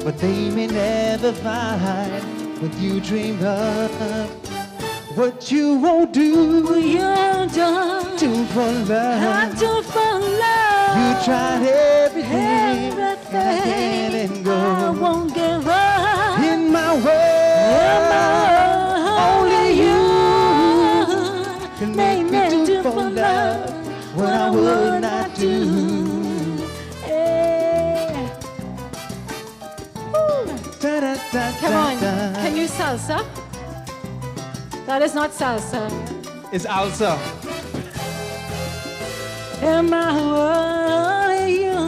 but they may never find what you dream of. What you won't do, you don't do for love. I do for love. You tried everything, and I can't let go. I won't give up. In my world, only you can make me do for love what I would not do. Yeah. Come on, can you salsa? That is not salsa. It's Alsa. In my world, you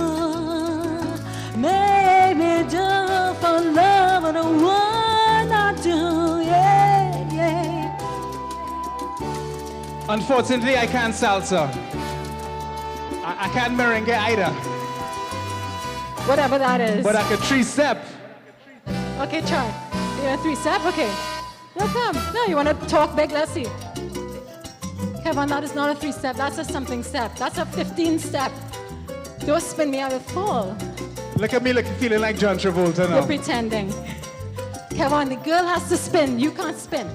made me do for love what I would not do. Yeah, yeah. Unfortunately, I can't salsa. I can't merengue either. Whatever that is. But I could three-step. Okay, try. You're a three-step? Okay. No, come. No, you want to talk big? Let's see. Kevin, that is not a three-step. That's a something step. That's a 15-step. Don't spin me, I will fall. Look at me feeling like John Travolta now. You're pretending. Kevin, the girl has to spin. You can't spin.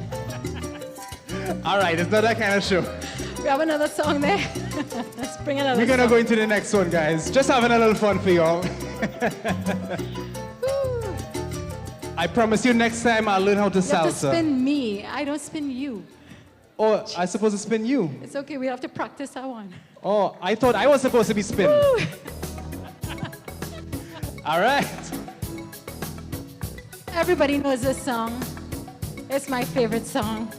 All right, it's not that kind of show. We have another song there. Let's bring another We're going to song. go into the next one, guys. Just having a little fun for y'all. I promise you next time I'll learn how to You have to salsa. spin me. I don't spin you. Oh, I supposed to spin you. It's okay. We have to practice that one. Oh, I thought I was supposed to be spin. All right. Everybody knows this song. It's my favorite song.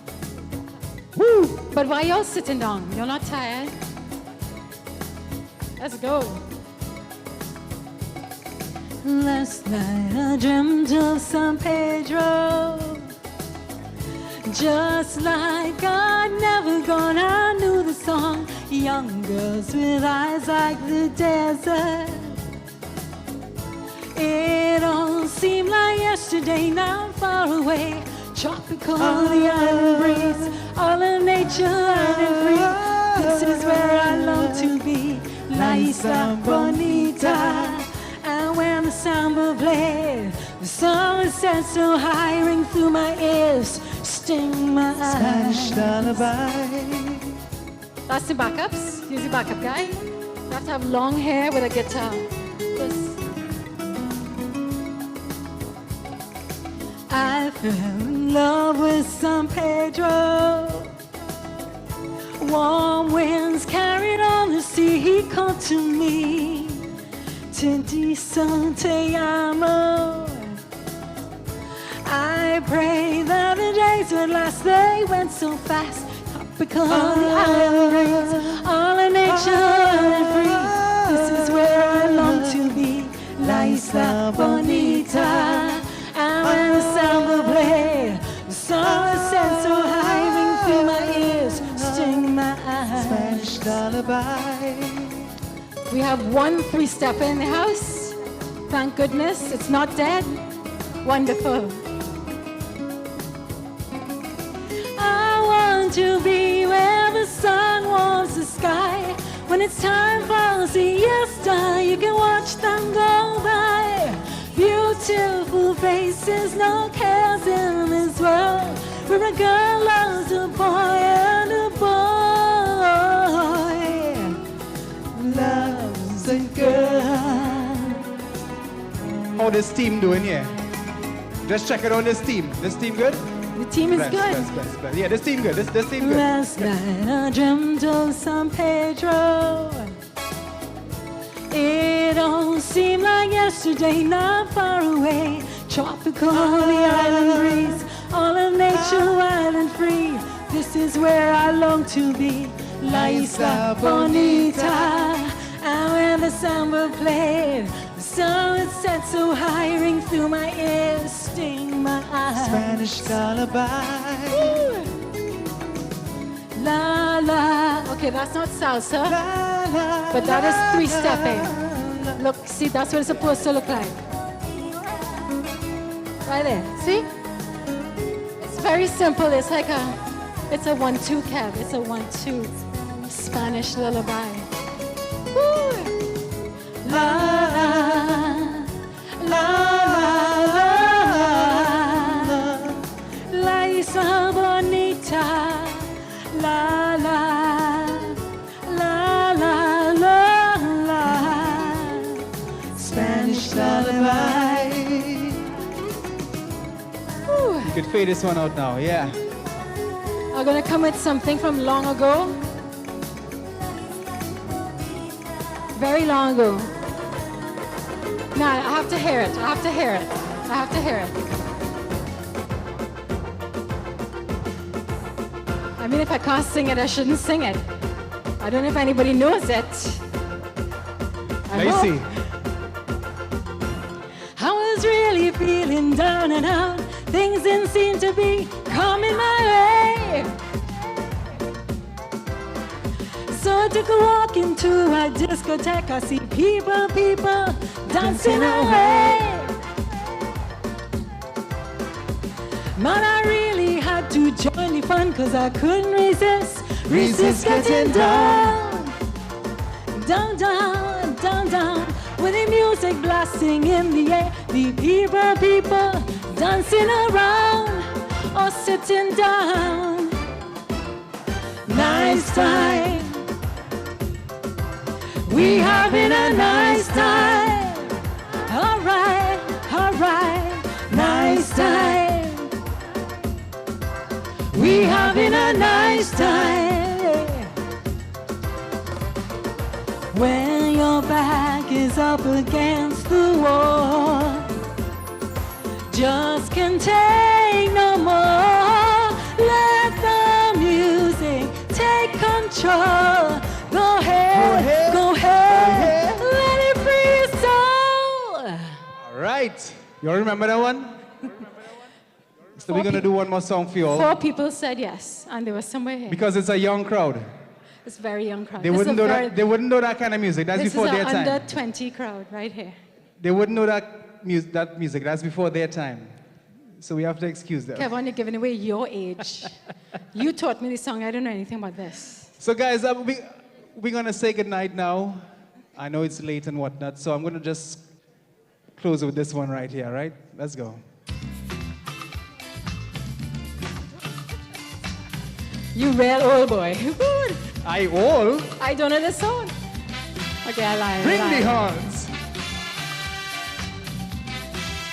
Woo! But why y'all sitting down? You're not tired? Let's go. Last night I dreamt of San Pedro. Just like I'd never gone, I knew the song. Young girls with eyes like the desert. It all seemed like yesterday, now I'm far away. Tropical, the island breeze, all of nature and free. This is where I long to be, La Isla Bonita. And when the samba played, the song was set so high, ring through my ears, sting my eyes. Spanish lullaby. That's the backups. Use the backup guy. You have to have long hair with a guitar. Yes. I fell in love with San Pedro. Warm winds carried on the sea. He called to me. Te amo. I pray that the days would last. They went so fast. Tropical island breeze, all of nature and free. This is where I long to be, La Isla Bonita. And when the samba played, the song was set so high, ring through my ears, sting my eyes. Spanish lullaby. We have one three-stepper in the house. Thank goodness it's not dead. Wonderful. I want to be where the sun warms the sky. When it's time for a siesta, you can watch them go by. Beautiful faces, no cares in this world. Where a girl loves a boy and a boy loves a girl. How this team doing here? Just check it on this team. This team good? The team is good. Bless. Yeah, this team good. This team good. Last night I dreamt of San Pedro. It don't seem like yesterday, not far away. Tropical, the island breeze, all of nature wild and free. This is where I long to be, La Isla Bonita. And when the samba played, the sun was set so high, ring through my ears, sting my eyes. Spanish lullaby. La la. Okay, that's not salsa, but that is three-stepping. Look, see, that's what it's supposed to look like. Right there, see? It's very simple. It's like it's a 1-2 Kev. It's a 1-2 Spanish lullaby. Woo. La la la la la. La Isla Bonita. La la la la la la. Spanish lullaby. You could fade this one out now, yeah. I'm gonna come with something from long ago. Very long ago. No, I have to hear it. I have to hear it. I have to hear it. I mean, if I can't sing it, I shouldn't sing it. I don't know if anybody knows it. Let's see. I was really feeling down and out. Things didn't seem to be coming my way. So I took a walk into a discotheque. I see people dancing away. Man, I really had to join the fun, cause I couldn't resist getting down, down, down, down, down. With the music blasting in the air, the people dancing around or sitting down. Nice time, we having a nice time. All right, nice time. We having a nice time. When your back is up against the war. Just can't take no more. Let the music take control. Go ahead, go ahead, let it free your soul. All right. You all remember that one? So we're going to do one more song for you all. 4 people said yes, and they were somewhere here. Because it's a young crowd. It's a very young crowd. They wouldn't know that kind of music. That's before their time. This is an under 20 crowd right here. They wouldn't know that music. That's before their time. So we have to excuse them. Kevin, you're giving away your age. You taught me this song. I don't know anything about this. So guys, we're going to say goodnight now. I know it's late and whatnot, so I'm going to just close with this one right here, right? Let's go. You real old boy. I old? I don't know the song. Okay, I lied. Bring the horns.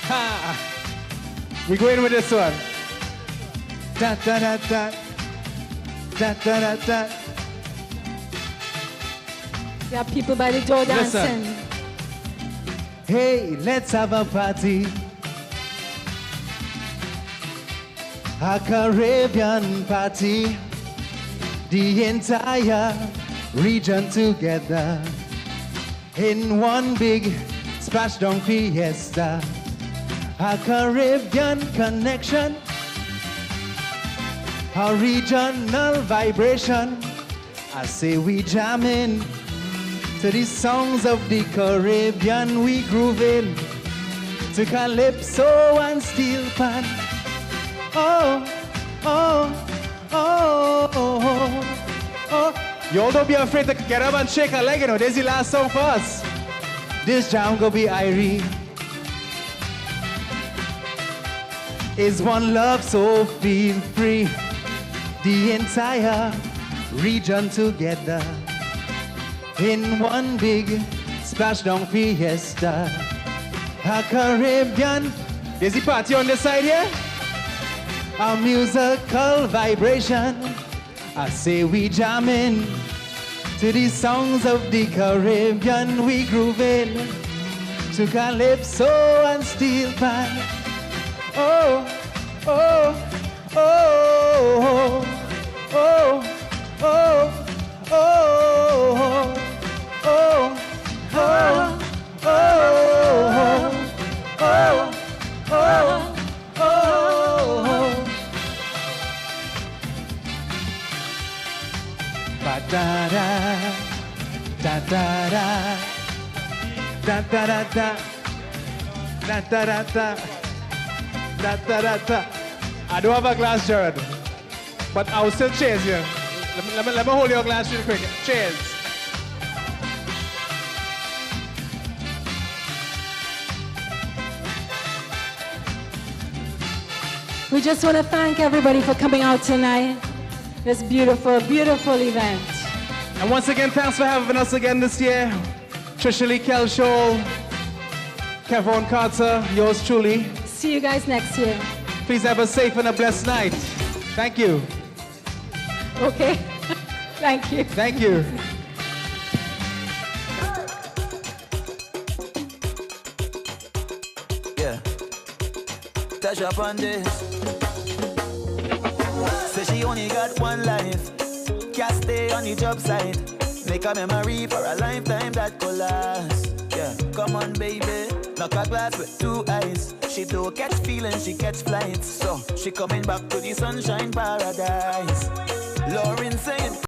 Ha! We're going with this one. Da da da da. Da da da da. There are people by the door dancing. Listen. Hey, let's have a party. A Caribbean party. The entire region together in one big splashdown fiesta. A Caribbean connection, a regional vibration. I say we jamming to the songs of the Caribbean. We grooving to calypso and steel pan. Oh, oh, oh, oh, oh. Y'all don't be afraid to get up and shake a leg, you know. This is the last song for us. This jam gonna be Irie. Is one love, so feel free. The entire region together in one big splashdown fiesta. A Caribbean. There's the party on the side here. A musical vibration. I say we jamming to the songs of the Caribbean. We grooving to calypso and steel pan. Oh, oh, oh, oh, oh, oh, oh, oh, oh, oh, oh, oh. Ba da da da da da da da da da da da da. I don't have a glass, Jared, but I will still cheers you. Let me hold your glass real quick. Cheers. We just want to thank everybody for coming out tonight. This beautiful, beautiful event. And once again, thanks for having us again this year. Trisha Lee Kelshaw, Kevon Carter, yours truly. See you guys next year. Please have a safe and a blessed night. Thank you. Okay. Thank you. Thank you. Yeah. Touch up on this. Say she only got one life. Can't stay on the job site. Make a memory for a lifetime that could last. Yeah, come on, baby. Knock a glass with 2 eyes. She don't catch feelings, she catch flights. So she coming back to the sunshine paradise. Lauren saying,